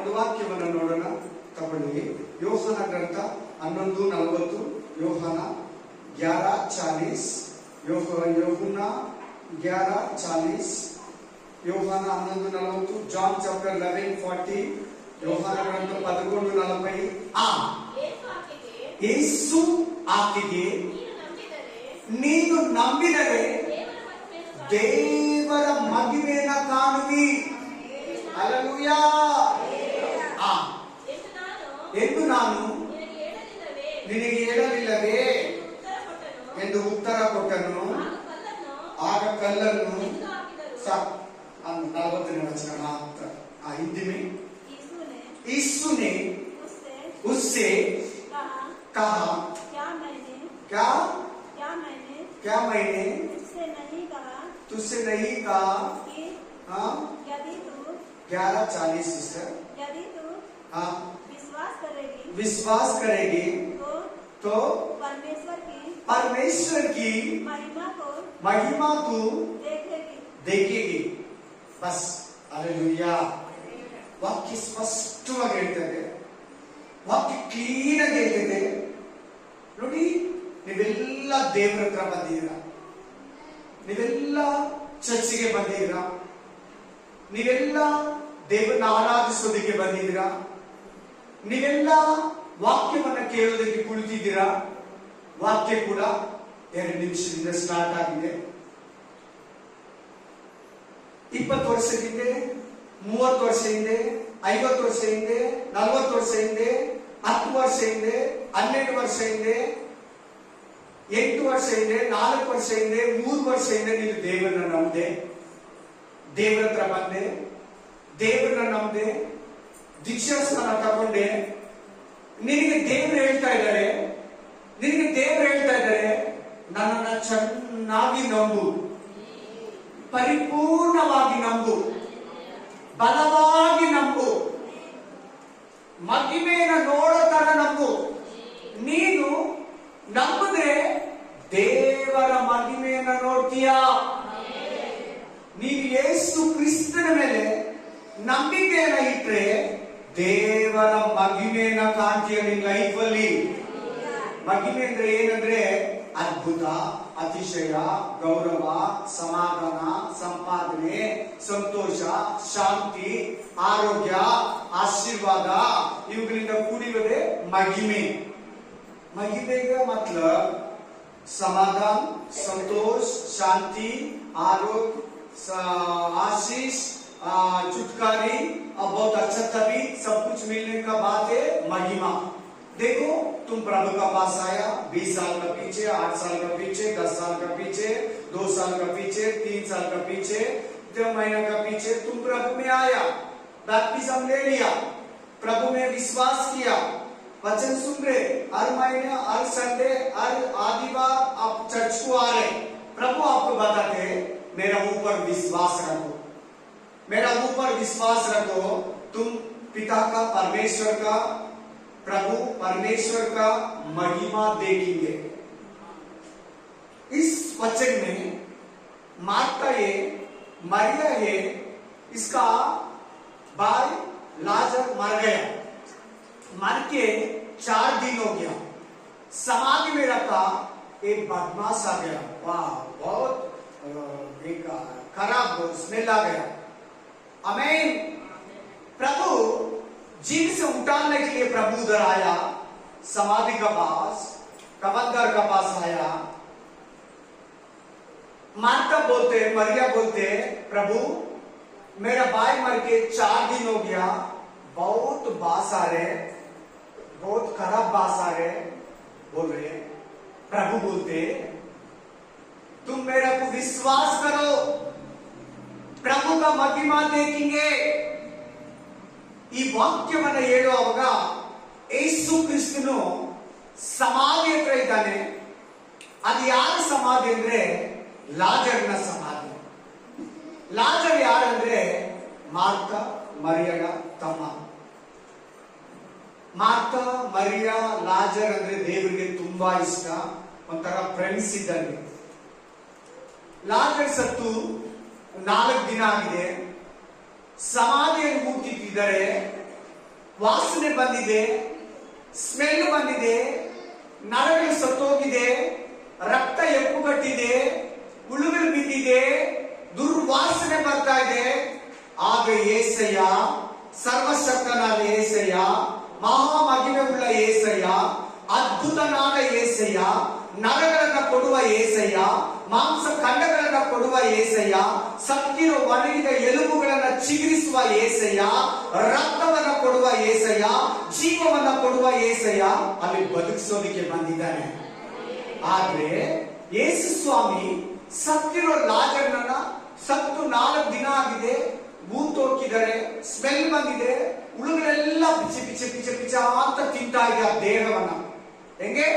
ಒಂದು ವಾಕ್ಯವನ್ನು ನೋಡೋಣ. ತಗೊಳ್ಳಿ. ಯೋಹಾನ ಗ್ರಂಥ 11:40, ಯೋಹಾನ 11:40, ಯೋಹಾನ 11:40, ಯೋಹಾನ 11:40, ಜಾನ್ ಚಾಪ್ಟರ್ 11:40, ಯೋಹಾನ ಗ್ರಂಥ 11:40. ಯೇಸು ಆಕೆಗೆ, ನೀನು ನಂಬಿದರೆ ದೇವರ ಮಹಿಮೆಯನ್ನು ಕಾಣುವಿ. ಹಲ್ಲೆಲೂಯಾ. ಎಂದು ನಾನು ನಿನಗೆ ಹೇಳಲಿಲ್ಲವೇ ಎಂದು ಉತ್ತರ ಕೊಟ್ಟನು. ಆಗ ಕಲ್ಲನ್ನು 40ನೇ ವಚನ ಮಾತ್ರ. ಹಿಂದಿ में यीशु ने उससे कहा, क्या मैंने तुझसे नहीं कहा? हाँ, 11:40 सिस्टर. यदि तू हाँ विश्वास करेगी तो परमेश्वर की महिमा तू देखेगी. बस. हालेलूया. ವಾಕ್ಯ ಸ್ಪಷ್ಟವಾಗಿ ಹೇಳ್ತದೆ, ವಾಕ್ಯ ಕ್ಲೀನ್ ಆಗಿ ಹೇಳ್ತದೆ. ನೋಡಿ, ನೀವೆಲ್ಲ ದೇವರ ಹತ್ರ ಬಂದಿದ್ದೀರಾ, ನೀವೆಲ್ಲ ಚರ್ಚಿಗೆ ಬಂದಿದ್ದೀರಾ, ನೀವೆಲ್ಲ ದೇವರನ್ನ ಆರಾಧಿಸೋದಕ್ಕೆ ಬಂದಿದ್ದೀರಾ, ನೀವೆಲ್ಲ ವಾಕ್ಯವನ್ನ ಕೇಳೋದಕ್ಕೆ ಕುಳಿತಿದ್ದೀರಾ. ವಾಕ್ಯ ಕೂಡ 2 ನಿಮಿಷದಿಂದ ಸ್ಟಾರ್ಟ್ ಆಗಿದೆ. 20 ವರ್ಷ ಹಿಂದೆ, 30 ವರ್ಷ ಹಿಂದೆ, 50 ವರ್ಷ ಹಿಂದೆ, 40 ವರ್ಷ ಹಿಂದೆ, 10 ವರ್ಷ ಹಿಂದೆ, 12 ವರ್ಷ ಹಿಂದೆ, 8 ವರ್ಷ ಹಿಂದೆ, 4 ವರ್ಷ ಹಿಂದೆ, 3 ವರ್ಷ ಹಿಂದೆ ನೀನು ದೇವರನ್ನ ನಂಬದೆ, ದೇವರ ಹತ್ರ ಬಂದೆ, ದೇವರನ್ನ ನಂಬದೆ, ದೀಕ್ಷಾ ಸ್ನಾನ ತಗೊಂಡೆ. ನಿನಗೆ ದೇವರು ಹೇಳ್ತಾ ಇದ್ದಾರೆ, ನನ್ನನ್ನ ಚೆನ್ನಾಗಿ ನಂಬು, ಪರಿಪೂರ್ಣವಾಗಿ ನಂಬು, ಬಲವಾಗಿ ನಂಬು, ಮಹಿಮೆಯನ್ನು ನೋಡೋ ತರ ನಂಬು. ನೀನು ನಂಬಿದ್ರೆ ದೇವರ ಮಹಿಮೆಯನ್ನು ನೋಡ್ತೀಯ. ನೀನು ಯೇಸು ಕ್ರಿಸ್ತನ ಮೇಲೆ ನಂಬಿಕೆಯನ್ನು ಇಟ್ರೆ ದೇವರ ಮಹಿಮೆಯನ್ನ ಕಾಣ್ತೀಯ ನಿನ್ನ ಲೈಫ್ ಅಲ್ಲಿ. ಮಹಿಮೆ ಅಂದ್ರೆ ಏನಂದ್ರೆ ಅದ್ಭುತ, ಅತಿಶಯ, ಗೌರವ, ಸಮಾಧಾನ, ಸಂಪಾದನೆ, ಸಂತೋಷ, ಶಾಂತಿ, ಆರೋಗ್ಯ, ಆಶೀರ್ವಾದ, ಇವುಗಳಿಂದ ಕೂಡಿರುವುದೇ ಮಹಿಮೆ. महीने का मतलब समाधान, संतोष, शांति, आरोग्य, आशीष, छुटकारे और बहुत अच्छा तभी सब कुछ मिलने का बात है महिमा. देखो, तुम प्रभु का पास आया 20 साल का पीछे, 8 साल का पीछे, 10 साल का पीछे, 2 साल का पीछे, 3 साल का पीछे, 2 महीना का पीछे, तुम प्रभु में आया, बैप्टिज्म ले लिया, प्रभु में विश्वास किया, वचन सुन रहे, हर महीने, हर संडे, हर आदिवार आप चर्च को आ रहे. प्रभु आपको बताते मेरा ऊपर विश्वास रखो, मेरा ऊपर विश्वास रखो, तुम पिता का, परमेश्वर का, प्रभु परमेश्वर का महिमा देखेंगे. इस वचन में मार्था है, मरिया है, इसका भाई लाजर मर गया, मर के 4 दिन हो गया, समाधि में रखा, एक बदमाश आ गया. वाह, बहुत एक खराब स्मेल आ गया. आमीन. प्रभु जीव से उठाने के लिए प्रभु उधर आया, समाधि का पास, कबरगाह का पास आया. मार्था बोलते, मरिया बोलते, प्रभु मेरा भाई मर के 4 दिन हो गया, बहुत बास आ रहे, बहुत खराब बास आ रहे, बोल रहे. प्रभु बोलते, तुम मेरे को विश्वास करो, प्रभु का महिमा देखेंगे. ಈ ವಾಕ್ಯವನ್ನು ಹೇಳುವಾಗ ಯೇಸು ಕ್ರಿಸ್ತನು ಸಮಾಧಿ ಹತ್ರ ಇದ್ದಾನೆ. ಅದು ಯಾರ ಸಮಾಧಿ ಅಂದ್ರೆ ಲಾಜರ್ನ ಸಮಾಧಿ. ಲಾಜರ್ ಯಾರಂದ್ರೆ ಮಾರ್ತಾ ಮರಿಯಳ ತಮ್ಮ. ಮಾರ್ತಾ, ಮರಿಯ, ಲಾಜರ್ ಅಂದ್ರೆ ದೇವರಿಗೆ ತುಂಬಾ ಇಷ್ಟ, ಒಂಥರ ಫ್ರೆಂಡ್ಸ್ ಇದ್ದಂಗೆ. ಲಾಜರ್ ಸತ್ತು 4 ದಿನ ಆಗಿದೆ, ಸಮಾಧಿಯಲ್ಲಿ ಕೂತಿದ್ದಾರೆ. ವಾಸನೆ ಬಂದಿದೆ, ಸ್ಮೆಲ್ ಬಂದಿದೆ, ನರಗಳು ಸತ್ತೋಗಿದೆ, ರಕ್ತ ಎಪ್ಪುಗಟ್ಟಿದೆ, ಹುಳುಗಳು ಬಿದ್ದಿದೆ, ದುರ್ವಾಸನೆ ಬರ್ತಾ ಇದೆ. ಆಗ ಏಸಯ್ಯ, ಸರ್ವಶಕ್ತನಾದ ಏಸಯ್ಯ, ಮಹಾಮಹಿಮೆ ಉಳ್ಳ ಏಸಯ್ಯ, ಅದ್ಭುತನಾದ ಏಸಯ್ಯ, ನರಗಳನ್ನ ಕೊಡುವ ಏಸಯ್ಯ, ಮಾಂಸ ಖಂಡಗಳನ್ನ ಕೊಡುವ ಏಸಯ್ಯ, ಸತ್ತಿರೋ ಒಣಗಿದ ಎಲುಬುಗಳನ್ನ ಚಿಗುರಿಸುವ ಏಸಯ್ಯ, ರಕ್ತವನ್ನ ಕೊಡುವ ಏಸಯ್ಯ, ಜೀವವನ್ನ ಕೊಡುವ ಏಸಯ್ಯ ಅಲ್ಲಿ ಬದುಕಿಸೋದಕ್ಕೆ ಬಂದಿದ್ದಾನೆ. ಆದ್ರೆ ಯೇಸು ಸ್ವಾಮಿ ಸತ್ತಿರೋ ಲಾಜರ್ನನ್ನ, ಸತ್ತು 4 ದಿನ ಆಗಿದೆ, ಊತೋಕಿದ್ದಾರೆ, ಸ್ಮೆಲ್ ಬಂದಿದೆ, ಹುಳುಗಳೆಲ್ಲ ಪಿಚ ಪಿಚ ಪಿಚ ಪಿಚ ಅಂತ ತಿಂತಾ ಇದೆ ಆ ದೇಹವನ್ನ. ಹೆಂಗೆ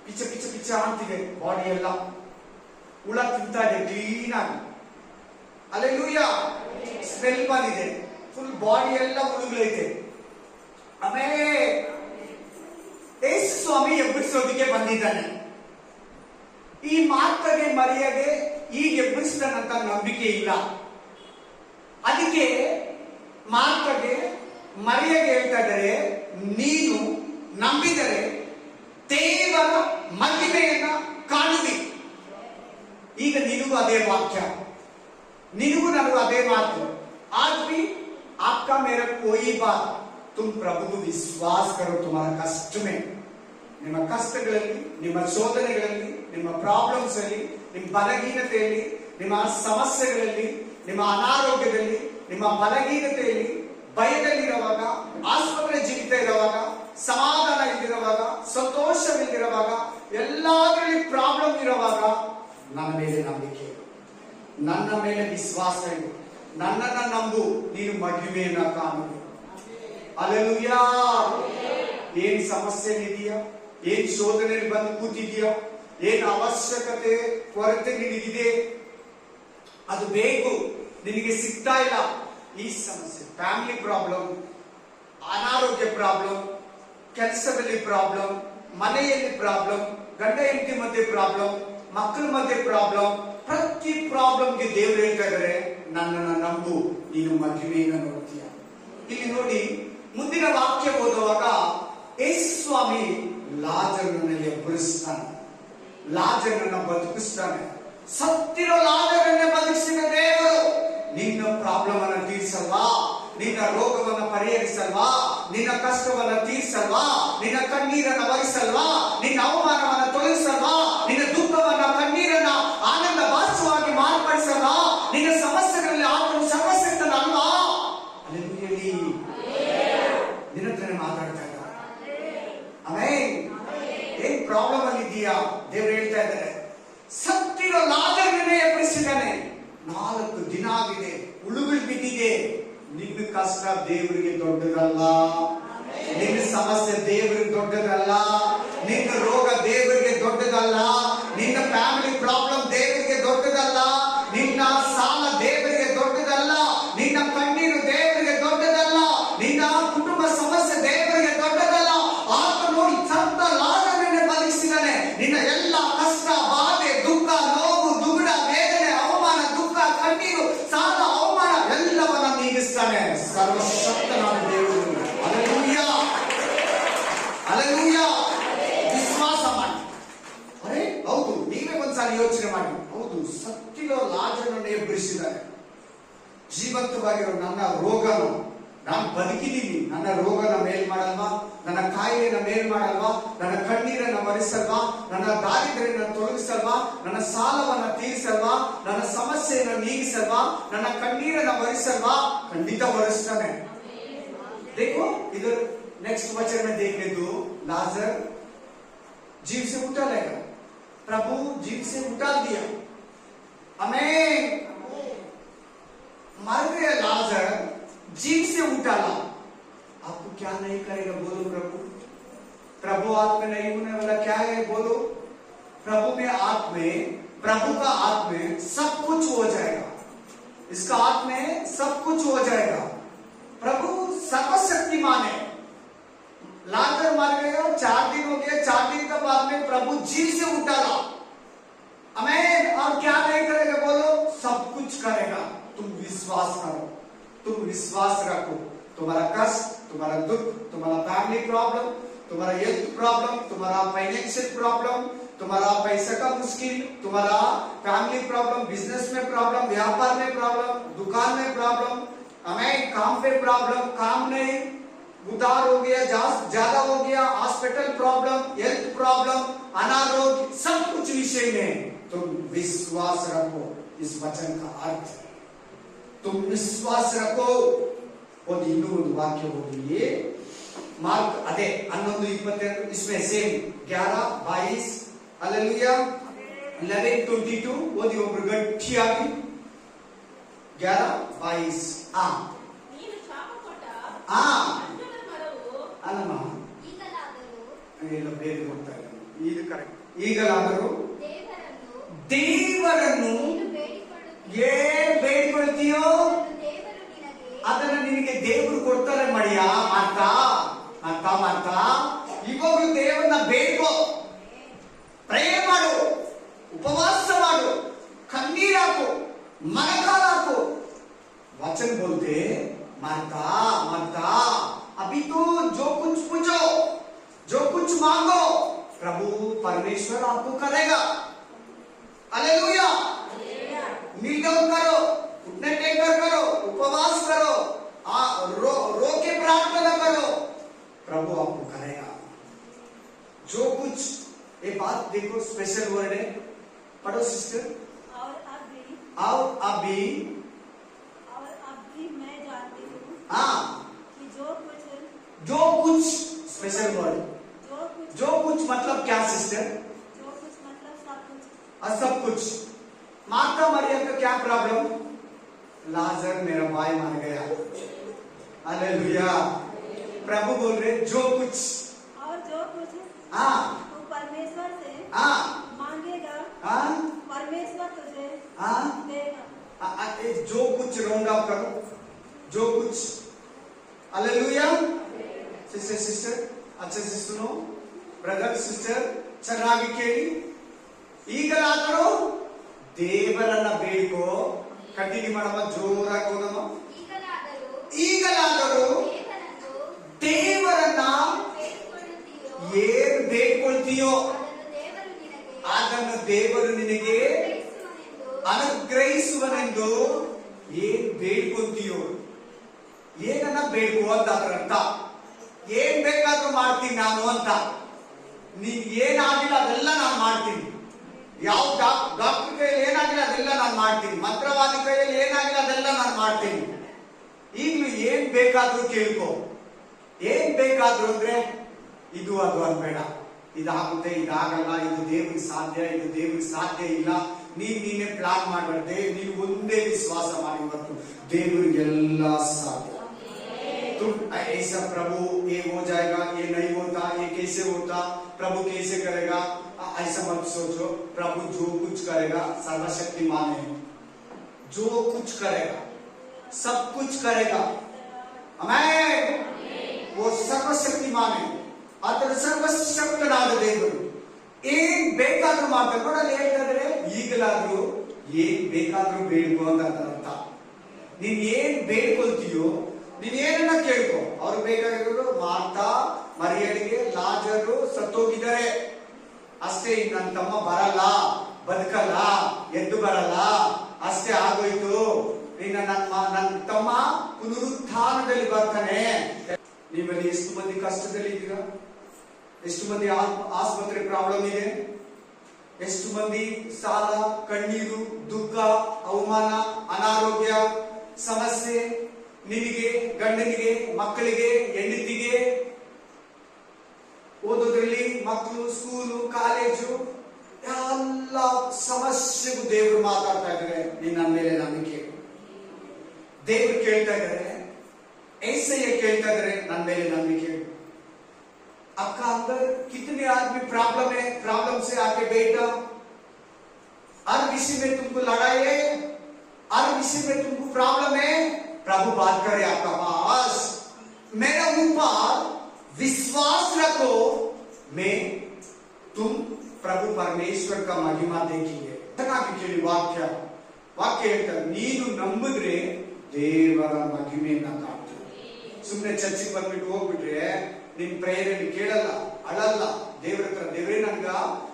ಪಿಚ ಪಿಚ ಪಿಚ ಅಂತಿದೆ, ಬಾಡಿ ಎಲ್ಲ ಹುಳ ತಿಂತಾ ಇದೆ ಕ್ಲೀನ್ ಆಗಿ. ಅಲ್ಲೆಲ್ಲೂಯ್ಯ, ಸ್ಮೆಲ್ ಬಂದಿದೆ, ಫುಲ್ ಬಾಡಿ ಎಲ್ಲ ಹುಳುಗಳೈತೆ. ಆಮೇಲೆ ಯೇಸು ಸ್ವಾಮಿ ಎಬ್ಬಿಸೋದಕ್ಕೆ ಬಂದಿದ್ದಾನೆ. ಈ ಮಾತಗೆ ಮರಿಯಗೆ ಈಗ ಎಬ್ಬಿಸ್ತಾನಂತ ನಂಬಿಕೆ ಇಲ್ಲ. ಅದಕ್ಕೆ ಮಾತಗೆ ಮರಿಯಗೆ ಹೇಳ್ತಾ ಇದ್ದಾರೆ, ನೀನು ನಂಬಿದರೆ ದೇವರ ಮಹಿಮೆಯನ್ನ ಕಾಣುವಿ. ಈಗ ನಿನಗೂ ಅದೇ ವಾಕ್ಯ, ನಿನಗೂ ನನಗೂ ಅದೇ ಮಾತು. आज भी आपका मेरा कोई बात, तुम प्रभु को विश्वास करो तुम्हारा कष्ट में. ನಿಮ್ಮ ಕಷ್ಟಗಳಲ್ಲಿ, ನಿಮ್ಮ ಶೋಧನೆಗಳಲ್ಲಿ, ನಿಮ್ಮ ಪ್ರಾಬ್ಲಮ್ಸ್ ಅಲ್ಲಿ, ನಿಮ್ಮ ಬಲಹೀನತೆಯಲ್ಲಿ, ನಿಮ್ಮ ಸಮಸ್ಯೆಗಳಲ್ಲಿ, ನಿಮ್ಮ ಅನಾರೋಗ್ಯದಲ್ಲಿ, ನಿಮ್ಮ ಬಲಹೀನತೆಯಲ್ಲಿ, ಭಯದಲ್ಲಿರುವಾಗ, ಆಸ್ಪತ್ರೆ ಜೀವಿತ ಇರುವಾಗ, ಸಮಾಧಾನ ಇಲ್ಲಿರುವಾಗ, ಸಂತೋಷವಿಲ್ಲಿರುವಾಗ, ಎಲ್ಲಾದ್ರಲ್ಲಿ ಪ್ರಾಬ್ಲಮ್ ಇರುವಾಗ ನನ್ನ ಮೇಲೆ ನಂಬಿಕೆ ಇಡು, ನನ್ನ ಮೇಲೆ ವಿಶ್ವಾಸ ಇಡು, ನನ್ನನ್ನ ನಂಬು, ನೀನು ಮಹಿಮೆಯನ್ನ ಕಾಣುವೆ. ಹಲ್ಲೆಲೂಯಾ. ಏನ್ ಸಮಸ್ಯೆ ಇದೆಯಾ, ಏನ್ ಶೋಧನೆಯಲ್ಲಿ ಬಂದು ಕೂತಿದೆಯಾ, ಏನ್ ಅವಶ್ಯಕತೆ ಕೊರತೆ ನಿನಗಿದೆ, ಅದು ಬೇಕು, ನಿನಗೆ ಸಿಗ್ತಾ ಇಲ್ಲ. ಈ ಸಮಸ್ಯೆ, ಫ್ಯಾಮಿಲಿ ಪ್ರಾಬ್ಲಮ್, ಅನಾರೋಗ್ಯ ಪ್ರಾಬ್ಲಮ್, ಕೆಲಸದಲ್ಲಿ ಪ್ರಾಬ್ಲಮ್, ಮನೆಯಲ್ಲಿ ಪ್ರಾಬ್ಲಮ್, ಗಂಡ ಹೆಂಡತಿ ಮಧ್ಯೆ ಪ್ರಾಬ್ಲಮ್, ಮಕ್ಕಳ ಮಧ್ಯೆ ಪ್ರಾಬ್ಲಮ್, ಪ್ರತಿ ಪ್ರಾಬ್ಲಮ್ಗೆ ದೇವರು ಹೇಳ್ತಾ ಇದ್ದಾರೆ, ನನ್ನನ್ನು ನಂಬು, ನೀನು ಮಹಿಮೆಯನ್ನು ನೋಡ್ತೀಯ. ಇಲ್ಲಿ ನೋಡಿ, ಮುಂದಿನ ವಾಕ್ಯ ಓದುವಾಗ ಯೇಸು ಸ್ವಾಮಿ ಲಾಜರನನ್ನು ಎಬ್ಬರಿಸ್ತಾನೆ, ಲಾಜರನನ್ನು ಬದುಕಿಸ್ತಾನೆ. ಸತ್ತಿರೋ ಲಾಜರನ್ನೇ ಬದುಕಿಸಿದ ದೇವರು ನಿನ್ನ ಪ್ರಾಬ್ಲಮ್ ಅನ್ನು ತೀರಿಸಲ್ವಾ, ನಿನ್ನ ರೋಗವನ್ನು ಪರಿಹರಿಸಲ್ವಾ, ನಿನ್ನ ಕಷ್ಟವನ್ನು ತೀರಿಸಲ್ವಾ, ನಿನ್ನ ಕಣ್ಣೀರನ್ನು ಒರೆಸಲ್ವಾ, ನಿನ್ನ ಅವಮಾನವನ್ನು ತೊಲಗಿಸಲ್ವಾ, ನಿನ್ನ ದುಃಖವನ್ನ ಕಣ್ಣೀರನ್ನ ಆನಂದ ಭಾಸವಾಗಿ ಮಾರ್ಪಡಿಸಲ್ವಾ, ನಿನ್ನ ಸಮಸ್ಯೆಗಳಲ್ಲಿ ಆತನು ಸರ್ವಶಕ್ತನಲ್ವಾ. ಅಲ್ಲಿ ನಿನ್ನ ಹತ್ರನೇ ಮಾತಾಡ್ತಾ ಇದ್ದಾರೆ. ಆಮೇನ್. ಏನ್ ಪ್ರಾಬ್ಲಮ್ ಅಲ್ಲಿ ಇದೆಯಾ, ದೇವರು ಹೇಳ್ತಾ ಇದ್ದಾರೆ, ಸತ್ತಿರೋ ಲಾಜರನ್ನೇ ಎಬ್ಬಿಸಿದ್ದಾನೆ. 4 ದಿನ ಆಗಿದೆ, ಹುಳುಗಳು ಬಿದ್ದಿದೆ. ನಿನ್ನ ಕಷ್ಟ ದೇವರಿಗೆ ದೊಡ್ಡದಲ್ಲ, ನಿನ್ನ ಸಮಸ್ಯೆ ದೇವರಿಗೆ ದೊಡ್ಡದಲ್ಲ, ನಿನ್ನ ರೋಗ ದೇವರಿಗೆ ದೊಡ್ಡದಲ್ಲ, ನಿನ್ನ ಫ್ಯಾಮಿಲಿ ಪ್ರಾಬ್ಲಮ್ ದೇವರಿಗೆ ದೊಡ್ಡದಲ್ಲ, ನಿನ್ನ ಸಾಲ ದೇವರಿಗೆ ದೊಡ್ಡದಲ್ಲ, ನಿನ್ನ ಕಣ್ಣೀರು ದೇವರಿಗೆ ದೊಡ್ಡದಲ್ಲ, ನಿನ್ನ ಕುಟುಂಬ ಸಮಸ್ಯೆ ದೇವರಿಗೆ ದೊಡ್ಡದಲ್ಲ. ಆತನು ಸತ್ತ ಲಾಜರನನ್ನೇ ಬದುಕಿಸಿದ್ದಾನೆ. ನಿನ್ನ ಎಲ್ಲ ಕಷ್ಟ, ಬಾಧೆ, ದುಃಖ, ನೋವು, ದುಗುಡ, ವೇದನೆ, ಅವಮಾನ, ದುಃಖ, ಕಣ್ಣೀರು, ಸಾಲ, ಅವಮಾನ ಎಲ್ಲವನ್ನ ನೀಗಿಸ್ತಾನೆ ಸರ್ವಶಕ್ತನಾದ ದೇವರು. Hallelujah, hallelujah. ವಿಶ್ವಾಸ ಮಾಡಿ. ಅರೆ ಹೌದು, ನೀವೇ ಒಂದ್ಸಾರಿ ಯೋಚನೆ ಮಾಡಿ, ಹೌದು, ಸತ್ತಿರೋ ಲಾಜರನನ್ನು ಎಬ್ಬರಿಸಿದ್ದಾರೆ. ಜೀವಂತವಾಗಿರೋ ನನ್ನ ರೋಗನ ನಾನು ಬದುಕಿದ್ದೀನಿ, ನನ್ನ ರೋಗನ ಮೇಲ್ ಮಾಡಲ್ವಾ, ನನ್ನ ಕಾಯಿಲೆನ ಮೇಲ್ ಮಾಡಲ್ವಾ, ನನ್ನ ಕಣ್ಣೀರನ್ನ ಒರೆಸಲ್ವಾ, ನನ್ನ ದಾರಿದ್ರ್ಯನ ತೊಲಗಿಸಲ್ವಾ, ನನ್ನ ಸಾಲವನ್ನ ತೀರಿಸಲ್ವಾ, ನನ್ನ ಸಮಸ್ಯೆಯನ್ನು ನೀಗಿಸಲ್ವಾ, ನನ್ನ ಕಣ್ಣೀರನ್ನ ಒರೆಸಲ್ವಾ? ಖಂಡಿತ ಒರೆಸ್ತಾನೆ. देखो इधर नेक्स्ट वचन में देख ले, तो लाजर जीव से उठा लेगा, प्रभु जीव से उठा दिया. आमीन. मर गया लाजर, जीव से उठा ला. आपको क्या नहीं करेगा बोलो प्रभु. प्रभु आत्मा नहीं होने वाला क्या है बोलो. प्रभु में आत्मा, प्रभु का आत्मा सब कुछ हो जाएगा, इसका आत्मा सब कुछ हो जाएगा. प्रभु सर्वशक्तिमान है. लाजर मर गया, 4 दिन हो गया, 4 दिन के बाद में प्रभु जीव से उठा ला. आमीन. और क्या नहीं करेगा बोलो, सब कुछ करेगा. तुम विश्वास करो, तुम विश्वास रखो, तुम्हारा कष्ट, तुम्हारा दुख, तुम्हारा फैमिली प्रॉब्लम, तुम्हारा हेल्थ प्रॉब्लम, तुम्हारा फाइनेंशियल प्रॉब्लम, तुम्हारा पैसा का मुश्किल, तुम्हारा फैमिली प्रॉब्लम, बिजनेस में प्रॉब्लम, व्यापार में प्रॉब्लम, दुकान में प्रॉब्लम, हमें काम पे प्रॉब्लम, काम नहीं, उधार हो गया, ज्यादा हो गया, हॉस्पिटल प्रॉब्लम, हेल्थ प्रॉब्लम, अनारोग्य, सब कुछ विषय में तुम विश्वास रखो। इस वचन का अर्थ तुम विश्वास रखो। और ಇನ್ನೂ ಒಂದು ವಾಕ್ಯ ಹೋಗಿ ಮಾರ್ಕ್ ಅದೇ 11:22 इसमें सेम 11:22 हालेलुया 11:22 ಓದಿ ಒಬ್ರು ಗಟ್ಟಿಯಾಗಿ 11:22 ನೀನು ಶಾಪ ಕೊಟ್ಟ ಅಂಜೂರದ ಮರವು ಅಲ್ಲಮ್ಮ ಈಗಲಾದರೂ ಎಲ್ಲ ಬೇರೆ ಹೋಗ್ತಾ ಇದೆ ಇದು ಕರೆಕ್ಟ್ ಈಗಲಾದರೂ ದೇವರನ್ನು ನೀನು ಬೇಡಿಕೊಳ್ಳುತ್ತೀಯೋ ದೇವರು ನಿನಗೆ ಅದನ್ನ ನಿನಗೆ ದೇವರು ಕೊಡ್ತಾರೆ ಮಡಿಯ ಮಾತಾ ಇವಾಗಲೂ ದೇವರನ್ನ ಬೇಡ್ಕೋ, ಪ್ರೇ ಮಾಡು, ಉಪವಾಸ ಮಾಡು, ಕಣ್ಣೀರ್ ಹಾಕು, ಮನಕಾಲ ಹಾಕು। वचन बोलते माता अभी तो जो कुछ पूछो, जो कुछ मांगो, प्रभु परमेश्वर आपको करेगा। हालेलुया। नील डाउन करो, उठने टेकर करो, उपवास करो, रो के प्रार्थना करो, प्रभु आपको करेगा जो कुछ। ये बात देखो, स्पेशल वर्ड है, पढ़ो सिस्टर। और अभी मैं जानती हूँ कि जो कुछ स्पेशल वर्ड, जो कुछ मतलब क्या सिस्टर? जो कुछ मतलब सब कुछ। सब कुछ। माता मरियम का क्या प्रॉब्लम? लाजर मेरा भाई मर गया। हालेलुया। प्रभु बोल रहे जो कुछ, और जो कुछ तू परमेश्वर से मांगेगा, परमेश्वर तुझे देगा। जो कुछ राउंड अप करो, जो कुछ। हालेलुया। सिस्टर अच्छे से सुनो, ब्रदर सिस्टर ಚೆನ್ನಾಗಿ ಕೇಳಿ। ಈಗಲಾದರೂ ದೇವರನ್ನ ಬೇಡಿಕೋ, ಕಂಟಿನ್ಯೂ ಮಾಡಮ್ಮ, ಜೋರಾಗಿ ಹೋಗಮ್ಮ। ಈಗಲಾದರೂ ದೇವರನ್ನ ಏನು ಬೇಡ್ಕೊಳ್ತೀಯೋ ಅದನ್ನು ದೇವರು ನಿನಗೆ ಅನುಗ್ರಹಿಸುವನೆಂದು ಏನ್ ಬೇಡ್ಕೊಂತೀಯೋ, ಏನನ್ನ ಬೇಡ್ಕೋ ಅಂತ ಅದರ ಅರ್ಥ। ಏನ್ ಬೇಕಾದ್ರೂ ಮಾಡ್ತೀನಿ ನಾನು ಅಂತ, ನೀನ್ ಏನಾಗಿಲ್ಲ ಅದೆಲ್ಲ ನಾನು ಮಾಡ್ತೀನಿ। ಯಾವ ಡಾಕ್ಟರ್ ಕೈಯಲ್ಲಿ ಏನಾಗಿಲ್ಲ ಅದೆಲ್ಲ ನಾನು ಮಾಡ್ತೀನಿ, ಮಂತ್ರವಾದಿ ಕೈಯಲ್ಲಿ ಏನಾಗಿಲ್ಲ ಅದೆಲ್ಲ ನಾನು ಮಾಡ್ತೀನಿ। ಈಗಲೂ ಏನ್ ಬೇಕಾದ್ರೂ ಕೇಳ್ಕೋ, ಏನ್ ಬೇಕಾದ್ರೂ ಅಂದ್ರೆ ಇದು ಅದು ಅನ್ಬೇಡ, ಇದಾಗುತ್ತೆ ಇದಾಗಲ್ಲ, ಇದು ದೇವ್ರಿಗೆ ಸಾಧ್ಯ, ಇದು ದೇವ್ರಿಗೆ ಸಾಧ್ಯ ಇಲ್ಲ, ನೀನೇ ಪ್ಲಾನ್ ಮಾಡಬಾರ್ದೆ, ನೀವು ಒಂದೇ ವಿಶ್ವಾಸ ಮಾಡಿ, ಇವತ್ತು ದೇವರಿಗೆಲ್ಲ ಸಾಧ್ಯ। तुम ऐसा प्रभु ये हो जाएगा, ये नहीं होता, ये कैसे होता, प्रभु कैसे करेगा, ऐसा मत सोचो। प्रभु जो कुछ करेगा सर्वशक्तिमान है, जो कुछ करेगा सब कुछ करेगा। आमेन। वो सर्वशक्तिमान है, ಅದರ ಸರ್ವಶಕ್ತನಾದ ದೇವರು ಏನ್ ಬೇಕಾದ್ರೂ ಮಾಡ್ತಾರೆ ನೋಡಲ್ಲಿ ಹೇಳ್ತಾ ಇದ್ರೆ, ಈಗಲಾದ್ರೂ ಏನ್ ಬೇಕಾದ್ರೂ ಬೇಡ್ಕೋ ಅಂತ ಅದರ ಅರ್ಥ। ನೀನ್ ಏನ್ ಬೇಡ್ಕೊಳ್ತೀಯೋ, ನೀನ್ ಏನನ್ನ ಕೇಳ್ಕೊ। ಅವ್ರು ಬೇಕಾಗಿರೋದು ಮಾರ್ತಾ ಮರಿಯಳಿಗೆ ಲಾಜರು ಸತ್ತೋಗಿದ್ದಾರೆ ಅಷ್ಟೇ, ನನ್ನ ತಮ್ಮ ಬರಲ್ಲ, ಬದುಕಲ್ಲ, ಎದ್ದು ಬರಲ್ಲ, ಅಷ್ಟೇ ಆಗೋಯ್ತು, ಇನ್ನು ನನ್ನ ತಮ್ಮ ಪುನರುತ್ಥಾನದಲ್ಲಿ ಬರ್ತಾನೆ। ನೀವಲ್ಲಿ ಎಷ್ಟು ಮಂದಿ ಕಷ್ಟದಲ್ಲಿ ಇದ್ದೀರಾ? ಎಷ್ಟು ಮಂದಿ ಆಸ್ಪತ್ರೆ ಪ್ರಾಬ್ಲಮ್ ಇದೆ? ಎಷ್ಟು ಮಂದಿ ಸಾಲ, ಕಣ್ಣೀರು, ದುಃಖ, ಅವಮಾನ, ಅನಾರೋಗ್ಯ ಸಮಸ್ಯೆ, ನಿನಗೆ, ಗಂಡನಿಗೆ, ಮಕ್ಕಳಿಗೆ, ಹೆಂಡತಿಗೆ, ಓದೋದ್ರಲ್ಲಿ ಮಕ್ಕಳು, ಸ್ಕೂಲು, ಕಾಲೇಜು, ಎಲ್ಲ ಸಮಸ್ಯೆಗೂ ದೇವರು ಮಾತಾಡ್ತಾ ಇದ್ದಾರೆ, ನೀನ್ ನನ್ನ ಮೇಲೆ ನಂಬಿಕೆ। ದೇವರು ಕೇಳ್ತಾ ಇದ್ದಾರೆ, ऐसैया ಕೇಳ್ತಾ ಇದ್ದಾರೆ, ನನ್ನ ಮೇಲೆ ನಂಬಿಕೆ। आपका अंदर कितने आदमी प्रॉब्लम है, प्रॉब्लम से आके बैठा, हर विषय में तुमको लड़ाई है, हर विषय में तुमको प्रॉब्लम है, प्रभु बात करे आपका पास। मेरा ऊपर विश्वास रखो, मैं तुम प्रभु परमेश्वर का महिमा देखेंगे। ಕೇಳಿ ವಾಕ್ಯ ಹೇಳ್ತಾರೆ, ನೀನು ನಂಬಿದ್ರೆ ದೇವರ ಮಹಿಮೆಯನ್ನ ಕಾಣ್ತೀವಿ। ಸುಮ್ಮನೆ ಚರ್ಚಿಗೆ ಬಂದ್ಬಿಟ್ಟು ಹೋಗ್ಬಿಟ್ರೆ ನಿನ್ ಪ್ರೇಯರ್ ಕೇಳಲ್ಲ, ಅಳಲ್ಲ. ದೇವರ ಹತ್ರ, ದೇವರೇ ನನ್ಗ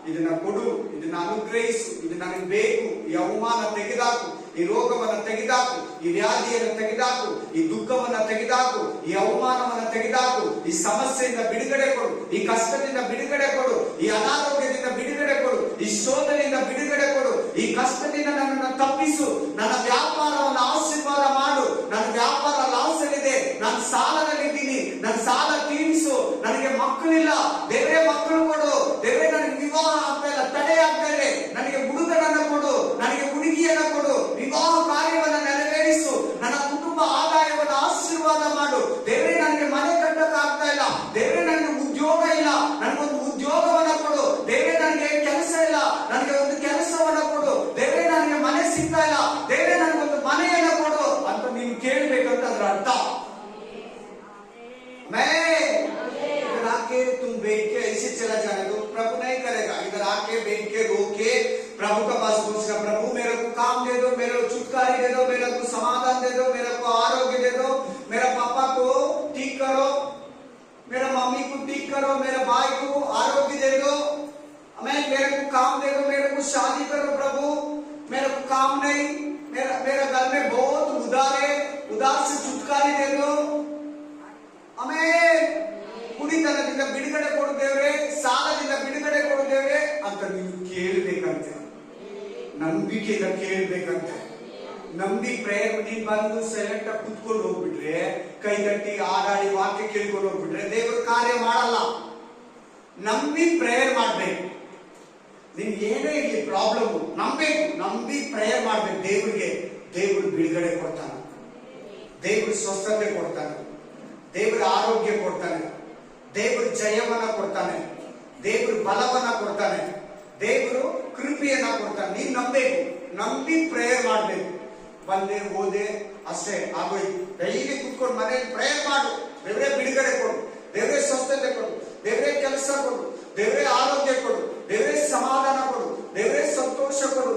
ಇದನ್ನ ಕೊಡು, ಇದನ್ನ ಅನುಗ್ರಹಿಸು, ಇದು ನನಗೆ ಬೇಕು, ಈ ಅವಮಾನ ತೆಗೆದಾಕು, ಈ ರೋಗವನ್ನ ತೆಗೆದಾಕು, ಈ ವ್ಯಾಧಿಯನ್ನು ತೆಗೆದಾಕು, ಈ ದುಃಖವನ್ನ ತೆಗೆದಾಕು, ಈ ಅವಮಾನವನ್ನ ತೆಗೆದಾಕು, ಈ ಸಮಸ್ಯೆಯಿಂದ ಬಿಡುಗಡೆ ಕೊಡು, ಈ ಕಷ್ಟದಿಂದ ಬಿಡುಗಡೆ ಕೊಡು, ಈ ಅನಾರೋಗ್ಯದಿಂದ ಬಿಡುಗಡೆ ಕೊಡು, ಈ ಶೋಧನೆಯಿಂದ ಬಿಡುಗಡೆ ಕೊಡು, ಈ ಕಷ್ಟದಿಂದ ನನ್ನನ್ನು ತಪ್ಪಿಸು, ನನ್ನ ವ್ಯಾಪಾರವನ್ನು ಆಶೀರ್ವಾದ ಮಾಡು, ನನ್ನ ವ್ಯಾಪಾರ ಲಾಸ್ ಇದೆ, ನಾನು ಸಾಲದಲ್ಲಿದ್ದೀನಿ, ನನ್ನ ಸಾಲ ತೀರಿಸು, ನನಗೆ ಮಕ್ಕಳಿಲ್ಲ, ದೇವರೇ ಮಕ್ಕಳು ಕೊಡು, ದೇವರೇ ನನಗೆ ವಿವಾಹ ಆಗ್ತಾ ಇಲ್ಲ, ತಡೆ ಆಗ್ತಾ ಇದೆ, ನನಗೆ ಹುಡುಗನನ್ನ ಕೊಡು, ನನಗೆ ಹುಡುಗಿಯನ್ನ ಕೊಡು, ವಿವಾಹ ಕಾರ್ಯವನ್ನು ನೆರವೇರಿಸು, ನನ್ನ ಕುಟುಂಬ ಆದಾಯವನ್ನು ಆಶೀರ್ವಾದ ಮಾಡು, ದೇವರೇ ನನಗೆ ಮನೆ ಕಟ್ಟಕ್ಕೆ ಆಗ್ತಾ ಇಲ್ಲ, ದೇವರೇ ನನಗೆ ಉದ್ಯೋಗ ಇಲ್ಲ, ನನಗೊಂದು ಉದ್ಯೋಗವನ್ನ ಕೊಡು, ದೇವರೇ ನನಗೆ ಕೆಲಸ ಇಲ್ಲ, ನನಗೆ ಒಂದು ಕೆಲಸವನ್ನ ಕೊಡು, ದೇವರೇ ನನಗೆ ಮನೆ ಸಿಗ್ತಾ ಇಲ್ಲ, ದೇವರೇ ನನಗೊಂದು ಮನೆಯನ್ನ ಕೊಡು ಅಂತ ನೀನು ಕೇಳಬೇಕಂತ ಅದರ ಅರ್ಥ. इधर आके तुम बैठ के ऐसे चला जाने दो, प्रभु नहीं करेगा. इधर आके बैठ के रो के प्रभु का पास पूछना, प्रभु मेरे को काम दे दो, मेरे को छुटकारा दे दो, मेरे को समाधान दे दो, मेरे को आरोग्य दे दो, मेरा पापा को ठीक करो, मेरा मम्मी को ठीक करो, मेरे भाई को आरोग्य दे दो, मेरे को काम दे दो, मेरे को शादी करो प्रभु, मेरे को काम नहीं, मेरा घर में बहुत उधार है, उधार से छुटकारा दे दो. ಆಮೇಲೆ ಕುಡಿತನದಿಂದ ಬಿಡುಗಡೆ ಕೊಡುತ್ತೇವೆ, ಸಾಲದಿಂದ ಬಿಡುಗಡೆ ಕೊಡುತ್ತೇವೆ ಅಂತ ನೀವು ಕೇಳಬೇಕಂತೆ, ನಂಬಿಕೆಯಿಂದ ಕೇಳಬೇಕಂತೆ. ನಂಬಿ ಪ್ರೇಯರ್ ನೀನ್ ಬಂದು ಸೈಲೆಂಟ್ ಆಗಿ ಕುತ್ಕೊಂಡು ಹೋಗ್ಬಿಟ್ರೆ, ಕೈಗಟ್ಟಿ ಆಡಾಡಿ ವಾಕ್ಯ ಕೇಳ್ಕೊಂಡು ಹೋಗ್ಬಿಟ್ರೆ ದೇವರು ಕಾರ್ಯ ಮಾಡಲ್ಲ. ನಂಬಿ ಪ್ರೇಯರ್ ಮಾಡ್ಬೇಕು. ನಿಮ್ಗೆ ಏನೇ ಇರಲಿ ಪ್ರಾಬ್ಲಮ್, ನಂಬೇಕು, ನಂಬಿ ಪ್ರೇಯರ್ ಮಾಡ್ಬೇಕು ದೇವರಿಗೆ. ದೇವರು ಬಿಡುಗಡೆ ಕೊಡ್ತಾನೆ, ದೇವರು ಸ್ವಸ್ಥತೆ ಕೊಡ್ತಾನೆ, ದೇವರ ಆರೋಗ್ಯ ಕೊಡ್ತಾನೆ, ದೇವರು ಜಯವನ್ನ ಕೊಡ್ತಾನೆ, ದೇವರು ಬಲವನ್ನ ಕೊಡ್ತಾನೆ, ದೇವರು ಕೃಪೆಯನ್ನ ಕೊಡ್ತಾನೆ. ನೀನ್ ನಂಬೇಕು, ನಂಬಿ ಪ್ರೇಯರ್ ಮಾಡ್ಬೇಕು. ಬಂದೆ ಹೋದೆ ಅಷ್ಟೇ ಆಗೋಯ್ತು. ಡೈಲಿ ಕುತ್ಕೊಂಡು ಮನೆಯಲ್ಲಿ ಪ್ರೇಯರ್ ಮಾಡು, ದೇವರೇ ಬಿಡುಗಡೆ ಕೊಡು, ದೇವರೇ ಸ್ವಸ್ಥತೆ ಕೊಡು, ದೇವರೇ ಕೆಲಸ ಕೊಡು, ದೇವರೇ ಆರೋಗ್ಯ ಕೊಡು, ದೇವರೇ ಸಮಾಧಾನ ಕೊಡು, ದೇವರೇ ಸಂತೋಷ ಕೊಡು,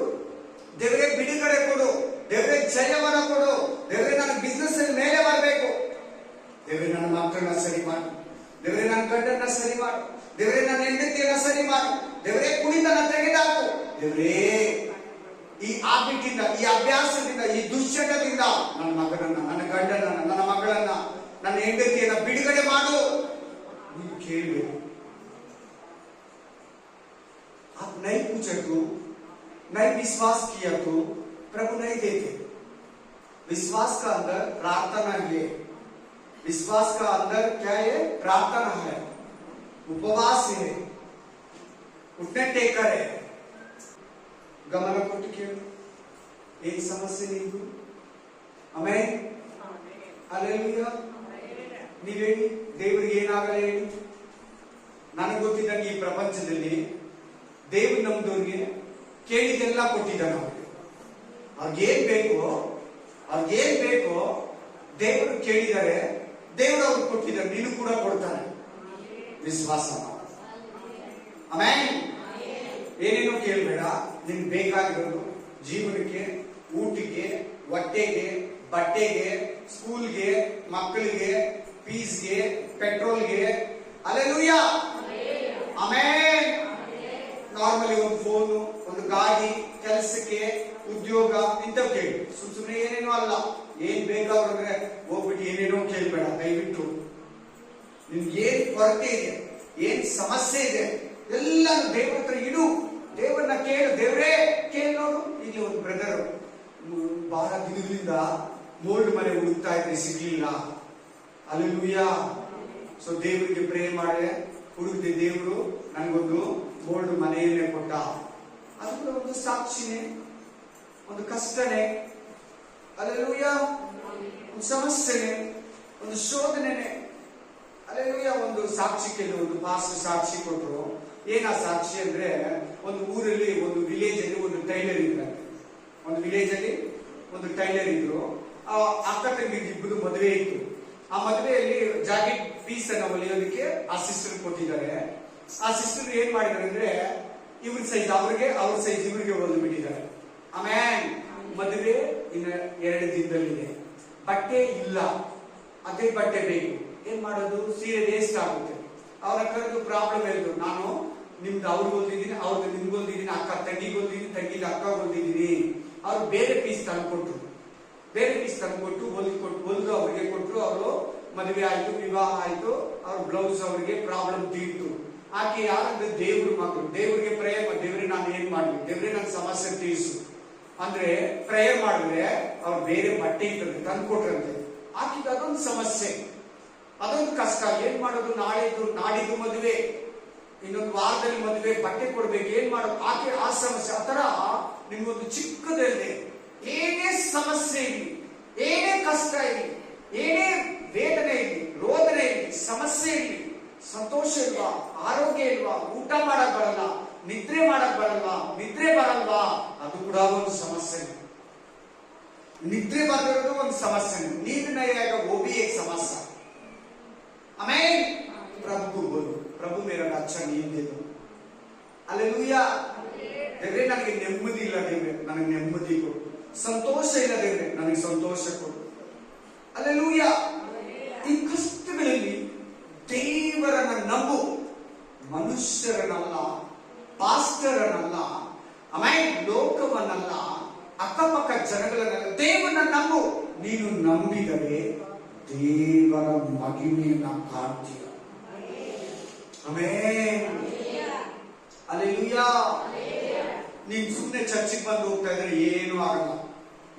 ದೇವರೇ ಬಿಡುಗಡೆ ಕೊಡು, ದೇವರೇ ಜಯವನ್ನ ಕೊಡು, ದೇವರೇ ನನ್ನ ಬಿಸ್ನೆಸ್ ಮೇಲೆ ಬರಬೇಕು, ದೇವರೇ ನನ್ನ ಮಕ್ಕಳನ್ನ ಸರಿ ಮಾಡು, ದೇವರೇ ನನ್ನ ಗಂಡನ್ನ ಸರಿ ಮಾಡು, ದೇವರೇ ನನ್ನ ಹೆಂಡತಿಯನ್ನ ಸರಿ ಮಾಡು, ದೇವರೇ ಕುಡಿತನ ತೆಗೆದಾಕು, ದೇವರೇ ಈ ಆಬಿಟ್ಟಿಂದ, ಈ ಅಭ್ಯಾಸದಿಂದ, ಈ ದುಶ್ಚಟದಿಂದ ನನ್ನ ಮಗನನ್ನ, ನನ್ನ ಗಂಡನನ್ನ, ನನ್ನ ಮಗಳನ್ನ, ನನ್ನ ಹೆಂಡತಿಯನ್ನ ಬಿಡುಗಡೆ ಮಾಡು. ನೀವು ಕೇಳಬೇಕು. आप नहीं पूछे तो, नहीं विश्वास किया तो प्रभु नहीं देते. विश्वास का अंदर प्रार्थना है, विश्वास का अंदर क्या है? प्रार्थना है, उपवास है, उठने टेकर है. गमन ಕೊಟ್ಟು ಕೇಳು, ಏನ್ ಸಮಸ್ಯೆ ನಿಮ್ದು? Amen, hallelujah. ನೀವೇಳಿ, ದೇವರಿಗೆ ಏನಾಗಲ್ಲ ಹೇಳಿ. ನನಗೆ ಗೊತ್ತಿದ್ದಂಗೆ ಈ ಪ್ರಪಂಚದಲ್ಲಿ ದೇವ್ರು ನಮ್ದವ್ರಿಗೆ ಕೇಳಿದೆಲ್ಲ ಕೊಟ್ಟಿದ್ದಾನೆ. ಅವ್ರಿಗೇನ್ ಬೇಕೋ ದೇವರು ಕೇಳಿದರೆ ದೇವರು ಅವ್ರಿಗೆ ಕೊಟ್ಟಿದ್ದಾರೆ, ನೀನು ಕೂಡ ಕೊಡ್ತಾನೆ. ವಿಶ್ವಾಸ ಆಮೇಲೆ ಏನೇನೋ ಕೇಳಬೇಡ. ನಿನ್ ಬೇಕಾಗಿರೋದು ಜೀವನಕ್ಕೆ, ಊಟಕ್ಕೆ, ಹೊಟ್ಟೆಗೆ, ಬಟ್ಟೆಗೆ, ಸ್ಕೂಲ್ಗೆ, ಮಕ್ಕಳಿಗೆ, ಫೀಸ್ಗೆ, ಪೆಟ್ರೋಲ್ಗೆ, ಹಲ್ಲೆಲೂಯಾ, ಆಮೇನ್. ನಾರ್ಮಲಿ ಒಂದು ಫೋನು, ಒಂದು ಗಾಡಿ, ಕೆಲಸಕ್ಕೆ, ಉದ್ಯೋಗ ಇಂಥವು ಕೇಳಿ. ಸುಮ್ಮನೆ ಏನೇನೋ ಅಲ್ಲ. ಏನ್ ಬೇಕಾದ್ರೆ ಹೋಗ್ಬಿಟ್ಟು ಏನೇನೋ ಕೇಳ್ಬೇಡ. ದಯವಿಟ್ಟು ನಿಮ್ಗೆ ಏನ್ ಕೊರತೆ ಇದೆ, ಏನ್ ಸಮಸ್ಯೆ ಇದೆ, ಎಲ್ಲ ದೇವ್ರ ಹತ್ರ ಇಡು, ದೇವರನ್ನ ಕೇಳು. ದೇವರೇ ಕೇಳಿ ನೋಡು. ಈಗ ಒಂದು ಬ್ರದರ್ ಬಹಳ ದಿನಗಳಿಂದ ಮೋಲ್ಡ್ ಮನೆ ಹುಡುಕ್ತಾ ಇದ್ರೆ ಸಿಗ್ಲಿಲ್ಲ. ಹಲ್ಲೆಲೂಯಾ. ಸೊ ದೇವರಿಗೆ ಪ್ರೇ ಮಾಡಿದೆ, ಹುಡುಕ್ದೆ, ದೇವರು ನನಗೊಂದು ಮೋಲ್ಡ್ ಮನೆಯನ್ನೇ ಕೊಟ್ಟ. ಅದು ಕೂಡ ಒಂದು ಸಾಕ್ಷಿನೇ, ಒಂದು ಕಷ್ಟನೇ, ಹಲ್ಲೆಲೂಯಾ. ಒಂದು ಸಮಸ್ಯೆನೆ, ಒಂದು ಶೋಧನೆನೆ, ಹಲ್ಲೆಲೂಯಾ. ಒಂದು ಸಾಕ್ಷಿ ಕೇಳಿ, ಒಂದು ಪಾಸ್ಟ್ ಸಾಕ್ಷಿ ಕೊಟ್ಟರು. ಏನ ಸಾಕ್ಷಿ ಅಂದ್ರೆ, ಒಂದು ಊರಲ್ಲಿ, ಒಂದು ವಿಲೇಜ್ ಅಲ್ಲಿ ಒಂದು ಟೈಲರ್ ಇದ್ದಾರೆ. ಒಂದು ವಿಲೇಜ್ ಅಲ್ಲಿ ಒಂದು ಟೈಲರ್ ಇದ್ರು. ಆ ಅಕ್ಕ ತಂಗಿಗೆ ಇಬ್ಬರು ಮದುವೆ ಇತ್ತು. ಆ ಮದುವೆಯಲ್ಲಿ ಜಾಕೆಟ್ ಪೀಸ್ ಅನ್ನ ಹೊಲಿಯೋದಕ್ಕೆ ಆ ಸಿಸ್ಟರ್ ಕೊಟ್ಟಿದ್ದಾರೆ. ಆ ಸಿಸ್ಟರ್ ಏನ್ ಮಾಡಿದ್ದಾರೆ ಅಂದ್ರೆ, ಇವ್ರ ಸೈಜ್ ಅವ್ರಿಗೆ, ಅವ್ರ ಸೈಜ್ ಇವ್ರಿಗೆ ಹೊಲಿದು ಬಿಟ್ಟಿದ್ದಾರೆ. ಆಮೇಲೆ ಮದುವೆ ಇನ್ನ 2 ದಿನದಲ್ಲಿದೆ, ಬಟ್ಟೆ ಇಲ್ಲ. ಅದೇ ಬಟ್ಟೆ ಬೇಕು. ಏನ್ ಮಾಡೋದು? ಸೀರೆ ವೇಸ್ಟ್ ಆಗುತ್ತೆ. ಅವರ ಕರೆದು ಪ್ರಾಬ್ಲಮ್ ಹೇಳಿದ್ರು, ನಾನು ನಿಮ್ದು ಅವ್ರಿಗೆ ಹೊಲ್ದಿದ್ದೀನಿ, ಅವ್ರಿಗೆ ನಿಮ್ಗೆ ಹೊಲ್ದಿದ್ದೀನಿ, ಅಕ್ಕ ತಂಗಿಗೆ ಹೊಲ್ದಿದ್ದೀನಿ, ತಂಗಿಗೆ ಅಕ್ಕ ಹೊಲ್ದಿದ್ದೀನಿ. ಅವ್ರು ಬೇರೆ ಪೀಸ್ ತಂದ್ಕೊಟ್ರು. ಬೇರೆ ಪೀಸ್ ತಂದ್ಕೊಟ್ಟು ಹೊಲ್ದು ಅವ್ರಿಗೆ ಕೊಟ್ರು. ಅವರು ಮದುವೆ ಆಯ್ತು, ವಿವಾಹ ಆಯ್ತು. ಅವ್ರ ಬ್ಲೌಸ್ ಅವರಿಗೆ ಪ್ರಾಬ್ಲಮ್ ತೀರ್ತು. ಆಕೆ ಯಾರಂದ್ರೆ ದೇವ್ರ ಮಗಳು. ದೇವ್ರಿಗೆ ಪ್ರೇಯರ್ ಮಾಡಿ, ದೇವ್ರೆ ನಾನು ಏನ್ ಮಾಡ್ಲಿ, ದೇವ್ರೆ ನನ್ನ ಸಮಸ್ಯೆ ತೀರಿಸು ಅಂದ್ರೆ ಪ್ರೇಯರ್ ಮಾಡಿದ್ರೆ ಅವ್ರು ಬೇರೆ ಬಟ್ಟೆ ಇರ್ತದೆ ತಂದ್ಕೊಟ್ರಂತೆ. ಆಕೆಗೆ ಅದೊಂದು ಸಮಸ್ಯೆ, ಅದೊಂದು ಕಷ್ಟ. ಏನ್ ಮಾಡೋದು? ನಾಡಿದ್ದು ಮದುವೆ, ಇನ್ನೊಂದು ವಾರದಲ್ಲಿ ಮದುವೆ, ಬಟ್ಟೆ ಕೊಡ್ಬೇಕು, ಏನ್ ಮಾಡೋದು? ಆಕೆ ಆ ಸಮಸ್ಯೆ. ಆತರ ನಿಮ್ಗೊಂದು ಚಿಕ್ಕದಲ್ಲದೆ ಏನೇ ಸಮಸ್ಯೆ ಇರಲಿ, ಏನೇ ಕಷ್ಟ ಇರಲಿ, ಏನೇ ವೇದನೆ ಇರಲಿ, ರೋದನೆ ಇರಲಿ, ಸಮಸ್ಯೆ ಇರಲಿ, ಸಂತೋಷ ಇಲ್ವಾ, ಆರೋಗ್ಯ ಇಲ್ವಾ, ಊಟ ಮಾಡಕ್ ಬರಲ್ಲ, ನಿದ್ರೆ ಮಾಡಕ್ ಬರಲ್ವಾ, ನಿದ್ರೆ ಬರಲ್ವಾ, ಅದು ಕೂಡ ಒಂದು ಸಮಸ್ಯೆ. ನಿದ್ರೆ ಬರದಿರೋದು ಒಂದು ಸಮಸ್ಯೆ. नींद नहीं आएगा वो भी एक समस्या। आमीन। प्रभु को बोलो, प्रभु मेरा अच्छा नींद दे दो। हालेलुया। ದೇವರೇ ನನಗೆ ನೆಮ್ಮದಿ ಇಲ್ಲ, ದೇವರೇ ನನಗೆ ನೆಮ್ಮದಿ ಕೊಡು. ಸಂತೋಷ ಇಲ್ಲ ದೇವರೇ, ನನಗೆ ಸಂತೋಷ ಕೊಡು. ಹಾಲೆಲೂಯಾ. ಈ ಕಷ್ಟಗಳಲ್ಲಿ ದೇವರನ್ನ ನಂಬು, ಮನುಷ್ಯರನ್ನಲ್ಲ, ಪಾಸ್ಟರನ್ನಲ್ಲ, ಆಮೇಲೆ ಲೋಕವನ್ನಲ್ಲ, ಅಕ್ಕಪಕ್ಕ ಜನಗಳನ್ನೆಲ್ಲ, ದೇವರನ್ನ ನಂಬು. ನೀನು ನಂಬಿದರೆ ದೇವರ ಮಹಿಮೆಯನ್ನ ಕಾಣ್ತೀಯ. ಆಮೆನ್. ಹಾಲೆಲೂಯಾ. ನೀನ್ ಸುಮ್ಮನೆ ಚರ್ಚಿಗೆ ಬಂದು ಹೋಗ್ತಾ ಇದ್ರೆ ಏನು ಆಗಲ್ಲ.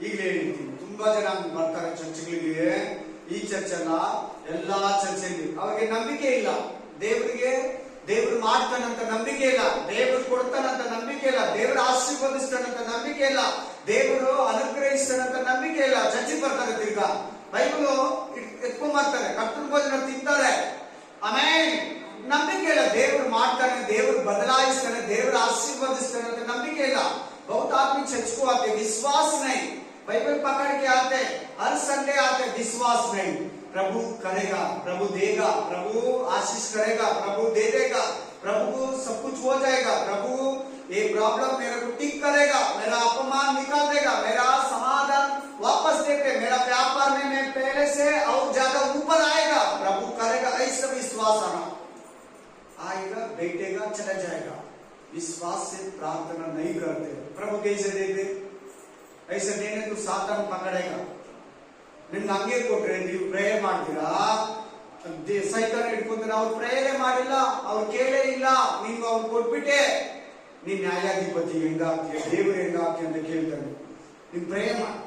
ಈಗಲೇ ಹೇಳ್ತೀನಿ, ತುಂಬಾ ಜನ ಬರ್ತಾರೆ ಚರ್ಚ್ಗಳಿಗೆ. ಈ ಚರ್ಚ್ ಅಲ್ಲ, ಎಲ್ಲಾ ಚರ್ಚಲ್ಲಿ ಅವ್ರಿಗೆ ನಂಬಿಕೆ ಇಲ್ಲ. ದೇವರು ಮಾಡ್ತಾನಂತ ನಂಬಿಕೆ ಇಲ್ಲ, ದೇವರು ಕೊಡ್ತಾನಂತ ನಂಬಿಕೆ ಇಲ್ಲ, ದೇವರು ಆಶೀರ್ವದಿಸ್ತಾನಂತ ನಂಬಿಕೆ ಇಲ್ಲ, ದೇವರು ಅನುಗ್ರಹಿಸ್ತಾನಂತ ನಂಬಿಕೆ ಇಲ್ಲ. ಚರ್ಚಿಗೆ ಬರ್ತಾರೆ, ತಿರ್ಗಾ ಬೈಬಲ್ ಎತ್ಕೊಂಡ್ ಬರ್ತಾರೆ, ಕರ್ತನ ಭೋಜನ ತಿಂತಾರೆ. ಆಮೇಲೆ ನಂಬಿಕೆ ಇಲ್ಲ. ದೇವರು ಮಾಡ್ತಾನೆ, ದೇವರು बदलाइस्ताने, देवर आशीर्वादिस्ताने ಅಂತ ನಂಬಿಕೆ ಇಲ್ಲ. बहुत आदमी चर्च को आते, विश्वास नहीं, बाइबल पकड़ के आते, हर संडे आते, विश्वास नहीं. प्रभु करेगा, प्रभु देगा, प्रभु आशीष करेगा, प्रभु दे देगा, प्रभु को सब कुछ हो जाएगा, प्रभु ये प्रॉब्लम मेरे को ठीक करेगा, मेरा अपमान निकाल देगा, मेरा समाधान वापस देके मेरा व्यापार में मैं पहले से और ज्यादा ऊपर आएगा, प्रभु करेगा. ऐसा विश्वास आएगा, बैठेगा, चला जाएगा. विश्वास से प्रार्थना नहीं करते. प्रभु कैसे देते? ऐसे देने तो सातान पकड़ेगा. ನಿಮ್ಗೆ ಹಂಗೆ ಕೊಟ್ರೆ ನೀವು ಪ್ರೇಯರ್ ಮಾಡ್ತೀರಾ, ಸೈತಾನ ಹಿಡ್ಕೊಂತಾರೆ. ಅವ್ರು ಪ್ರೇಯರೇ ಮಾಡಿಲ್ಲ, ಅವ್ರು ಕೇಳೇ ಇಲ್ಲ, ನೀವು ಅವ್ರು ಕೊಟ್ಬಿಟ್ಟೆ, ನೀನ್ ನ್ಯಾಯಾಧಿಪತಿ ಹೆಂಗಾಗ್ತೀಯ, ದೇವರು ಹೆಂಗಾಗ್ತೀಯ ಅಂತ ಕೇಳ್ತಾನೆ. ನೀನ್ ಪ್ರೇಯರ್ ಮಾಡಿ,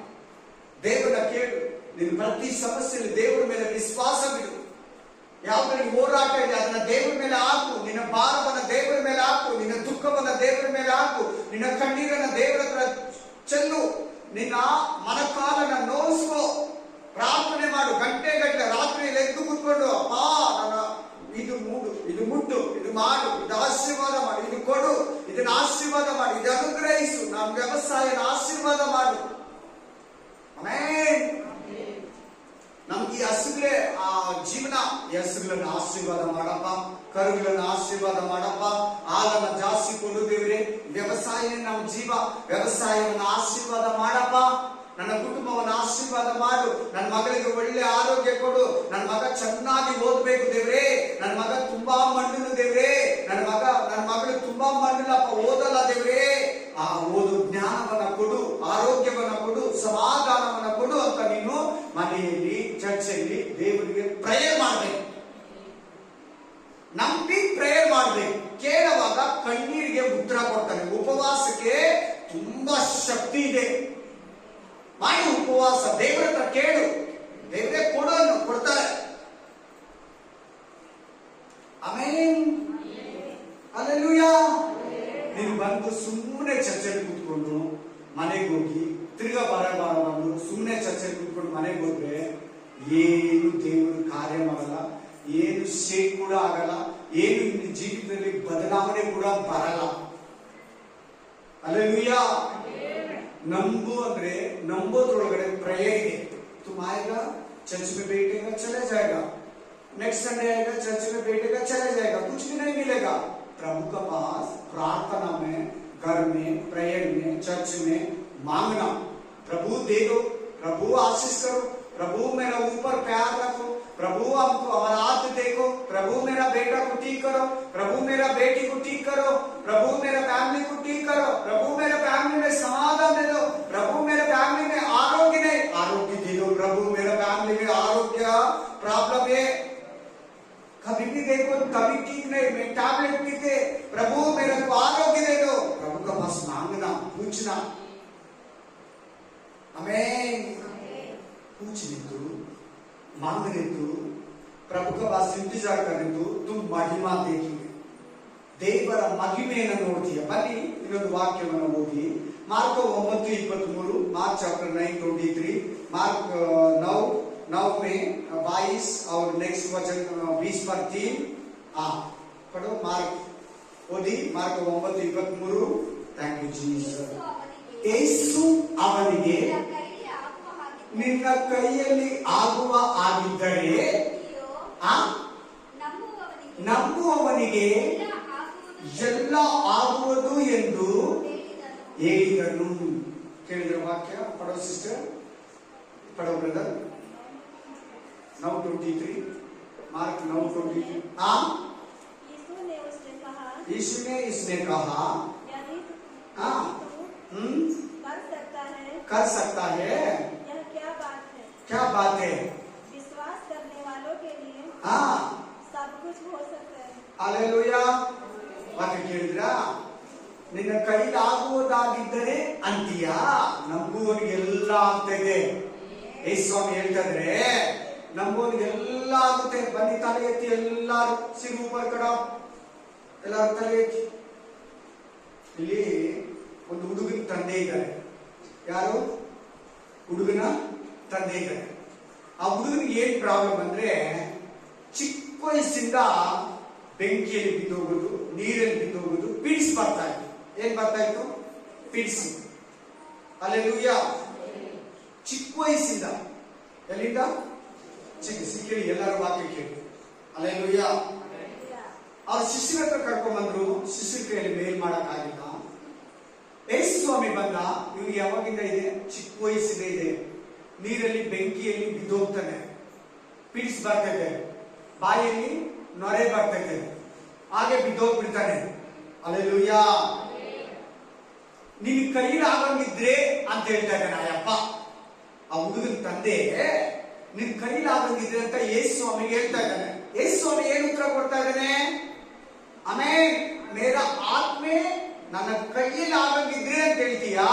ದೇವರನ್ನ ಕೇಳು. ನಿನ್ ಪ್ರತಿ ಸಮಸ್ಯೆಯಲ್ಲಿ ದೇವರ ಮೇಲೆ ವಿಶ್ವಾಸ ಬಿಡು. ಯಾವ್ದ್ರಲ್ಲಿ ಹೋರಾಟ ಇದೆ ಅದನ್ನ ದೇವರ ಮೇಲೆ ಹಾಕು, ನಿನ್ನ ಭಾರವನ್ನ ದೇವರ ಮೇಲೆ ಹಾಕು, ನಿನ್ನ ದುಃಖವನ್ನ ದೇವರ ಮೇಲೆ ಹಾಕು, ನಿನ್ನ ಕಣ್ಣೀರನ್ನ ದೇವರ ಹತ್ರ ಚೆಲ್ಲು, ನಿನ್ನ ಮನಕಾಲನ್ನ ನೋಯಿಸ್ಕೋ, ಪ್ರಾರ್ಥನೆ ಮಾಡು. ಗಂಟೆಗಟ್ಟಲೆ ರಾತ್ರಿಯಲ್ಲಿ ಎದ್ದು ಕೂತ್ಕೊಂಡು, ಅಪ್ಪ ನನ್ನ ಇದು ಮೂಡು, ಇದು ಮುಟ್ಟು, ಇದು ಮಾಡು, ಇದು ಆಶೀರ್ವಾದ ಮಾಡು, ಇದು ಕೊಡು, ಇದನ್ನ ಆಶೀರ್ವಾದ ಮಾಡು, ಇದು ಅನುಗ್ರಹಿಸು, ನನ್ನ ವ್ಯವಸಾಯನ ಆಶೀರ್ವಾದ ಮಾಡು. ಆಮೆನ್. ನಮ್ಗೆ ಈ ಹಸುಗಳೇ ಆ ಜೀವನ. ಈ ಹಸುಗಳನ್ನ ಆಶೀರ್ವಾದ ಮಾಡಪ್ಪ, ಕರುಗಳನ್ನ ಆಶೀರ್ವಾದ ಮಾಡಪ್ಪ, ಹಾಲನ್ನ ಜಾಸ್ತಿ ಕೊಡು ದೇವರೇ. ವ್ಯವಸಾಯ ನಮ್ಮ ಜೀವ, ವ್ಯವಸಾಯವನ್ನು ಆಶೀರ್ವಾದ ಮಾಡಪ್ಪ. ನನ್ನ ಕುಟುಂಬವನ್ನು ಆಶೀರ್ವಾದ ಮಾಡು. ನನ್ನ ಮಗಳಿಗೆ ಒಳ್ಳೆ ಆರೋಗ್ಯ ಕೊಡು. ನನ್ನ ಮಗ ಚೆನ್ನಾಗಿ ಓದ್ಬೇಕು ದೇವ್ರೇ. ನನ್ನ ಮಗ ತುಂಬಾ ಮಣ್ಣು ದೇವ್ರೇ. ನನ್ನ ಮಗಳು ತುಂಬಾ ಮಣ್ಣಲ್ಲಪ್ಪ, ಓದಲ್ಲ ದೇವ್ರೇ. ಆ ಓದು ಜ್ಞಾನವನ್ನ ಕೊಡು, ಆರೋಗ್ಯವನ್ನ ಕೊಡು, ಸಮಾಧಾನವನ್ನ ಕೊಡು ಅಂತ ನೀನು ಮನೆಯಲ್ಲಿ, ಚರ್ಚಲ್ಲಿ ದೇವರಿಗೆ ಪ್ರೇಯರ್ ಮಾಡ್ಬೇಕು. ನಂಬಿ ಪ್ರೇಯರ್ ಮಾಡ್ಬೇಕು. ಕೇಳುವಾಗ ಕಣ್ಣೀರಿಗೆ ಉತ್ತರ ಕೊಡ್ತಾನೆ. ಉಪವಾಸಕ್ಕೆ ತುಂಬಾ ಶಕ್ತಿ ಇದೆ. ಮಾಡಿ ಉಪವಾಸ, ದೇವರ ಹತ್ರ ಕೇಳು, ದೇವರೇ ಕೊಡೋನು ಕೊಡ್ತಾರೆ. ಆಮೆನ್. ಹಲ್ಲೆಲೂಯಾ. ನೀನು ಬಂದು ಸುಮ್ಮನೆ ಚರ್ಚೆಯಲ್ಲಿ ಕೂತ್ಕೊಂಡು ಮನೆಗೆ ಹೋಗಿ ತಿರ್ಗಾ ಬಾರ ಬಂದು ಸುಮ್ಮನೆ ಚರ್ಚೆಯಲ್ಲಿ ಕೂತ್ಕೊಂಡು ಮನೆಗೆ ಹೋದ್ರೆ ಏನು ದೇವರು ಕಾರ್ಯ ಮಾಡಲ್ಲ, ಏನು ಶೇಕ್ ಕೂಡ ಆಗಲ್ಲ, ಏನು ನಿನ್ನ ಜೀವಿತದಲ್ಲಿ ಬದಲಾವಣೆ ಕೂಡ ಬರಲ್ಲ. ಹಲ್ಲೆಲೂಯಾ. ನಂಬು ಅಂದ್ರೆ ನಂಬೋದ್ರೊಳಗಡೆ ಪ್ರೇಯರ್ ಇದೆ. तुम आएगा चर्च में बैठेगा चले जाएगा, नेक्स्ट संडे आएगा चर्च में बैठेगा चले जाएगा, कुछ भी नहीं मिलेगा. प्रभु का पास प्रार्थना में, घर में, प्रेयर में, चर्च में मांगना. प्रभु दे दो, प्रभु आशीष करो, प्रभु मेरा ऊपर प्यार रखो, प्रभु हमको हमारा हाथ देखो, प्रभु मेरा बेटा को ठीक करो, प्रभु मेरा बेटी को ठीक करो, प्रभु मेरा फैमिली को ठीक करो, प्रभु मेरे फैमिली में समाधान दे दो, प्रभु मेरे फैमिली में आरोग्य दे दो, प्रभु मेरे फैमिली में आरोग्य प्रॉब्लम है, कभी भी देखो कभी ठीक नहीं, मैं टैबलेट पीते, प्रभु मेरे को आरोग्य दे दो। प्रभु का पास मांगना, पूछना, आमीन। पूछने तू, मांगने तू, प्रभु का पास इंतजार करने तू, तुम महिमा देखिए, ದೇವರ ಮಹಿಮೆಯನ್ನು ನೋಡ್ತೀಯ. ಬನ್ನಿ ಇನ್ನೊಂದು ವಾಕ್ಯವನ್ನು ಓದಿ, ಮಾರ್ಕ 9:23, मार्क चैप्टर 9:23, मार्क 9 में 22 और नेक्स्ट वचन 20-3 पढ़ो. मार्क ओदी, Mark 9:23. Thank you Jesus. Yesu ಅವನಿಗೆ, ನಿನ್ನ ಕೈಯಲ್ಲಿ ಆಗುವ ಆಗಿದ್ದರೆ ನಂಬುವವನಿಗೆ ಎಲ್ಲ ಆಗುವುದು ಎಂದು ಹೇಳಿದನು. ಕೇಳಿದ್ರ ವಾಕ್ಯ? ಪಡೋ ಸಿಸ್ಟರ್, ಪಡೋ ಬ್ರದರ್. 9:23, मार्क 9:23. यीशु ने इसने कहा कर सकता है. यह क्या बात है? विश्वास करने वालों के लिए सब कुछ हो सकता है. हालेलुया. ವಾಕ್ಯ ಕೇಳಿದ್ರಾ? ನಿನ್ನ ಕೈಲಿ ಆಗುವುದಾಗಿದ್ದರೆ ಅಂತೀಯಾ, ನಂಬುವನಿಗೆ ಎಲ್ಲ ಆಗ್ತದೆ. ಯೇಸು ಸ್ವಾಮಿ ಹೇಳ್ತಾ ಇದ್ರೆ ನಂಬುವನಿಗೆ ಎಲ್ಲ ಆಗುತ್ತೆ. ಬನ್ನಿ ತಲೆ ಎತ್ತಿ ಎಲ್ಲಾರು, ಸಿರು ऊपर ಕಡೋ, ಎಲ್ಲಾರು ತಲೆ ಎತ್ತಿ. ಇಲ್ಲಿ ಒಂದು ಹುಡುಗನ ತಂದೆ ಇದ್ದಾರೆ. ಯಾರು? ಹುಡುಗನ ತಂದೆ ಇದ್ದಾರೆ. ಆ ಹುಡುಗನಿಗೆ ಏನ್ ಪ್ರಾಬ್ಲಮ್ ಅಂದ್ರೆ, ಚಿಕ್ಕ ವಯಸ್ಸಿಂದ ಬೆಂಕಿಯಲ್ಲಿ ಬಿದ್ದೋಗುದು, ನೀರಲ್ಲಿ ಬಿದ್ದೋಗುದು, ಪಿಡ್ಸ್ ಬರ್ತಾ ಇತ್ತು. ಏನ್ ಬರ್ತಾ ಇತ್ತು? ಪಿಡ್ಸ್. ಹಲ್ಲೆಲೂಯಾ. ಚಿಕ್ಕ ವಯಸ್ಸಿಂದ, ಎಲ್ಲಿಂದ? ಸಿಕ್ಕಿ ಎಲ್ಲರೂ ವಾಕ್ಯ ಕೇಳಿ. ಹಲ್ಲೆಲೂಯಾ. ಅವ್ರ ಶಿಷ್ಯರ ಹತ್ರ ಕರ್ಕೊಂಡ್ಬಂದ್ರು. ಶಿಷ್ಯರ ಕೈಯಲ್ಲಿ ಮೇಲ್ ಮಾಡಕ್ ಆಗಿಲ್ಲ. ಯೇಸು ಸ್ವಾಮಿ ಬಂದ. ಇವ್ರಿಗೆ ಯಾವಾಗಿಂದ ಇದೆ? ಚಿಕ್ಕ ವಯಸ್ಸಿಂದ ಇದೆ. ನೀರಲ್ಲಿ ಬೆಂಕಿಯಲ್ಲಿ ಬಿದ್ದೋಗ್ತಾನೆ, ಪಿಡ್ಸ್ ಬರ್ತೈತೆ, ಬಾಯಲ್ಲಿ ನೊರೆ ಬರ್ತೈತೆ, ಹಾಗೆ ಬಿದ್ದೋಗ್ಬಿಡ್ತಾನೆ. ಹಲ್ಲೆಲೂಯಾ. ನಿನ್ ಕೈಲಿ ಆಗಂಗಿದ್ರೆ ಅಂತ ಹೇಳ್ತಾ ಇದ್ದಾನೆ ಅಯ್ಯಪ್ಪ. ಆ ಹುಡುಗನ ತಂದೆ ನಿನ್ ಕೈಲಿ ಆಗಂಗಿದ್ರೆ ಅಂತ ಯೇಸು ಸ್ವಾಮಿಗೆ ಹೇಳ್ತಾ ಇದ್ದಾನೆ. ಯೇಸು ಸ್ವಾಮಿ ಏನು ಉತ್ತರ ಕೊಡ್ತಾ ಇದ್ದಾನೆ? ಆಮೇನ್. ಮೇರಾ ಆತ್ಮೆ ನನ್ನ ಕೈಯಲ್ಲಿ ಆಗಂಗಿದ್ರೆ ಅಂತ ಹೇಳ್ತೀಯಾ,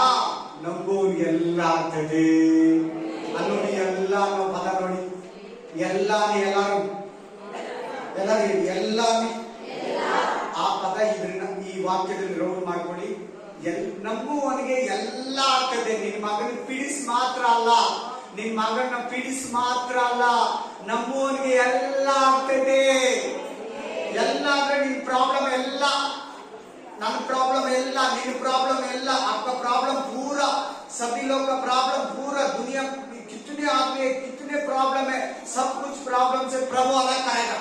ನಂಬೋನಿಗೆ ಎಲ್ಲ ಆಗ್ತದೆ. ಅಲ್ಲಿ ಎಲ್ಲ ಪದ ನೋಡಿ, ಎಲ್ಲಾನು ಎಲ್ಲಾರು ಎಲ್ಲಾನು ಆ ಪದ ಇದ್ರನ್ನ ಈ ವಾಕ್ಯದಲ್ಲಿ ರೌಂಡ್ ಮಾಡ್ಕೊಳ್ಳಿ. ನಂಬುವವನಿಗೆ ಎಲ್ಲ ಆಗ್ತದೆ. ನಿನ್ ಮಗನ ಪಿಡಿಸ್ ಮಾತ್ರ ಅಲ್ಲ, ನಿನ್ ಮಗನ ಪಿಡಿಸ್ ಮಾತ್ರ ಅಲ್ಲ, ನಂಬುವವನಿಗೆ ಎಲ್ಲ ಆಗ್ತದೆ. ಎಲ್ಲ ಅಂದ್ರೆ ನಿನ್ ಪ್ರಾಬ್ಲಮ್ ಎಲ್ಲ, ನನ್ನ ಪ್ರಾಬ್लम ಎಲ್ಲ, ನಿನ್ನ ಪ್ರಾಬ್लम ಎಲ್ಲ, आपका प्रॉब्लम पूरा, सभी लोग का प्रॉब्लम पूरा, दुनिया कितने आदमी कितने प्रॉब्लम है, सब कुछ प्रॉब्लम से प्रभु अलग करेगा.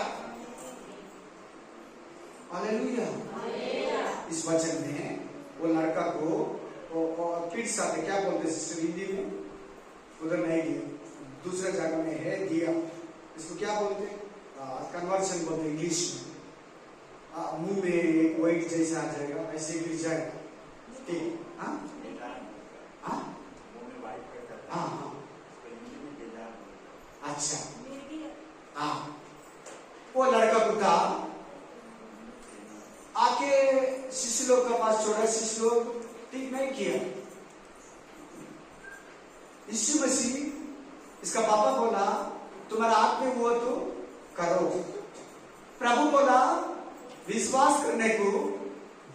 हालेलुया. इस वचन में वो लड़का को किड्स आते, क्या बोलते सिस्टर हिंदी में? उधर नहीं दिया, दूसरा जगह में है दिया. इसको क्या बोलते? कन्वर्शन बोलते इंग्लिश में. मुंह में एक व्हाइट जैसा आ जाएगा, ऐसे गिर जाएगा. ठीक. हाँ हाँ हाँ. अच्छा. हाँ. वो लड़का को था, आके शिष्य लोग के पास छोड़ा. शिष्य लोग ठीक नहीं किया. यीशु मसीह, इसका पापा बोला तुम्हारा हाथ में हुआ तो करो. प्रभु बोला विश्वास करने को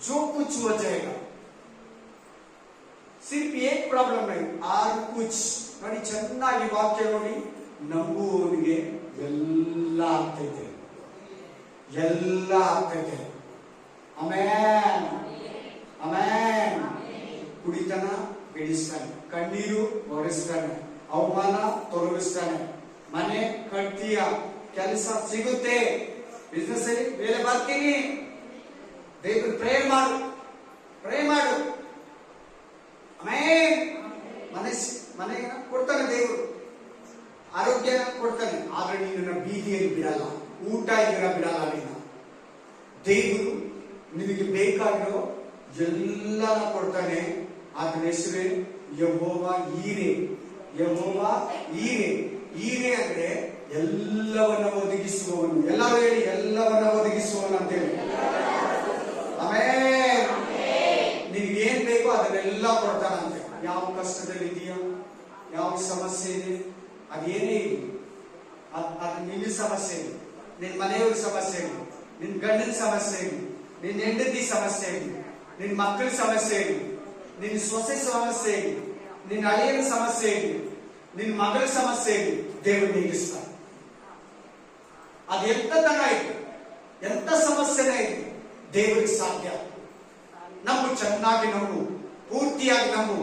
जो कुछ हो जाएगा. सिर्फ एक प्रॉब्लम नहीं, और कुछ ನೋಡಿ. ಚೆನ್ನಾಗಿ ವಾಕ್ಯ ನೋಡಿ. ನಂಬುವವನಿಗೆ ಎಲ್ಲ ಆಗ್ತೈತೆ, ಎಲ್ಲ ಆಗ್ತೈತೆ. Amen, amen. ಕುಡಿತನ ಬಿಡಿಸ್ತಾನೆ, ಕಣ್ಣೀರು ಒರೆಸ್ತಾನೆ, ಅವಮಾನ ತೊಲಗಿಸ್ತಾನೆ. ಮನೆ ಕಟ್ತೀಯ, ಕೆಲಸ ಸಿಗುತ್ತೆ, ಬಿಸ್ನೆಸ್ ಅಲ್ಲಿ ಬೇರೆ ಬರ್ತೀನಿ. ದೇವ್ರ ಪ್ರೇಯರ್ ಮಾಡು, ಪ್ರೇ ಮಾಡು. ಆಮೆನ್. ಮನೆ ಕೊಡ್ತಾನೆ ದೇವರು. ಆರೋಗ್ಯ ಕೊಡ್ತಾನೆ, ಆದ್ರೆ ನಿನ್ನ ಬೀದಿಯಲ್ಲಿ ಬಿಡಲ್ಲ, ಊಟ ಇದ್ದೀರ ಬಿಡಲ್ಲ. ದೇವರು ನಿನಗೆ ಬೇಕಾಗಿರೋ ಎಲ್ಲನ ಕೊಡ್ತಾನೆ. ಅದರ ಹೆಸರೇ ಯೆಹೋವ ಈರೆ. ಯೆಹೋವ ಈರೆ. ಈರೆ ಅಂದ್ರೆ ಎಲ್ಲವನ್ನ ಒದಗಿಸುವವನು. ಎಲ್ಲರೂ ಹೇಳಿ, ಎಲ್ಲವನ್ನ ಒದಗಿಸುವವನು ಅಂತೇಳಿ. ಆಮೇಲೆ ನಿನ್ಗೆ ಏನ್ ಬೇಕೋ ಅದನ್ನೆಲ್ಲ ಕೊಡ್ತಾನಂತೆ. ಯಾವ ಕಷ್ಟದಲ್ಲಿ ಇದೆಯಾ, ಯಾವ ಸಮಸ್ಯೆ ಇದೆ, ಅದೇನೇ ಇದೆ, ಅದು ನಿನ್ನ ಸಮಸ್ಯೆ ಇದೆ, ನಿನ್ ಮನೆಯವ್ರ ಸಮಸ್ಯೆ ಇದೆ, ನಿನ್ ಗಂಡನ ಸಮಸ್ಯೆ ಇದೆ, ನಿನ್ ಹೆಂಡತಿ ಸಮಸ್ಯೆ ಇದೆ, ನಿನ್ ಮಕ್ಕಳ ಸಮಸ್ಯೆ ಇದೆ, ನಿನ್ ಸೊಸೆ ಸಮಸ್ಯೆ ಇದೆ, ನಿನ್ ಹಳೆಯನ ಸಮಸ್ಯೆ ಇದೆ, ನಿನ್ ಮಗಳ ಸಮಸ್ಯೆ ಇದೆ, ದೇವರು ನೀಗಿಸ್ತಾನೆ. ಅದು ಎಂತತನ ಇದೆ, ಎಂತ ಸಮಸ್ಯೆನೇ ಇದೆ, ದೇವರಿಗೆ ಸಾಧ್ಯ. ನಂಬು, ಚೆನ್ನಾಗಿ ನಂಬು, ಪೂರ್ತಿಯಾಗಿ ನಂಬು,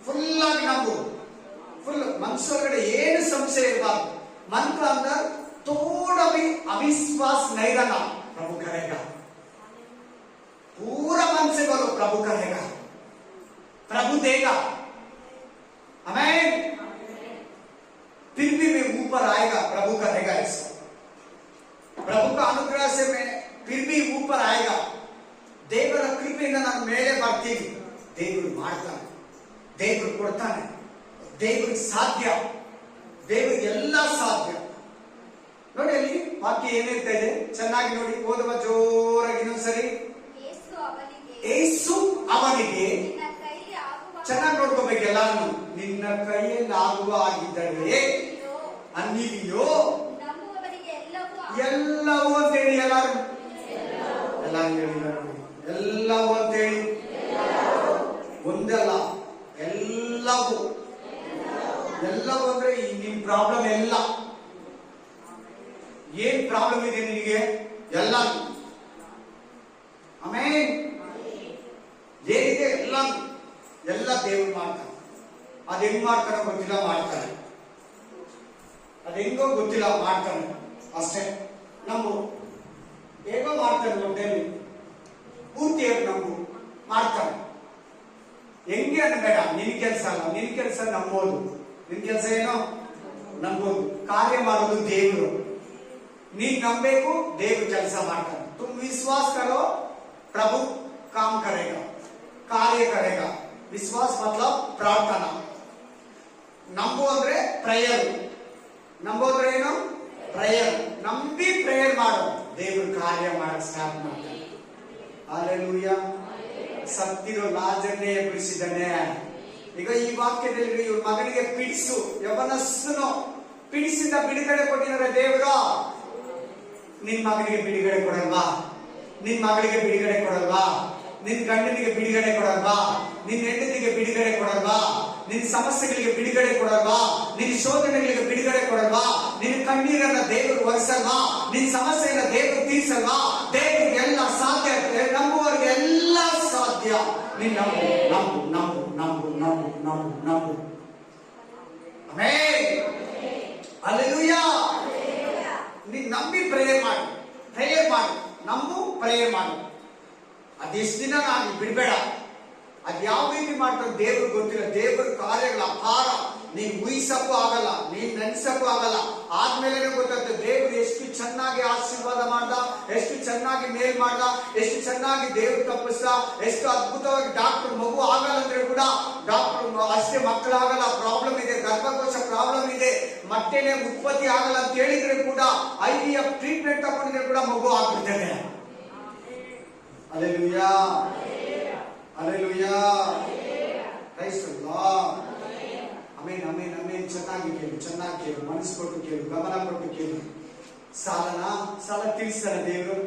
ಫುಲ್ ಆಗಿ ನಂಬು. ಫುಲ್ ಮನಸ್ಸೊಳಗಡೆ ಏನು ಸಂಶಯ ಇರಬಾರ್ದು. मंत्र अंदर थोड़ा भी अविश्वास नहीं रहना, प्रभु करेगा। पूरा मन से बोलो, प्रभु करेगा, प्रभु देगा, आमीन। फिर भी मैं ऊपर आएगा, प्रभु करेगा ऐसा। प्रभु का अनुग्रह से मैं फिर भी ऊपर आएगा। ದೇವರ ಕೃಪೆಯಿಂದ ನಾನು ಮೇಲೆ ಬರ್ತೀನಿ. ದೇವರು ಮಾಡ್ತಾನೆ, ದೇವರು ಕೊಡ್ತಾನೆ, ದೇವರಿಗೆ ಸಾಧ್ಯ, ದೇವರಿಗೆ ಎಲ್ಲ ಸಾಧ್ಯ. ನೋಡಿ ಅಲ್ಲಿ ವಾಕ್ಯ ಏನ್ ಹೇಳ್ತಾ ಇದೆ, ಚೆನ್ನಾಗಿ ನೋಡಿ, ಓದುವ ಜೋರಾಗಿ ಇನ್ನೊಂದ್ಸರಿ. ಯೇಸು ಅವನಿಗೆ, ಚೆನ್ನಾಗಿ ನೋಡ್ಕೋಬೇಕು ಎಲ್ಲಾನು, ನಿನ್ನ ಕೈಯಲ್ಲಿ ಆಗುವ ಆಗಿದ್ದರೆ ಅನ್ನಿದೆಯೋ ಎಲ್ಲವೂ ಅಂತೇಳಿ, ಎಲ್ಲಾರು ಹೇಳಿದ್ದಾರೆ. ಎಲ್ಲವೂ ಅಂತೇಳಿ, ಒಂದಲ್ಲ ಎಲ್ಲವೂ. ಎಲ್ಲವೂ ಅಂದ್ರೆ ನಿನ್ ಪ್ರಾಬ್ಲಮ್ ಎಲ್ಲ, ಏನ್ ಪ್ರಾಬ್ಲಮ್ ಇದೆ ನಿನಗೆ ಎಲ್ಲ, ಆಮೇಲೆ ಏನಿದೆ ಎಲ್ಲ ಎಲ್ಲ ದೇವರು ಮಾಡ್ತಾನೆ. ಅದ್ ಹೆಂಗ್ ಮಾಡ್ತಾನೆ ಗೊತ್ತಿಲ್ಲ, ಮಾಡ್ತಾನೆ. ಅದ್ ಹೆಂಗೋ ಗೊತ್ತಿಲ್ಲ, ಮಾಡ್ತಾನೆ ಅಷ್ಟೇ. ನಂಬು, ಹೇಗೋ ಮಾಡ್ತಾನೆ, ಹೊಟ್ಟೆಯಲ್ಲಿ ಪೂರ್ತಿಯಾಗಿ ನಂಬು, ಮಾಡ್ತಾನೆ. ಹೆಂಗೆ ಅನ್ಬೇಡ, ನಿನ್ ಕೆಲಸ ಅಲ್ಲ, ನಿನ್ ಕೆಲಸ ನಂಬೋದು. ನಿನ್ ಕೆಲಸ ಏನೋ ನಂಬೋದು, ಕಾರ್ಯ ಮಾಡೋದು ದೇವರು. ನೀನ್ ನಂಬೇಕು, ದೇವ್ರು ಕೆಲಸ ಮಾಡ್ತಾನೆ. तुम विश्वास करो, प्रभु काम करेगा, कार्य करेगा. विश्वास मतलब प्रार्थना. ನಂಬು ಅಂದ್ರೆ ಪ್ರೇಯರ್. ನಂಬೋದ್ರೆ ಏನು? ಪ್ರೇಯರ್. ನಂಬಿ ಪ್ರೇಯರ್ ಮಾಡು, ದೇವರು ಕಾರ್ಯ ಮಾಡಕ್ ಸ್ಟಾರ್ಟ್ ಮಾಡ್ತಾನೆ. ಹಲ್ಲೆಲೂಯಾ. ಸತ್ತಿರೋ ಲಾಜರ್ನೇ ಎಬ್ಬಿಸಿದ್ದಾನೆ. ಈಗ ಈ ವಾಕ್ಯದಲ್ಲಿ ಇವ್ರ ಮಗನಿಗೆ ಪಿಡಿಸು, ಯವನಸ್ಥನು ಪಿಡಿಸಿಂದ ಬಿಡುಗಡೆ ಕೊಟ್ಟಿದ್ದಾರೆ ದೇವರು. ನಿನ್ ಮಗನಿಗೆ ಬಿಡುಗಡೆ ಕೊಡಲ್ವಾ? ನಿನ್ ಮಗಳಿಗೆ ಬಿಡುಗಡೆ ಕೊಡಲ್ವಾ? ನಿನ್ ಗಂಡನಿಗೆ ಬಿಡುಗಡೆ ಕೊಡಲ್ವಾ? ನಿನ್ ಹೆಂಡತಿಗೆ ಬಿಡುಗಡೆ ಕೊಡಲ್ವಾ? ನಿನ್ ಸಮಸ್ಯೆಗಳಿಗೆ ಬಿಡುಗಡೆ ಕೊಡಲ್ವಾ? ನಿನ್ ಶೋಧನೆಗಳಿಗೆ ಬಿಡುಗಡೆ ಕೊಡಲ್ವಾ? ನಿನ್ ಕಣ್ಣೀರನ್ನ ದೇವರು ಒರೆಸಲ್ವಾ? ನಿನ್ ಸಮಸ್ಯೆಯನ್ನ ದೇವರು ತೀರಿಸಲ್ವಾ? ದೇವರಿಗೆ ಎಲ್ಲ ಸಾಧ್ಯ, ನಂಬುವವರಿಗೆ ಎಲ್ಲ ಸಾಧ್ಯ. ನೀನ್ ನಂಬು, ನಂಬು, ನಂಬು, ನಂಬು, ನಂಬು, ನಂಬು, ನಂಬು. ಆಮೆನ್. ಹಲ್ಲೆಲೂಯಾ. ನೀನ್ ನಂಬಿ ಪ್ರೇಯರ್ ಮಾಡು, ಪ್ರೇಯರ್ ಮಾಡು, ನಂಬು, ಪ್ರೇಯರ್ ಮಾಡು. ಅದೆಷ್ಟು ದಿನ ನಾನು ಬಿಡ್ಬೇಡ. ಅದ್ ಯಾವ ರೀತಿ ಮಾಡ್ತಾರೆ ದೇವ್ರು ಗೊತ್ತಿಲ್ಲ. ದೇವರ ಕಾರ್ಯಗಳ ಅಪಾರ, ನೀನ್ ಊಹಿಸಕ್ಕೂ ಆಗಲ್ಲ, ನೀನ್ ನೆನ್ಸಕ್ಕೂ ಆಗಲ್ಲ. ಆದ್ಮೇಲೆ ಗೊತ್ತಾಗ್ತದೆ ದೇವ್ರು ಎಷ್ಟು ಚೆನ್ನಾಗಿ ಆಶೀರ್ವಾದ ಮಾಡ್ದ, ಎಷ್ಟು ಚೆನ್ನಾಗಿ ಮೇಲ್ ಮಾಡ್ದ, ಎಷ್ಟು ಚೆನ್ನಾಗಿ ದೇವ್ರು ತಪ್ಪಿಸ್ದ, ಎಷ್ಟು ಅದ್ಭುತವಾಗಿ. ಡಾಕ್ಟರ್ ಮಗು ಆಗಲ್ಲ ಅಂದ್ರೆ ಕೂಡ ಡಾಕ್ಟರ್ ಅಷ್ಟೇ ಮಕ್ಕಳಾಗಲ್ಲ, ಪ್ರಾಬ್ಲಮ್ ಇದೆ, ಗರ್ಭಕೋಶ ಪ್ರಾಬ್ಲಮ್ ಇದೆ, ಮಟ್ಟೆನೆ ಉತ್ಪತ್ತಿ ಆಗಲ್ಲ ಅಂತ ಹೇಳಿದ್ರೆ ಕೂಡ IVF ಟ್ರೀಟ್ಮೆಂಟ್ ತಗೊಂಡಿದ್ರೆ ಕೂಡ ಮಗು ಆಗ್ಬಿಡ್ತದೆ. Hallelujah, hallelujah, praise the Lord. Amen, amen, amen. ಚೆನ್ನಾಗಿ ಕೇಳು, ಚೆನ್ನಾಗಿ ಕೇಳು, ಮನಸ್ಸು ಕೊಟ್ಟು ಕೇಳು, ಗಮನ ಕೊಟ್ಟು ಕೇಳು. ಸಾಲ ತೀರಿಸ್ತಾನೆ ದೇವರು.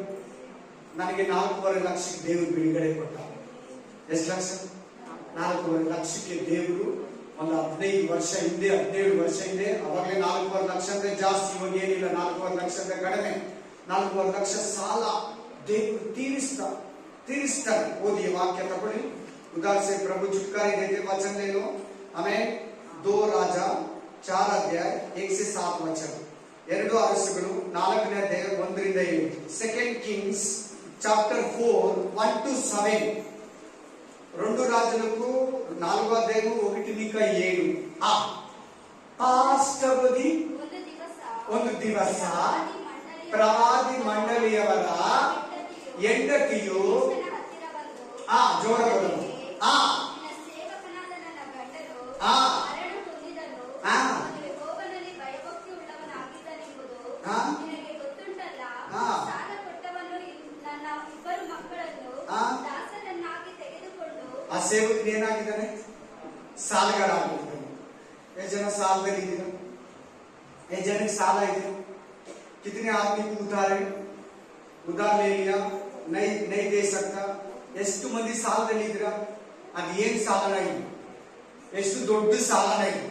ನನಗೆ 4.5 ಲಕ್ಷಕ್ಕೆ ದೇವರು ಬಿಡುಗಡೆ ಕೊಟ್ಟ. ಎಷ್ಟು ಲಕ್ಷ? 4.5 ಲಕ್ಷಕ್ಕೆ ದೇವರು ಒಂದು 15 ವರ್ಷ ಹಿಂದೆ, 17 ವರ್ಷ ಹಿಂದೆ, ಅವಾಗಲೇ 4.5 ಲಕ್ಷ ಅಂದ್ರೆ ಜಾಸ್ತಿ, ಇವಾಗ ಏನಿಲ್ಲ. 4.5 ಲಕ್ಷ ಅಂದ್ರೆ ಕಡಿಮೆ. 4.5 ಲಕ್ಷ ಸಾಲ ದೇವರು ತೀರಿಸ್ತಾನೆ. ಓದಿ ವಾಕ್ಯ ತಗೊಳ್ಳಿ. उदार से प्रभु छुटकारे देते वचन ले लो. हमें 2 राजा 4 अध्याय 1 से 7 वचन. 2 ಅರಸುಗಳು 4ನೇ ಅಧ್ಯಾಯ 1 ರಿಂದ 7. Second Kings chapter 4 1 to 7. 2 రాజులకు 4వ అధ్యాయం 1 నుంచి 7. పాస్టర్ ది ಒಂದು ದಿವಸ ಪ್ರವಾದಿ ಮಂಡಳಿಯವರ ಹೆಂಡತಿಯು ಜೋರಗಳು ಆ ಸೇವಕನು ಏನಾಗಿದ್ದಾನೆ? ಸಾಲಗಾರ ಆಗಿದ್ದಾನೆ. ಎಷ್ಟು ಜನ ಸಾಲದಲ್ಲಿ ಇದ್ದೀರ? ಎಷ್ಟು ಜನಕ್ಕೆ ಸಾಲ ಇದೆ? कितने आदमी को उधार ले लिया, नहीं दे सकता? ಎಷ್ಟು ಮಂದಿ ಸಾಲದಲ್ಲಿ ಇದ್ದೀರಾ? ಅದು ಏನ್ ಸಾಲನ ಇಲ್ಲ, ಎಷ್ಟು ದೊಡ್ಡ ಸಾಲನ ಇಲ್ಲ,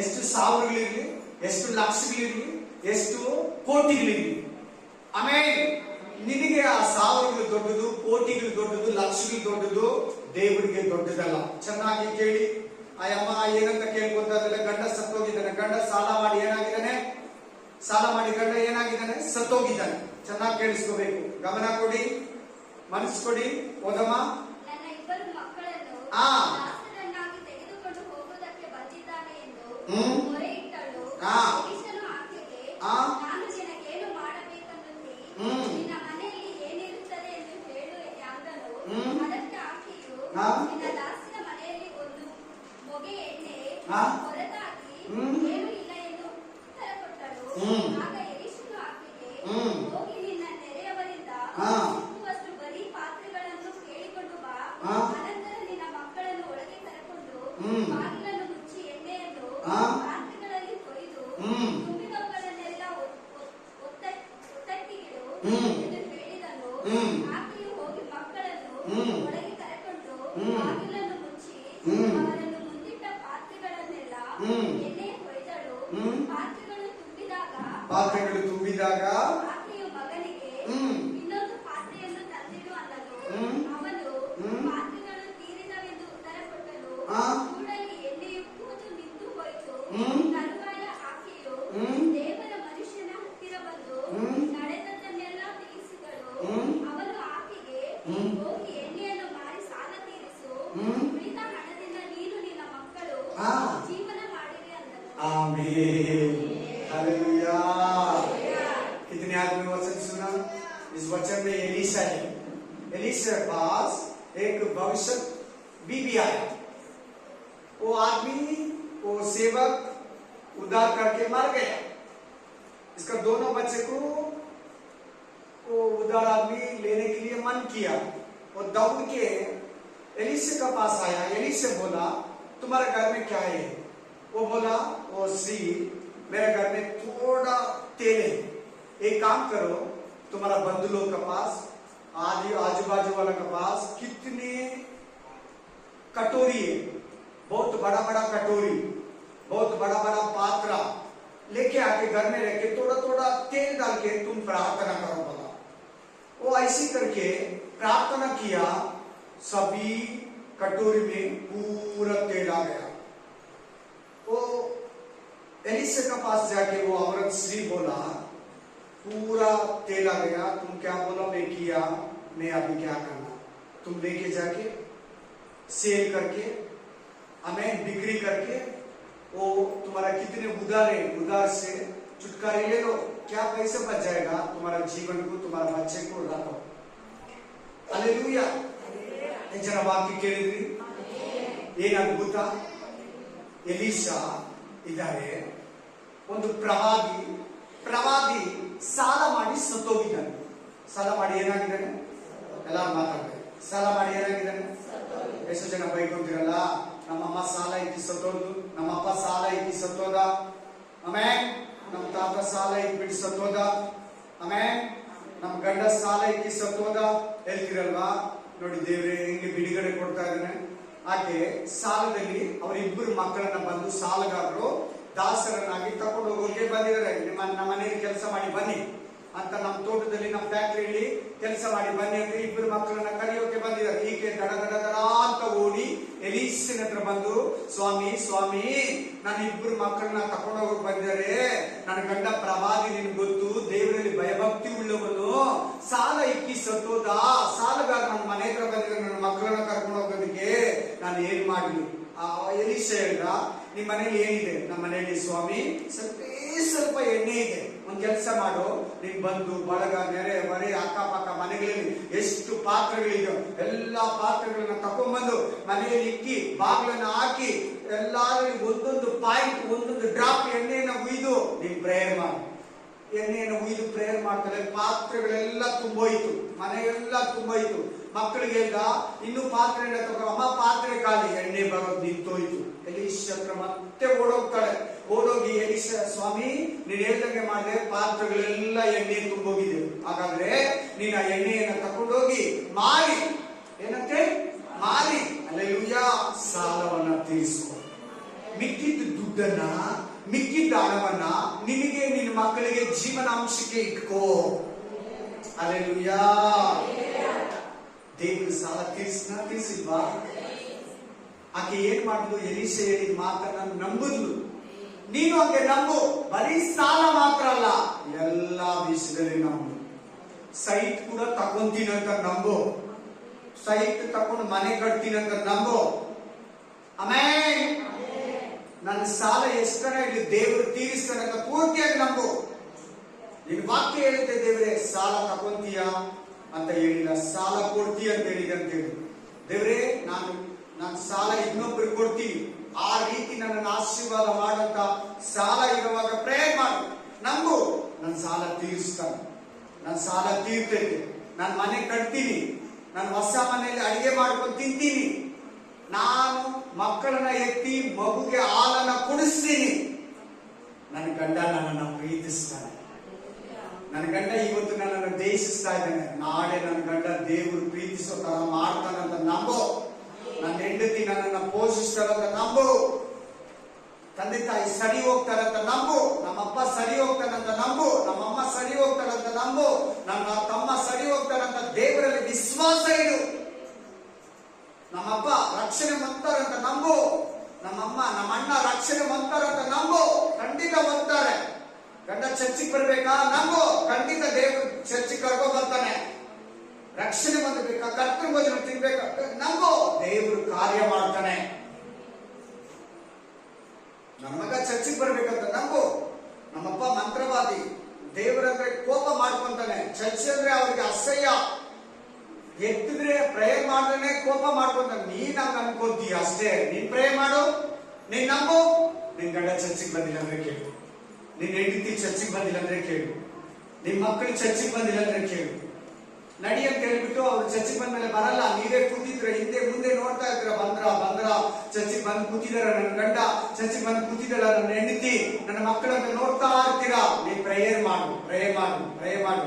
ಎಷ್ಟು ಸಾವಿರಗಳಿರ್ಲಿ, ಎಷ್ಟು ಲಕ್ಷಗಳಿರ್ಲಿ, ಎಷ್ಟು ಕೋಟಿಗಳಿರ್ಲಿ, ಆಮೇಲೆ ನಿನಗೆ ಆ ಸಾವಿರಗಳು ದೊಡ್ಡದು, ಕೋಟಿಗಳು ದೊಡ್ಡದು, ಲಕ್ಷಗಳು ದೊಡ್ಡದು, ದೇವರಿಗೆ ದೊಡ್ಡದಲ್ಲ. ಚೆನ್ನಾಗಿ ಕೇಳಿ. ಆ ಅಮ್ಮ ಏನಂತ ಕೇಳ್ಕೊಂತಾರಲ್ಲ, ಗಂಡ ಸತ್ತೋಗಿದ್ದಾನೆ, ಗಂಡ ಸಾಲ ಮಾಡಿ ಏನಾಗಿದ್ದಾನೆ? ಸಾಲ ಮಾಡಿ ಗಂಡ ಏನಾಗಿದ್ದಾನೆ? ಸತ್ತೋಗಿದ್ದಾನೆ. ಚೆನ್ನಾಗಿ ಕೇಳಿಸ್ಕೋಬೇಕು, ಗಮನ ಕೊಡಿ, ಮನಸ್ಸು ಕೊಡಿ. ಓದಮ್ಮ. ನನ್ನ ಇಬ್ಬರು ಮಕ್ಕಳನ್ನು ದಾಸರನ್ನಾಗಿ ತೆಗೆದುಕೊಂಡು ಹೋಗುವುದಕ್ಕೆ ಬಂದಿದ್ದಾನೆ ಎಂದು ಮೊರೆ ಇಟ್ಟಳು. ಎಲೀಷನು ಆಕೆಗೆ, ನಾನು ನಿನಗೇನು ಮಾಡಬೇಕೆನ್ನುತ್ತೀ? ನಿನ್ನ ಮನೆಯಲ್ಲಿ ಏನಿರುತ್ತದೆ ಎಂದು ಹೇಳು ಎಂದನು. ಅದಕ್ಕೆ ಆಕೆಯು, ನಿನ್ನ ದಾಸಿಯ ಮನೆಯಲ್ಲಿ ಒಂದು ಮೊಗೆ ಎಣ್ಣೆ ಹೊರತಾಗಿ ಏನೂ ಇಲ್ಲ ಎಂದು ಉತ್ತರ ಕೊಟ್ಟಳು. ಆಗ ಎಲೀಷನು ಆಕೆಗೆ, ಹೋಗಿ ನಿನ್ನ ನೆರೆಯವರಿಂದ ಸಿಕ್ಕುವಷ್ಟು ಬರೀ ಪಾತ್ರೆಗಳನ್ನು ಕೇಳಿಕೊಂಡು ಬಾ. ಅನಂತರ ನಿನ್ನ ಮಕ್ಕಳನ್ನು ಒಳಗೆ ಕರೆಕೊಂಡು ಬಾಗಿಲನ್ನು ಮುಚ್ಚಿ ಎಣ್ಣೆಯನ್ನು ಪಾತ್ರೆಗಳಲ್ಲಿ ಕೊಯ್ದು ತುಂಬಿದವುಗಳನ್ನೆಲ್ಲ ಒತ್ತಟ್ಟಿಗಿಡು ಎಂದು ಹೇಳಿದನು. ಆಕೆಯು ಹೋಗಿ ಮಕ್ಕಳನ್ನು ಒಳಗೆ ಕರೆಕೊಂಡು ಬಾಗಿಲನ್ನು ಮುಚ್ಚಿ ಅವರನ್ನು ಮುಂದಿಟ್ಟ ಪಾತ್ರೆಗಳನ್ನೆಲ್ಲ ಎಣ್ಣೆ ಕೊಯ್ದಳು. ಪಾತ್ರೆಗಳು ತುಂಬಿದಾಗ ಆಕೆಯು ಮಗನಿಗೆ, ಇನ್ನೊಂದು ಪಾತ್ರೆಯನ್ನು ತಂದಿಡು ಅನ್ನಲು. ಅವನು, ಪಾತ್ರೆಗಳು ತೀರಿದವೆಂದು ಉತ್ತರ ಕೊಟ್ಟನು. ಕೂಡಲೇ ಎಣ್ಣೆಯು ಕೂತು ನಿಂತು ಹೋಯಿತು. ತರುವಾಯ ಆಕೆಯು ದೇವರ ಮನುಷ್ಯನ ಹತ್ತಿರ ಬಂದು ನಡೆದದ್ದನ್ನೆಲ್ಲ ತಿಳಿಸಿದಳು. ಅವನು ಆಕೆಗೆ, ಹೋಗಿ ಎಣ್ಣೆಯನ್ನು ಮಾರಿ ಸಾಲ ತೀರಿಸು, ಉಳಿದ ಹಣದಿಂದ ನೀನು ನಿನ್ನ ಮಕ್ಕಳು ಜೀವನ ಮಾಡಿರಿ ಅಂದನು. आमीन, हालेलुया। कितने आदमी वचन सुना? इस वचन में एलीशा है। एलीशा के पास एक भविष्य बीबी आया। वो आदमी, वो सेवक उधार करके मर गया। इसका दोनों बच्चे को वो उधार आदमी लेने के लिए मन किया। वो दौड़ के एलीशा के पास आया। एलीशा बोला, तुम्हारे घर में क्या है? वो बोला, वो श्री, मेरे घर में थोड़ा तेल है, एक काम करो, तुम्हारा बंधु लोग के पास, आजू बाजू वाला के पास कितने कटोरी है, बहुत बड़ा बड़ा कटोरी, बहुत बड़ा बड़ा पात्रा लेके आके घर में रख के थोड़ा थोड़ा तेल डाल के तुम प्रार्थना करो। बोला। वो ऐसे करके प्रार्थना किया, सभी कटोरी में पूरा तेल आ गया। वो एलीशा के पास जाके वो औरत श्री बोला, पूरा तेल आ गया, तुम क्या बोला? मैं किया, मैं अभी क्या करना? तुम लेके जाके सेल करके, हमें बिक्री करके, वो तुम्हारा कितने उधार है, उधार से छुटकारे ले लो, क्या पैसे बच जाएगा, तुम्हारा जीवन को, तुम्हारा बच्चे को रखो। हालेलुया। जन वाक्य ಕೇಳಿದ್ರಿ? ಏನು ಅದ್ಭುತ! ಎಲೀಷಾ ಇದ್ದಾರೆ, ಒಂದು ಪ್ರವಾದಿ ಸಾಲ ಮಾಡಿ ಸತ್ತೋಗಿದ್ದಾನೆ. ಸಾಲ ಮಾಡಿ ಏನಾಗಿದ್ದಾನೆ? ಎಲ್ಲರೂ ಮಾತಾಡ್ತಾರೆ. ಸಾಲ ಮಾಡಿ ಏನಾಗಿದ್ದಾನೆ? ಎಷ್ಟು ಜನ ಬೈಕೊಂತಿರಲ್ಲ, ನಮ್ಮಮ್ಮ ಸಾಲ ಇಕ್ಕಿ ಸತ್ತೋದು, ನಮ್ಮಪ್ಪ ಸಾಲ ಇಕ್ಕಿ ಸತ್ತೋದ, ಆಮೇಲೆ ನಮ್ಮ ತಾತ ಸಾಲ ಇಕ್ಬಿಟ್ಟು ಸತ್ತೋದ, ಆಮೇಲೆ ನಮ್ಮ ಗಂಡ ಸಾಲ ಇಕ್ಕಿ ಸತ್ತೋದ ಹೇಳ್ತಿರಲ್ವಾ? ನೋಡಿ, ದೇವ್ರೆ ಹೆಂಗೆ ಬಿಡುಗಡೆ ಕೊಡ್ತಾ ಇದ್ದಾನೆ. ಆಕೆ ಸಾಲದಲ್ಲಿ ಅವರಿಬ್ಬರು ಮಕ್ಕಳನ್ನ ಬಂದು ಸಾಲಗಾರರು ದಾಸರನ್ನಾಗಿ ತಕೊಂಡು ಹೋಗೋಕೆ ಬಂದಿದ್ದಾರೆ. ನಮ್ಮ ಮನೆಯಲ್ಲಿ ಕೆಲಸ ಮಾಡಿ ಬನ್ನಿ ಅಂತ, ನಮ್ಮ ತೋಟದಲ್ಲಿ, ನಮ್ಮ ಫ್ಯಾಕ್ಟರಿಯಲ್ಲಿ ಕೆಲಸ ಮಾಡಿ ಬನ್ನಿ ಅಂತ ಇಬ್ಬರು ಮಕ್ಕಳನ್ನ ಕರೆಯೋಕೆ ಬಂದಿದ್ದಾರೆ. ಈಕೆ ದಡ ದಡ ದಡ ಅಂತ ಓಡಿ ಎಲೀಷನ ಹತ್ರ ಬಂದು, ಸ್ವಾಮಿ ಸ್ವಾಮಿ, ನನ್ನ ಇಬ್ಬರು ಮಕ್ಕಳನ್ನ ತಕೊಂಡು ಹೋಗಕ್ ಬಂದಿದ್ದಾರೆ, ನನ್ನ ಗಂಡ ಪ್ರವಾದಿ, ನಿನ್ಗೆ ಗೊತ್ತು, ದೇವರಲ್ಲಿ ಭಯಭಕ್ತಿ ಉಳ್ಳವನು, ಸಾಲ ಇಕ್ಕಿ ಸತ್ತೋದ, ಸಾಲಗಾರ ನನ್ನ ಮನೆ ಹತ್ರ ಬಂದಿದ್ದಾರೆ, ನನ್ನ ಮಕ್ಕಳನ್ನ ಕರ್ಕೊಂಡು ಹೋಗೋದಕ್ಕೆ ನಾನು ಏನ್ ಮಾಡಲಿ? ಎಲೀಷ ಹೇಳ್ದ, ನಿಮ್ ಮನೇಲಿ ಏನಿದೆ? ನಮ್ಮ ಮನೆಯಲ್ಲಿ ಸ್ವಾಮಿ ಸ್ವಲ್ಪೇ ಸ್ವಲ್ಪ ಎಣ್ಣೆ ಇದೆ. ಒಂದ್ ಕೆಲಸ ಮಾಡು, ನೀನ್ ಬಂದು ಬಳಗ ನೆರೆ ಹೊರೆ ಅಕ್ಕಪಕ್ಕ ಮನೆಗಳಲ್ಲಿ ಎಷ್ಟು ಪಾತ್ರೆಗಳಿದೆಯೋ ಎಲ್ಲಾ ಪಾತ್ರೆಗಳನ್ನ ತಕೊಂಡ್ಬಂದು ಮನೆಯಲ್ಲಿ ಇಕ್ಕಿ ಬಾಗಿಲನ್ನ ಹಾಕಿ ಎಲ್ಲಾರು ಒಂದೊಂದು ಪಾಯಿಂಟ್ ಒಂದೊಂದು ಡ್ರಾಪ್ ಎಣ್ಣೆಯನ್ನ ಉಯ್ದು ನೀನ್ ಪ್ರೇಯರ್ ಮಾಡು. ಎಣ್ಣೆಯನ್ನು ಉಯ್ದು ಪ್ರೇಯರ್ ಮಾಡ್ತಾರೆ. ಪಾತ್ರೆಗಳೆಲ್ಲ ತುಂಬೋಯ್ತು, ಮನೆಯೆಲ್ಲ ತುಂಬೋಯ್ತು. ಮಕ್ಕಳಿಗೆ ಹೇಳ್ದ, ಇನ್ನು ಪಾತ್ರೆ ತಗೋ ಅಮ್ಮ, ಪಾತ್ರೆ ಖಾಲಿ, ಎಣ್ಣೆ ಬರೋದು ನಿಂತೋಯ್ತು. ಎಲೀಷ ಹತ್ರ ಮತ್ತೆ ಓಡೋಗ್ತಾಳೆ. ಓಡೋಗಿ ಎಲೀಷ, ಸ್ವಾಮಿ ನೀನ್ ಹೇಳ್ದಂಗೆ ಮಾಡಿದೆ, ಪಾತ್ರೆಗಳೆಲ್ಲ ಎಣ್ಣೆ ತುಂಬೋಗಿದೆ. ಹಾಗಾದ್ರೆ ನೀನ್ ಆ ಎಣ್ಣೆಯನ್ನ ತಕೊಂಡೋಗಿ ಮಾರಿ, ಏನಂತೆ ಮಾರಿ, ಹಲ್ಲೆಲೂಯಾ, ಸಾಲವನ್ನ ತೀರಿಸ್ಕೊ. ಮಿಕ್ಕಿದ್ದ ದುಡ್ಡನ್ನ, ಮಿಕ್ಕಿದ್ದ ಹಣವನ್ನ ನಿನಗೆ ನಿನ್ನ ಮಕ್ಕಳಿಗೆ ಜೀವನಾಂಶಕ್ಕೆ ಇಟ್ಕೋ. ಹಲ್ಲೆಲೂಯಾ. ದೇವರು ಸಾಲ ತೀರಿಸಿಲ್ವಾ? ಆಕೆ ಏನ್ ಮಾಡಿದ್ಲು? ಎಲೀಷ ಹೇಳಿದ ಮಾತನ್ನ ನಂಬುದ್ಲು. ನೀನು ಹಂಗೆ ನಂಬು. ಬರೀ ಸಾಲ ಮಾತ್ರ ಅಲ್ಲ, ಎಲ್ಲಾ ವಿಷಯದಲ್ಲಿ ನಂಬು. ಸೈಟ್ ಕೂಡ ತಗೊಂತೀನಂತ ನಂಬು. ಸೈಟ್ ತಕೊಂಡು ಮನೆ ಕಟ್ತೀನಂತ ನಂಬು. ಆಮೇಲೆ ನನ್ನ ಸಾಲ ಎಷ್ಟರ ಇಲ್ಲಿ ದೇವರು ತೀರಿಸ್ತಾನೆ ಅಂತ ಪೂರ್ತಿಯಾಗಿ ನಂಬು. ನಿನ್ ವಾಕ್ಯ ಹೇಳುತ್ತೆ, ದೇವರೇ ಸಾಲ ತಗೊಂತೀಯ ಅಂತ ಹೇಳಿಲ್ಲ, ಸಾಲ ಕೊಡ್ತೀಯ ಅಂತ ಹೇಳಿದೆ ಅಂತ ಹೇಳಿ. ದೇವರೇ ನಾನು ಸಾಲ ಇನ್ನೊಬ್ಬರಿಗೆ ಕೊಡ್ತೀನಿ, ಆ ರೀತಿ ನನ್ನನ್ನು ಆಶೀರ್ವಾದ ಮಾಡಂತ ಸಾಲ ಇರುವಾಗ ಪ್ರೇಯರ್ ಮಾಡು. ನಂಬು, ನನ್ನ ಸಾಲ ತೀರಿಸ್ತಾನೆ, ನನ್ನ ಸಾಲ ತೀರ್ತೈತೆ, ನಾನು ಮನೆ ಕಟ್ತೀನಿ, ನಾನು ಹೊಸ ಮನೆಯಲ್ಲಿ ಅಡಿಗೆ ಮಾಡ್ಕೊಂಡು ತಿಂತೀನಿ, ನಾನು ಮಕ್ಕಳನ್ನ ಎತ್ತಿ ಮಗುಗೆ ಹಾಲನ್ನ ಕುಡಿಸ್ತೀನಿ, ನನ್ನ ಗಂಡ ನನ್ನನ್ನು ಪ್ರೀತಿಸ್ತಾನೆ, ನನ್ನ ಗಂಡ ಇವತ್ತು ನನ್ನನ್ನು ದೇಶಿಸ್ತಾ ಇದ್ದಾನೆ, ನಾಳೆ ನನ್ನ ಗಂಡ ದೇವರು ಪ್ರೀತಿಸೋ ತರ ಮಾಡ್ತಾನಂತ ನಂಬು. ನನ್ನ ಹೆಂಡತಿ ನನ್ನನ್ನು ಪೋಷಿಸ್ತಾರಂತ ನಂಬು. ತಂದೆ ತಾಯಿ ಸರಿ ಹೋಗ್ತಾರಂತ ನಂಬು. ನಮ್ಮಪ್ಪ ಸರಿ ಹೋಗ್ತಾರಂತ ನಂಬು. ನಮ್ಮಮ್ಮ ಸರಿ ಹೋಗ್ತಾರಂತ ನಂಬು. ನನ್ನ ತಮ್ಮ ಸರಿ ಹೋಗ್ತಾರಂತ ದೇವರಲ್ಲಿ ವಿಶ್ವಾಸ ಇಡು. ನಮ್ಮಪ್ಪ ರಕ್ಷಣೆ ಹೊಂದ್ತಾರಂತ ನಂಬು. ನಮ್ಮಮ್ಮ ನಮ್ಮಣ್ಣ ರಕ್ಷಣೆ ಹೊಂದ್ತಾರಂತ ನಂಬು. ಖಂಡಿತ ಹೊಂದ್ತಾರೆ. ಗಂಡ ಚರ್ಚಿಗೆ ಬರ್ಬೇಕಾ? ನಂಬು. ಖಂಡಿತ ದೇವರು ಚರ್ಚಿಗೆ ಕರ್ಕೊ ಬರ್ತಾನೆ. ರಕ್ಷಣೆ ಹೊಂದಬೇಕಾ? ಕರ್ತನ ಭೋಜನ ತಿನ್ಬೇಕಾ? ನಂಬು. ದೇವರು ಕಾರ್ಯ ಮಾಡ್ತಾನೆ. ನಮ್ಮ ಮಗ ಚರ್ಚಿಗೆ ಬರ್ಬೇಕಂತ ನಂಬು. ನಮ್ಮಪ್ಪ ಮಂತ್ರವಾದಿ, ದೇವರಂದ್ರೆ ಕೋಪ ಮಾಡ್ಕೊಂತಾನೆ, ಚರ್ಚೆ ಅಂದ್ರೆ ಅವ್ರಿಗೆ ಅಸಹ್ಯ, ಎತ್ತಿದ್ರೆ ಪ್ರೇಯರ್ ಮಾಡಿದ್ರೆ ಕೋಪ ಮಾಡ್ಕೊಂತಾನೆ. ನೀನ್ ಹಂಗ ಅನ್ಕೋತೀಯ ಅಷ್ಟೇ. ನೀನ್ ಪ್ರೇಯರ್ ಮಾಡು, ನೀನ್ ನಂಬು. ನಿನ್ ಗಂಡ ಚರ್ಚಿಗೆ ಬಂದಿಲ್ಲ ಅಂದ್ರೆ ಕೇಳು, ನಿನ್ ಹೆಂಡತಿ ಚರ್ಚಿಗೆ ಬಂದಿಲ್ಲ ಅಂದ್ರೆ ಕೇಳು, ನಿನ್ ಮಕ್ಕಳು ಚರ್ಚಿಗೆ ಬಂದಿಲ್ಲ ಅಂದ್ರೆ ಕೇಳು. ನಡಿ ಅಂತ ಹೇಳ್ಬಿಟ್ಟು ಅವ್ರು ಚರ್ಚಿಗೆ ಬಂದ್ಮೇಲೆ ಬರಲ್ಲ, ನೀವೇ ಕೂತಿದ್ರ ಹಿಂದೆ ಮುಂದೆ ನೋಡ್ತಾ ಇದ್ರ, ಬಂದ್ರ ಚರ್ಚಿಗೆ ಬಂದು ಕೂತಿದಾರ ನನ್ನ ಗಂಡ, ಚರ್ಚಿಗೆ ಬಂದು ಕೂತಿದಲ್ಲ ನನ್ನ ಹೆಂಡತಿ, ನನ್ನ ಮಕ್ಕಳನ್ನ ನೋಡ್ತಾ ಇರ್ತೀರಾ. ನೀ ಪ್ರೇಯರ್ ಮಾಡು, ಪ್ರೇಯರ್ ಮಾಡು, ಪ್ರೇಯರ್ ಮಾಡು.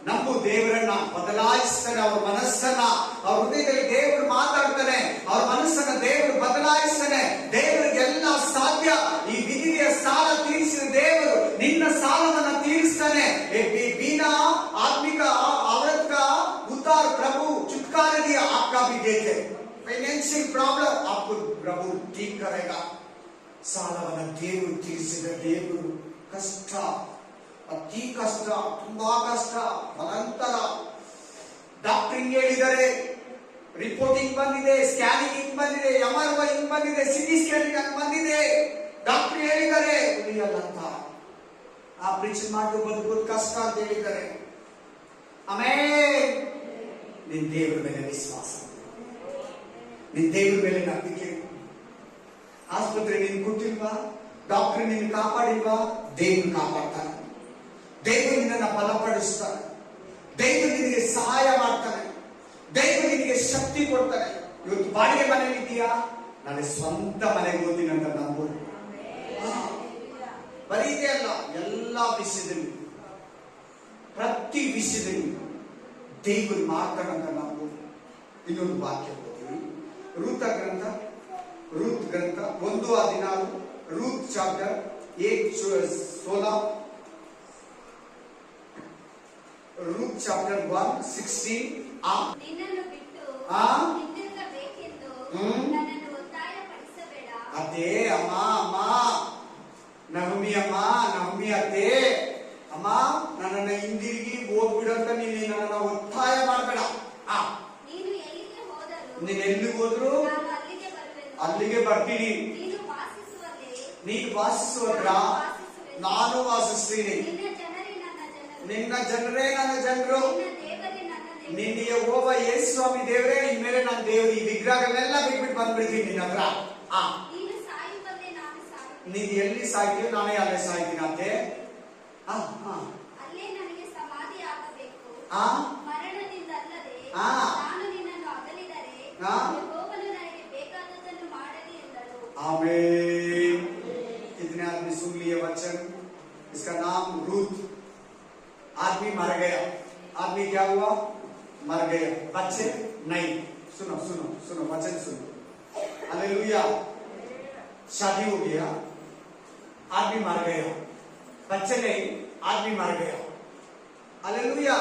ನಂಬು, ದೇವರನ್ನ ಬದಲಾಯಿಸ್ತಾನೆ. ಅವ್ರ ಮನಸ್ಸನ್ನ, ಅವ್ರ ಹೃದಯದಲ್ಲಿ ದೇವರು ಮಾತಾಡ್ತಾನೆ, ಅವ್ರ ಮನಸ್ಸನ್ನ ದೇವರು ಬದಲಾಯಿಸ್ತಾನೆ. ದೇವರಿಗೆಲ್ಲ ಸಾಧ್ಯ. ಈ ವಿಧಿಯ ಸಾಲ ತೀರಿಸಿದ ದೇವರು ನಿನ್ನ ಸಾಲವನ್ನ ತೀರಿಸ್ತಾನೆ. बिना आदमी का औरत का उतार प्रभु छुटकारे दिया, आपका भी देखे फाइनेंशियल प्रॉब्लम आपको प्रभु ठीक करेगा. ಸಾಲವನ್ನ ದೇವರು ತೀರಿಸಿದ ದೇವರು. ಕಷ್ಟ, ಅತಿ ಕಷ್ಟ, ತುಂಬಾ ಕಷ್ಟ, ಭಯಂಕರ. ಡಾಕ್ಟರ್ ಹಿಂಗ್ ಹೇಳಿದ್ದಾರೆ, ರಿಪೋರ್ಟಿಂಗ್ ಬಂದಿದೆ, ಸ್ಕ್ಯಾನಿಂಗ್ ಹಿಂಗ್ ಬಂದಿದೆ, MRI ಹಿಂಗ್ ಬಂದಿದೆ, ಸಿಟಿ ಸ್ಕ್ಯಾನಿಂಗ್ ಹಂಗ್ ಬಂದಿದೆ, ಡಾಕ್ಟರ್ ಹೇಳಿದ್ದಾರೆ ಉಳಿಯಲ್ಲ ಅಂತ, ಆಪರೇಷನ್ ಮಾಡಿ ಬದುಕೋದು ಕಷ್ಟ ಅಂತ ಹೇಳಿದ್ದಾರೆ. ಆಮೇಲೆ ನಿನ್ ದೇವರ ಮೇಲೆ ವಿಶ್ವಾಸ, ನಿನ್ ದೇವರ ಮೇಲೆ ನಂಬಿಕೆ. ಆಸ್ಪತ್ರೆ ನೀನ್ ಕೊಟ್ಟಿಲ್ವಾ? ಡಾಕ್ಟರ್ ನಿನ್ನ ಕಾಪಾಡಿಲ್ವಾ? ದೇವರು ಕಾಪಾಡ್ತಾನೆ. ದೇವರು ನಿನ್ನನ್ನು ಬಲಪಡಿಸ್ತಾನೆ. ದೇವರು ನಿನಗೆ ಸಹಾಯ ಮಾಡ್ತಾನೆ. ದೇವರು ನಿನಗೆ ಶಕ್ತಿ ಕೊಡ್ತಾನೆ. ಇವತ್ತು ಬಾಡಿಗೆ ಮನೆಯಲ್ಲಿ ಇದೆಯಾ? ನಾಳೆ ಸ್ವಂತ ಮನೆಗೆ ಹೋಗ್ತೀನಿ ಅಂತ ನಂಬೋದು. ಬರೀ ಇದೆ ಅಲ್ಲ, ಎಲ್ಲಾ ವಿಷಯದಲ್ಲಿ, ಪ್ರತಿ ವಿಷಯದಲ್ಲಿ ದೇವರು ಮಾಡ್ತಾನಂತ ನಾವು. ಇನ್ನೊಂದು ವಾಕ್ಯ ಓದ್ತೀವಿ, ರೂತ್ ಗ್ರಂಥ 1:14, ರೂತ್ ಚಾಪ್ಟರ್ 1:16, ರೂತ್ ಚಾಪ್ಟರ್ 1:16. ನಿನ್ನನ್ನು ಬಿಟ್ಟು ಹಿಂದಿರುಗಬೇಕೆಂದು ನನ್ನನ್ನು ಒತ್ತಾಯಪಡಿಸಬೇಡ. ಅದೇ ಅಮ್ಮ ನವಮಿ ಅತ್ತೆ, ಅಮ್ಮ ನನ್ನನ್ನ ಹಿಂದಿರುಗಿ ಹೋಗ್ಬಿಡಂತ ನೀನು ನನ್ನನ್ನ ಒತ್ತಾಯ ಮಾಡಬೇಡ. ನೀನು ಎಲ್ಲಿಗೆ ಹೋದರೂ, ನೀನು ಎಲ್ಲಿಗೆ ಹೋದ್ರು ನಾನು ಅಲ್ಲಿಗೆ ಬರುವೆನು. ಅಲ್ಲಿಗೆ ಬರ್ತೀನಿ. ನೀನು ವಾಸಿಸುವಲ್ಲಿ ನೀನು ವಾಸಿಸುವದ್ರ ನಾನು ವಾಸಿಸ್ತೀನಿ. ನಿನ್ನ ನಿನ್ನ ಜನರೇ ನನ್ನ ಜನರು, ಜನರೇ ನನ್ನ ಜನರು, ನಿನ್ನ ದೇವರೇ ನನ್ನ ದೇವರು. ನಿನ್ನ ಯೆಹೋವ ಯೇಸು ಸ್ವಾಮಿ ದೇವರೇ, ಇನ್ಮೇಲೆ ನನ್ನ ದೇವರು. ಈ ವಿಗ್ರಹಗಳನ್ನೆಲ್ಲ ಬಿಟ್ಬಿಟ್ಟು ಬಂದ್ಬಿಡ್ತೀನಿ ನಿನ್ನ ಹತ್ರ. ನೀನು ಸಾಯುವಲ್ಲೇ ನಾನು ಸಾಯುತ್ತೇನೆ. ನೀನ್ ಎಲ್ಲಿ ಸಾಯ್ತೀಯೋ ನಾನೇ ಅಲ್ಲೇ ಸಾಯ್ತೀನಿ ಅಂತೆ. ಅಲ್ಲೇ ನನಗೆ ಸಮಾಧಿ ಆಗಬೇಕು. ಆ ಮರಣದಿಂದಲ್ಲದೆ ಆ. ನಾನು ನಿನ್ನನ್ನು ಅಗಲಿದರೆ ಆ. ಯೆಹೋವನು ನನಗೆ ಬೇಕಾದದ್ದನ್ನು ಮಾಡಲಿ ಎಂದಳು. आमीन। कितने आदमी सुन लिए वचन? इसका नाम रूत। आदमी मर गया। आदमी क्या हुआ? मर गया। बच्चे नहीं। सुनो सुनो सुनो, वचन सुनो। हालेलुया। शादी हो गया, आदमी मर गया। बच्चे नहीं, आदमी मर गया। हालेलुया।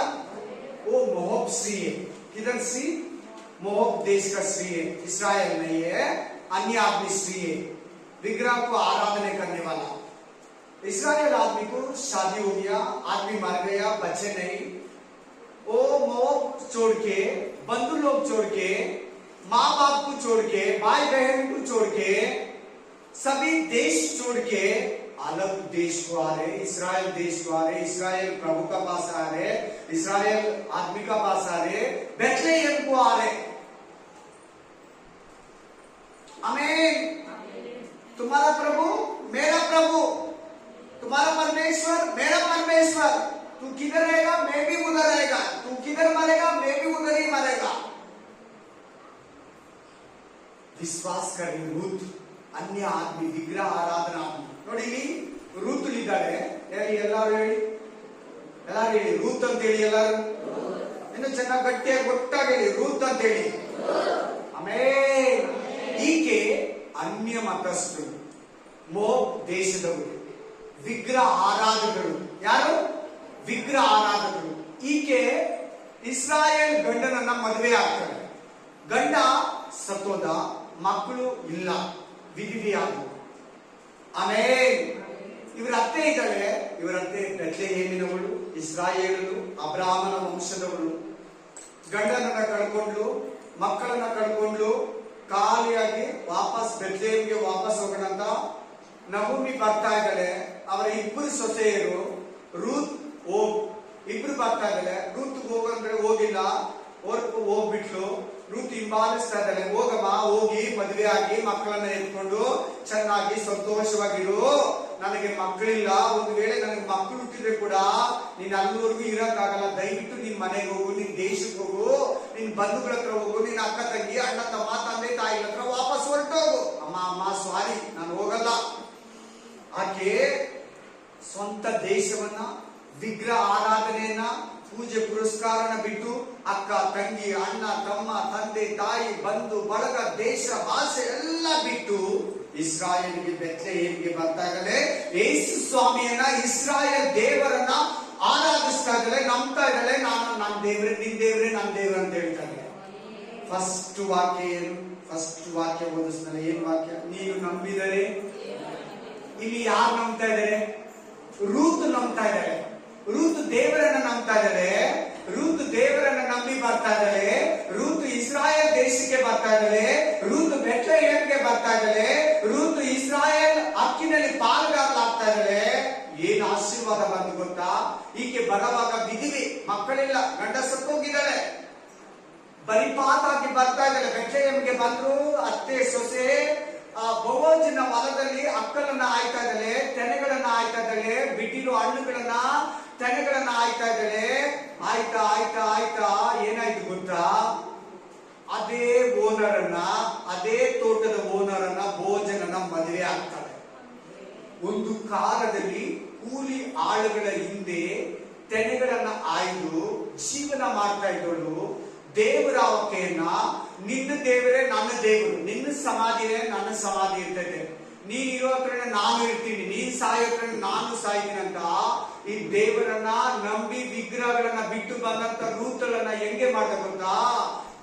वो मोहब स्त्री है। किधर स्त्री? मोहब देश का स्त्री है, इस्राएल नहीं है, अन्य आदमी स्त्री है, विग्रह को आराधना करने वाला। इस्राएल आदमी को शादी हो गया, आदमी मर गया, बच्चे नहीं। वो मोहब छोड़ के, बंधु लोग छोड़ के, माँ बाप को छोड़ के, भाई बहन को छोड़ के, सभी देश छोड़ के अलग देश को आ रहे, इस्राएल देश को आ रहे, इस्राएल प्रभु का पास आ रहे, इस्राएल आदमी का पास आ रहे, बेथलेहम को आ रहे। आमीन। तुम्हारा प्रभु मेरा प्रभु, तुम्हारा परमेश्वर मेरा परमेश्वर। तू किधर रहेगा मैं भी उधर रहेगा, तू किधर मरेगा मैं भी उधर ही मरेगा। ವಿಶ್ವಾಸ ಕರಿ ರೂತ್ ಅನ್ಯ ಆದ್ಮಿ ವಿಗ್ರಹ ಆರಾಧನಾ ಆದ್ಮಿ. ನೋಡಿ ಇಲ್ಲಿ ರೂತ್ ಇದ್ದಾಳೆ. ಹೇಳಿ ಎಲ್ಲಾರು, ಹೇಳಿ ಎಲ್ಲಾರು, ಹೇಳಿ ರೂತ್ ಅಂತ ಹೇಳಿ ಎಲ್ಲಾರು. ಇನ್ನು ಚೆನ್ನಾಗಿ ಗಟ್ಟಿಯಾಗಿ ಒಟ್ಟಾಗಿ ಹೇಳಿ ರೂತ್ ಅಂತ ಹೇಳಿ. ಆಮೇಲೆ ಈಕೆ ಅನ್ಯ ಮತಸ್ಥರು, ಮೋಬ್ ದೇಶದವರು, ವಿಗ್ರಹ ಆರಾಧಕರು. ಯಾರು? ವಿಗ್ರಹ ಆರಾಧಕರು. ಈಕೆ ಇಸ್ರಾಯೇಲ್ ಗಂಡನನ್ನ ಮದುವೆ ಆಗ್ತಾರೆ. ಗಂಡ ಸತ್ತೋದ, ಮಕ್ಕಳು ಇಲ್ಲ, ವಿಧಿವಿಯಾದ. ಆಮೇಲೆ ಇವರ ಅತ್ತೆ ಇದ್ದಾಳೆ. ಇವರ ಅತ್ತೆ ಬೆತ್ಲೆಹೇಮಿನವಳು, ಇಸ್ರಾಯೇಲರು, ಅಬ್ರಾಹ್ಮನ ವಂಶದವಳು. ಗಂಡನನ್ನ ಕಳ್ಕೊಂಡ್ಲು, ಮಕ್ಕಳನ್ನ ಕಳ್ಕೊಂಡ್ಲು, ಖಾಲಿಯಾಗಿ ವಾಪಸ್ ಬೆತ್ಲೆಹೇಮಿಗೆ ವಾಪಸ್ ಹೋಗೋಣ ಅಂತ ನಹೂಮಿ ಬರ್ತಾ ಇದ್ದಾಳೆ. ಅವರ ಇಬ್ಬರು ಸೊಸೆಯರು ರೂತ್ ಇಬ್ರು ಬರ್ತಾ ಇದ್ದಾಳೆ. ರೂತ್ ಹೋಗಂದ್ರೆ ಹೋಗಿಲ್ಲ, ಹೋಗ್ಬಿಟ್ಲು. ರೂತ್ ಹಿಂಬಾಲಿಸ್ತಾ ಇದ್ದಾಳೆ, ಹೋಗಮ್ಮ ಹೋಗಿ ಮದುವೆ ಆಗಿ ಮಕ್ಕಳನ್ನ ಎತ್ಕೊಂಡು ಚೆನ್ನಾಗಿ ಸಂತೋಷವಾಗಿರು. ನನಗೆ ಮಕ್ಕಳಿಲ್ಲ, ಒಂದು ವೇಳೆ ನನಗೆ ಮಕ್ಕಳು ಹುಟ್ಟಿದ್ರೆ ಕೂಡ ನೀನ್ ಅಲ್ಲಿವರೆಗೂ ಇರಕ್ಕಾಗಲ್ಲ. ದಯವಿಟ್ಟು ನಿನ್ ಮನೆಗೆ ಹೋಗು, ನಿನ್ ದೇಶಕ್ಕೆ ಹೋಗು, ನಿನ್ ಬಂಧುಗಳ ಹತ್ರ ಹೋಗು, ನಿನ್ ಅಕ್ಕ ತಂಗಿ, ಅಣ್ಣ ತಮ್ಮ, ತಂದೆ ತಾಯಿಗಳ ಹತ್ರ ವಾಪಸ್ ಹೊರಟೋಗು. ಅಮ್ಮ ಸಾರಿ, ನಾನು ಹೋಗಲ್ಲ. ಆಕೆ ಸ್ವಂತ ದೇಶವನ್ನ, ವಿಗ್ರಹ ಆರಾಧನೆಯನ್ನ, ಪೂಜೆ ಪುರಸ್ಕಾರನ ಬಿಟ್ಟು ಅಕ್ಕ ತಂಗಿ, ಅಣ್ಣ ತಮ್ಮ, ತಂದೆ ತಾಯಿ, ಬಂಧು ಬಳಗ, ದೇಶ ಭಾಷೆ ಎಲ್ಲ ಬಿಟ್ಟು ಇಸ್ರಾಯೇಲ್ಗೆ ಬೆತ್ಲೆಹೇಮಿಗೆ ಬರ್ತಾ ಇದ್ದಾಳೆ. ಯೇಸು ಸ್ವಾಮಿಯನ್ನ, ಇಸ್ರಾಯೇಲ್ ದೇವರನ್ನ ಆರಾಧಿಸ್ತಾ ಇದ್ದಾಳೆ, ನಂಬ್ತಾ ಇದ್ದಾಳೆ. ನಾನು ನನ್ನ ದೇವ್ರೆ, ನಿನ್ ದೇವ್ರೆ, ನನ್ನ ದೇವ್ರ ಅಂತ ಹೇಳ್ತಾ ಇದ್ದಾಳೆ. ಫಸ್ಟ್ ವಾಕ್ಯ ಏನು? ಫಸ್ಟ್ ವಾಕ್ಯ ಓದಿಸ್ತಾನೆ. ಏನ್ ವಾಕ್ಯ? ನೀನು ನಂಬಿದರೆ. ಇಲ್ಲಿ ಯಾರು ನಂಬ್ತಾ ಇದ್ದಾರೆ? ರೂತ್ ನಂಬ್ತಾ ಇದ್ದಾರೆ. ರೂತ್ ದೇವರನ್ನ ನಂಬ್ತಾ ಇದ್ದಾರೆ. ರೂತ್ ದೇವರನ್ನ ನಂಬಿ ಬರ್ತಾ ಇದ್ದಾಳೆ. ರೂತ್ ಇಸ್ರಾಯೇಲ್ ದೇಶಕ್ಕೆ ಬರ್ತಾ ಇದ್ದಾಳೆ. ರೂತ್ ಬೆತ್ಲೆಹೇಮಿಗೆ ಬರ್ತಾ ಇದ್ದಾಳೆ. ರೂತ್ ಇಸ್ರಾಯೇಲ್ ಹಕ್ಕಿನಲ್ಲಿ ಪಾಲ್ಗಾರಲಾಗ್ತಾ ಇದ್ದಾಳೆ. ಏನ್ ಆಶೀರ್ವಾದ ಬಂದು ಗೊತ್ತಾ? ಈಕೆ ಬರುವಾಗ ವಿಧಿವಿ, ಮಕ್ಕಳಿಲ್ಲ, ಗಂಡ ಸತ್ತೋಗಿದ್ದಾಳೆ. ಬರಿಪಾತಾಗಿ ಬರ್ತಾ ಇದ್ದಾಳೆ. ಬೆತ್ಲೆಹೇಮಿಗೆ ಬಂದ್ರು. ಅತ್ತೆ ಸೊಸೆ ಬೋವಜಿನ ಹೊಲದಲ್ಲಿ ಅಕ್ಕಲನ್ನ ಆಯ್ತಾ ಇದ್ದಾಳೆ, ತೆನೆಗಳನ್ನ ಆಯ್ತಾ ಇದ್ದಾಳೆ, ಬಿಟ್ಟಿರೋ ಹಣ್ಣುಗಳನ್ನ, ತೆನೆಗಳನ್ನ ಆಯ್ತಾ ಇದ್ದಾಳೆ. ಆಯ್ತಾ ಆಯ್ತಾ ಆಯ್ತಾ ಏನಾಯ್ತು ಗೊತ್ತಾ? ಅದೇ ಓನರನ್ನ, ಅದೇ ತೋಟದ ಓನರನ್ನ, ಭೋಜನನ ಮದುವೆ ಆಗ್ತಾಳೆ. ಒಂದು ಕಾಲದಲ್ಲಿ ಕೂಲಿ ಆಳುಗಳ ಹಿಂದೆ ತೆನೆಗಳನ್ನ ಆಯ್ದು ಜೀವನ ಮಾಡ್ತಾ ಇದ್ದಳು. ದೇವರ ಆಕೆಯನ್ನ, ನಿನ್ನ ದೇವರೇ ನನ್ನ ದೇವರು, ನಿನ್ನ ಸಮಾಧಿಯೇ ನನ್ನ ಸಮಾಧಿ ಇರ್ತದೆ, ನೀನ್ ಇರೋ ಹತ್ರ ನಾನು ಇರ್ತೀನಿ, ನೀನ್ ಸಾಯೋ ಹತ್ರ ನಾನು ಸಾಯ್ತೀನಿ ಅಂತ ಈ ದೇವರನ್ನ ನಂಬಿ ವಿಗ್ರಹಗಳನ್ನ ಬಿಟ್ಟು ಬಂದಂತ ರೂತಳನ್ನ ಹೆಂಗೆ ಮಾಡ್ದ ಗೊತ್ತಾ?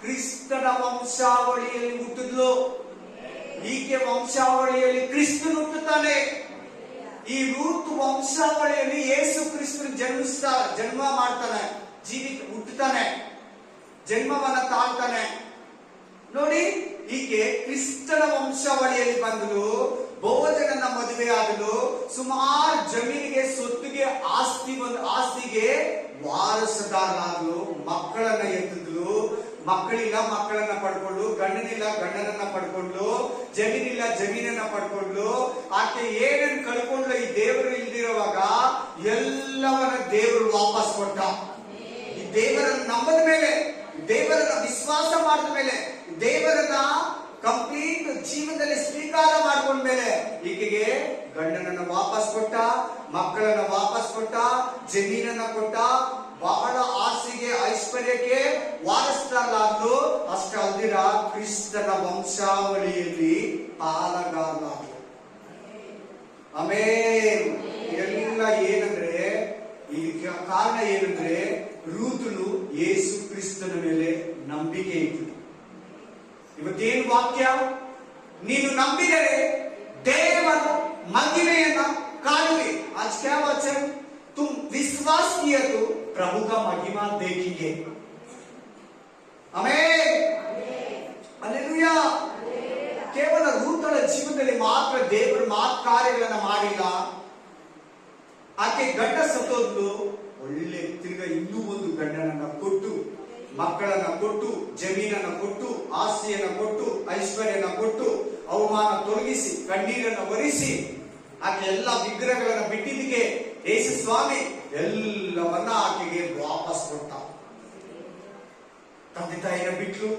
ಕ್ರಿಸ್ತನ ವಂಶಾವಳಿಯಲ್ಲಿ ಹುಟ್ಟಿದ್ಲು. ಈಕೆ ವಂಶಾವಳಿಯಲ್ಲಿ ಕ್ರಿಸ್ತನು ಹುಟ್ಟುತ್ತಾನೆ. ಈ ರೂತ್ ವಂಶಾವಳಿಯಲ್ಲಿ ಯೇಸು ಕ್ರಿಸ್ತನು ಜನ್ಮ ಮಾಡ್ತಾನೆ, ಹುಟ್ಟುತ್ತಾನೆ, ಜನ್ಮವನ್ನ ತಾಳ್ತಾನೆ. ನೋಡಿ, ಈಕೆ ಕ್ರಿಸ್ತನ ವಂಶಾವಳಿಯಲ್ಲಿ ಬಂದಳು. ಬೋವಜನನ್ನ ಮದುವೆ ಆಗಲು ಸುಮಾರು ಜಮೀನಿಗೆ ಸೊತ್ತಿಗೆ ಆಸ್ತಿಗೆ ವಾರಸುದಾರನಾಗಲು ಮಕ್ಕಳನ್ನ ಎತ್ತಿದ್ಲು. ಮಕ್ಕಳಿಲ್ಲ, ಮಕ್ಕಳನ್ನ ಪಡ್ಕೊಂಡು, ಗಂಡನಿಲ್ಲ, ಗಂಡನನ್ನ ಪಡ್ಕೊಂಡು, ಜಮೀನಿಲ್ಲ, ಜಮೀನನ್ನ ಪಡ್ಕೊಂಡು, ಆಕೆ ಏನೇನು ಕಳ್ಕೊಂಡ್ಲು ಈ ದೇವರು ಇಲ್ದಿರುವಾಗ ಎಲ್ಲವನ್ನ ದೇವರು ವಾಪಸ್ ಕೊಟ್ಟ. ಈ ದೇವರನ್ನು ನಂಬದ ಮೇಲೆ, ದೇವರನ್ನ ವಿಶ್ವಾಸ ಮಾಡಿದ ಮೇಲೆ, ದೇವರನ್ನ ಕಂಪ್ಲೀಟ್ ಜೀವನದಲ್ಲಿ ಸ್ವೀಕಾರ ಮಾಡ್ಕೊಂಡ್ಮೇಲೆ ಈಕೆಗೆ ಗಂಡನನ್ನ ವಾಪಸ್ ಕೊಟ್ಟ, ಮಕ್ಕಳನ್ನ ವಾಪಸ್ ಕೊಟ್ಟ, ಜಮೀನನ್ನ ಕೊಟ್ಟ, ಬಹಳ ಆಸೆಗೆ ಐಶ್ವರ್ಯಕ್ಕೆ ವಾರಸ್ದಾರಲಾದ್ಲು. ಅಷ್ಟೇ ಅಲ್ದಿರ ಕ್ರಿಸ್ತನ ವಂಶಾವಳಿಯಲ್ಲಿ ಪಾಲುಗಾರಲಾದ್ಲು. ಆಮೇಲೆ ಎಲ್ಲ ಏನಂದ್ರೆ, ಈ ಕಾರಣ ಏನಂದ್ರೆ ರೂತನು ಯೇಸು ಕ್ರಿಸ್ತನ ಮೇಲೆ ನಂಬಿಕೆ ಇತ್ತು. ಇವತ್ತೇನು ವಾಕ್ಯ? ನೀನು ನಂಬಿದರೆ ದೇವರ ಮಹಿಮೆಯನ್ನ ಕಾಣುವೆ. आज क्या वचन? तुम विश्वास किया तो प्रभु का महिमा देखेंगे. Amen, hallelujah. ಕೇವಲ ರೂತಳ ಜೀವನದಲ್ಲಿ ಮಾತ್ರ ದೇವರು ಕಾರ್ಯಗಳನ್ನ ಮಾಡಿಲ್ಲ. ಆಕೆ ಗಂಡ ಸತ್ತೋದ್ಲು, ಒಳ್ಳೆ ತಿರ್ಗ ಇನ್ನೂ ಒಂದು ಗಂಡನನ್ನ ಕೊಟ್ಟು, ಮಕ್ಕಳನ್ನ ಕೊಟ್ಟು, ಜಮೀನನ್ನ ಕೊಟ್ಟು, ಆಸ್ತಿಯನ್ನ ಕೊಟ್ಟು, ಐಶ್ವರ್ಯನ ಕೊಟ್ಟು, ಅವಮಾನ ತೊಲಗಿಸಿ, ಕಣ್ಣೀರನ್ನ ಒರೆಸಿ, ಆಕೆ ಎಲ್ಲ ವಿಗ್ರಹಗಳನ್ನ ಬಿಟ್ಟಿದ್ದಕ್ಕೆ ಯೇಸು ಸ್ವಾಮಿ ಎಲ್ಲವನ್ನ ಆಕೆಗೆ ವಾಪಸ್ ಕೊಟ್ಟ. ತಂದೆ ತಾಯಿನ ಬಿಟ್ಲು,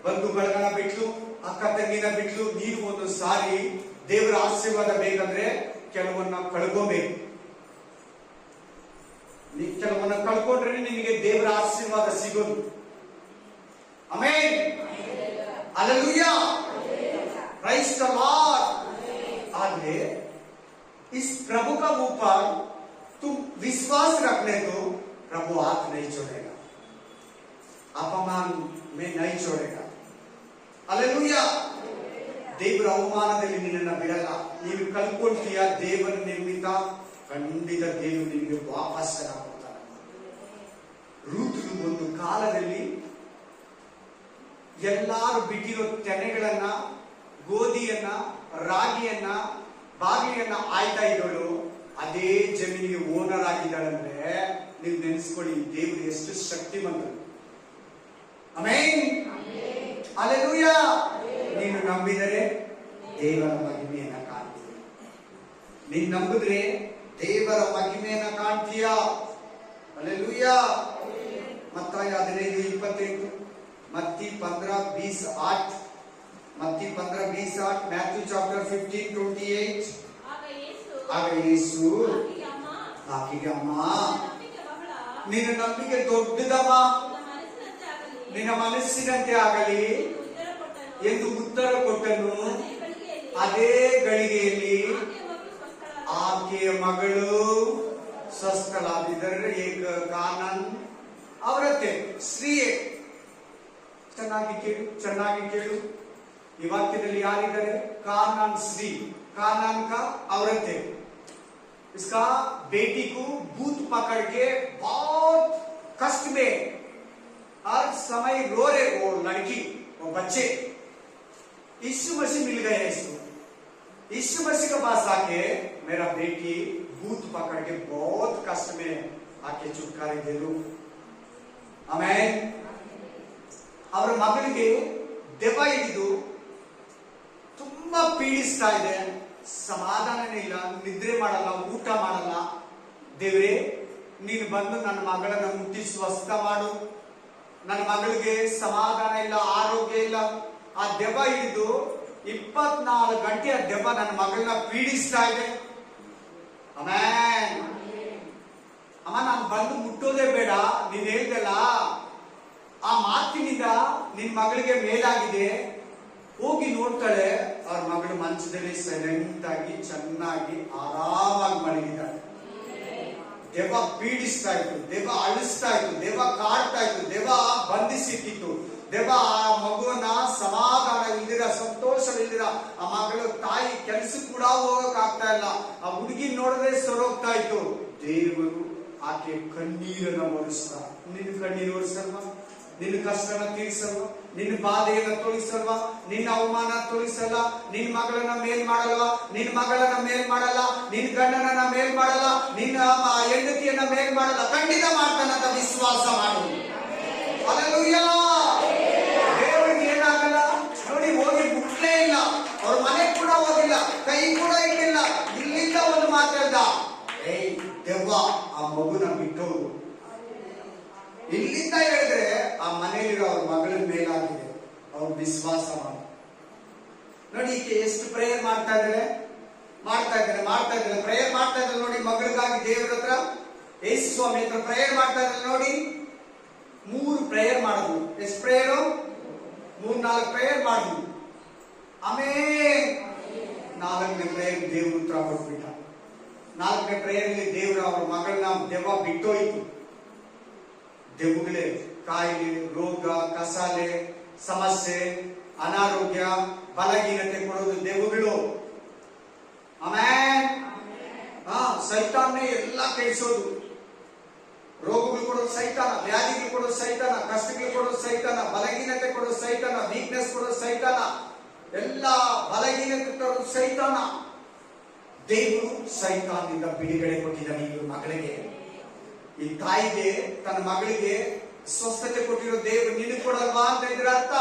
ಬಂಧು ಬಳಗನ ಬಿಟ್ಲು, ಅಕ್ಕ ತಂಗಿನ ಬಿಟ್ಲು. ನೀವು ಒಂದು ಸಾರಿ ದೇವರ ಆಶೀರ್ವಾದ ಬೇಕಂದ್ರೆ ಕೆಲವನ್ನ ಕಳ್ಕೋಬೇಕು. ಕೆಲವನ್ನ ಕಳ್ಕೊಂಡ್ರೆ ನಿಮಗೆ ದೇವರ ಆಶೀರ್ವಾದ ಸಿಗೋದು. Amen, hallelujah, praise the Lord. आगे इस प्रभु का ऊपर तुम विश्वास रखने दो, प्रभु हाथ नहीं छोड़ेगा, अपमान में नहीं छोड़ेगा. ಹಲ್ಲೆಲೂಯಾ. ದೇವರ ಅವಮಾನದಲ್ಲಿ ನಿನ್ನನ್ನ ಬಿಡಲ್ಲ. ನೀವು ಕಲ್ಕೊಂತೀಯ ದೇವರ ನಿರ್ಮಿತ, ಖಂಡಿತ ದೇವರು ನಿಮಗೆ ವಾಪಸ್ ಕೊಡ್ತಾನೆ. ರೂತನು ಒಂದು ಕಾಲದಲ್ಲಿ ಎಲ್ಲಾರು ಬಿಟ್ಟಿರೋ ತೆನೆಗಳನ್ನ, ಗೋಧಿಯನ್ನ, ರಾಗಿಯನ್ನ, ಬಾಗಿಯನ್ನ ಆಯ್ತಾ ಇದ್ದಳು. ಅದೇ ಜಮೀನಿಗೆ ಓನರ್ ಆಗಿದ್ದಾಳಂದ್ರೆ ನೀವು ನೆನೆಸ್ಕೊಳ್ಳಿ, ದೇವರು ಎಷ್ಟು ಶಕ್ತಿವಂತರು. Amen, hallelujah. ನೀನು ನಂಬಿದರೆ ದೇವರ ಮಹಿಮೆಯನ್ನ ಕಾಣ್ತೀಯ. ನೀನು ನಂಬಿದ್ರೆ ದೇವರ ಮಹಿಮೆಯನ್ನ ಕಾಣ್ತೀಯ. ಹಲ್ಲೆಲೂಯಾ. ಮತ್ತಾಯ 15:28, मत्ती 15:20-8, मत्ती 15:20-8, मैथ्यू चैप्टर 15:28. ಆಗ ಯೇಸು ಆಕೆಗೆ, ಅಮ್ಮ ನಿನ್ನ ನಂಬಿಕೆ ದೊಡ್ಡದಮ್ಮ, ನಿನ್ನ ಮನಸ್ಸಿನಂತೆ ಆಗಲಿ ಎಂದು ಉತ್ತರ ಕೊಟ್ಟನು. ಅದೇ ಗಳಿಗೆಯಲ್ಲಿ ಆಕೆಯ ಮಗಳು ಸ್ವಸ್ಥಳಾಗಿದ್ದರೆ. ಏಕ ಕಾನನ್ ಅವರತ್ತೆ ಸ್ತ್ರೀಯೇ. ಚೆನ್ನಾಗಿ ಕೇಳು, ಚೆನ್ನಾಗಿ ಕೇಳು. ಈ ವಾಕ್ಯದಲ್ಲಿ ಯಾರಿದ್ದಾರೆ? कानान स्त्री, कानान का औरत है. इसका बेटी को भूत पकड़ के बहुत कष्ट में हर समय रो रहे वो लड़की, वो बच्चे. यीशु मसीह मिल गए इसको. यीशु मसीह के पास आके मेरा बेटी भूत पकड़ के बहुत कष्ट में आके छुटकारे दे दो. आमेन. ಅವರ ಮಗಳಿಗೆ ದೆವ್ವ ಹಿಡಿದು ತುಂಬಾ ಪೀಡಿಸ್ತಾ ಇದೆ. ಸಮಾಧಾನನೇ ಇಲ್ಲ, ನಿದ್ರೆ ಮಾಡಲ್ಲ, ಊಟ ಮಾಡಲ್ಲ. ದೇವರೇ, ನೀನು ಬಂದು ನನ್ನ ಮಗಳನ್ನ ಮುಟ್ಟಿ ಸ್ವಸ್ಥ ಮಾಡು. ನನ್ನ ಮಗಳಿಗೆ ಸಮಾಧಾನ ಇಲ್ಲ, ಆರೋಗ್ಯ ಇಲ್ಲ. ಆ ದೆವ್ವ ಹಿಡಿದು 24 ಗಂಟೆ ಆ ದೆವ್ವ ನನ್ನ ಮಗಳನ್ನ ಪೀಡಿಸ್ತಾ ಇದೆ. ಆಮೆನ್. ಅಮ್ಮ, ನಾನು ಬಂದು ಮುಟ್ಟೋದೇ ಬೇಡ, ನೀನ್ ಹೇಳ್ದಲ್ಲ ಆ ಮಾತಿನಿಂದ ನಿನ್ ಮಗಳಿಗೆ ಮೇಲಾಗಿದೆ. ಹೋಗಿ ನೋಡ್ತಾಳೆ, ಅವ್ರ ಮಗಳು ಮಂಚದಲ್ಲಿ ಸೈಲೆಂಟ್ ಆಗಿ ಚೆನ್ನಾಗಿ ಆರಾಮಾಗಿ ಮಲಗಿದ್ದಾಳೆ. ದೆವ್ವ ಪೀಡಿಸ್ತಾ ಇತ್ತು, ದೆವ್ವ ಅಳಿಸ್ತಾ ಇತ್ತು, ದೆವ್ವ ಕಾಡ್ತಾ ಇತ್ತು, ದೆವ್ವ ಬಂಧಿಸಿಟ್ಟಿತ್ತು. ದೆವ್ವ ಆ ಮಗುವನ್ನ ಸಮಾಧಾನ ಇಲ್ದಿರ, ಸಂತೋಷವಿಲ್ದಿರ, ಆ ಮಗಳು ತಾಯಿ ಕೆಲಸ ಕೂಡ ಹೋಗಕ್ ಆಗ್ತಾ ಇಲ್ಲ. ಆ ಹುಡುಗಿ ನೋಡಿದ್ರೆ ಸೊರೋಗ್ತಾ ಇತ್ತು. ದೇವರು ಆಕೆ ಕಣ್ಣೀರನ್ನ ಒರೆಸ್ತಾ. ನಿನ್ನ ಕಣ್ಣೀರು ಒರೆಸಲ್ವಾ? ನಿನ್ನ ಕಷ್ಟನ ತೀರಿಸಲ್ವಾ, ನಿನ್ನ ಬಾಧೆಯನ್ನ ತೋರಿಸಲ್ವಾ, ನಿನ್ನ ಅವಮಾನ ತೋರಿಸಲ್ಲ, ನಿನ್ನ ಮಗಳನ್ನ ಮೇಲ್ ಮಾಡಲ್ವಾ, ನಿನ್ನ ಮಗಳನ್ನ ಮೇಲ್ ಮಾಡಲ್ಲ, ನಿನ್ನ ಗಂಡನನ್ನ ಮೇಲ್ ಮಾಡಲ್ಲ, ನಿನ್ನ ಹೆಂಡತಿಯನ್ನ ಮೇಲ್ ಮಾಡಲ್ಲ. ಖಂಡಿತ ಮಾಡ್ತಾನಂತ ವಿಶ್ವಾಸ ಮಾಡು. ಹಲ್ಲೆಲೂಯಾ. ದೇವರಿಗೆ ಏನಾಗಲ್ಲ ನೋಡಿ. ಹೋಗಿ ಮುಟ್ಲೇ ಇಲ್ಲ, ಅವ್ರ ಮನೆ ಕೂಡ ಹೋಗಿಲ್ಲ, ಕೈ ಕೂಡ ಇಟ್ಟಿಲ್ಲ. ಇಲ್ಲಿಂದ ಒಂದು ಮಾತಾಡ್ದ, ಏಯ್ ದೆವ್ವ, ಆ ಮಗುನ ಬಿಟ್ಟೋದು. ಇಲ್ಲಿಂದ ಹೇಳಿದ್ರೆ ಆ ಮನೆಯಲ್ಲಿರೋ ಅವ್ರ ಮಗಳ ಮೇಲಾಗಿದೆ. ಅವ್ರು ವಿಶ್ವಾಸ ಮಾಡಿ ನೋಡಿ. ಈಕೆ ಎಷ್ಟು ಪ್ರೇಯರ್ ಮಾಡ್ತಾ ಇದ್ದಾರೆ ಪ್ರೇಯರ್ ಮಾಡ್ತಾ ಇದ್ದಾರೆ ನೋಡಿ. ಮಗಳಿಗಾಗಿ ದೇವರ ಹತ್ರ, ಯೇಸು ಸ್ವಾಮಿ ಹತ್ರ ಪ್ರೇಯರ್ ಮಾಡ್ತಾ ಇದ್ದಾರೆ ನೋಡಿ. 3 ಪ್ರೇಯರ್ ಮಾಡಿದ್ವು. ಎಷ್ಟು ಪ್ರೇಯರು? 3-4 ಪ್ರೇಯರ್ ಮಾಡಿದ್ವು. ಆಮೇಲೆ 4ನೇ ಪ್ರೇಯರ್ ದೇವ್ರ ಉತ್ತರ ಕೊಟ್ಬಿಟ್ಟ. 4ನೇ ಪ್ರೇಯರ್ಲಿ ದೇವ್ರ ಅವ್ರ ಮಗಳನ್ನ ದೆವ್ವ ಬಿಟ್ಟೋಯ್ತು. ದೆವ್ವಗಳೇ, ಕಾಯಿಲೆ, ರೋಗ, ಕಸಾಲೆ, ಸಮಸ್ಯೆ, ಅನಾರೋಗ್ಯ, ಬಲಹೀನತೆ ಕೊಡೋದು ದೆವ್ವಗಳು. ಆಮೇಲೆ ಸೈತಾನ್ನೇ ಎಲ್ಲ ಕೆಡಿಸೋದು. ರೋಗಗಳು ಕೊಡೋದು ಸೈತಾನ, ವ್ಯಾಧಿಗಳು ಕೊಡೋದು ಸೈತಾನ, ಕಷ್ಟಗಳು ಕೊಡೋದು ಸೈತಾನ, ಬಲಹೀನತೆ ಕೊಡೋದು ಸೈತಾನ, ವೀಕ್ನೆಸ್ ಕೊಡೋದು ಸೈತಾನ, ಎಲ್ಲ ಬಲಹೀನತೆ ಕೊಡೋದು ಸೈತಾನ. ದೇವರು ಸೈತಾನದಿಂದ ಬಿಡುಗಡೆ ಕೊಟ್ಟಿದ್ದಾನೆ ಈ ಮಗಳಿಗೆ. ಈ ತಾಯಿಗೆ, ತನ್ನ ಮಗಳಿಗೆ ಸ್ವಸ್ಥತೆ ಕೊಟ್ಟಿರೋ ದೇವರು ನಿನಗೆ ಕೊಡಲ್ವಾ ಅಂತ ಇದ್ರ ಅರ್ಥ.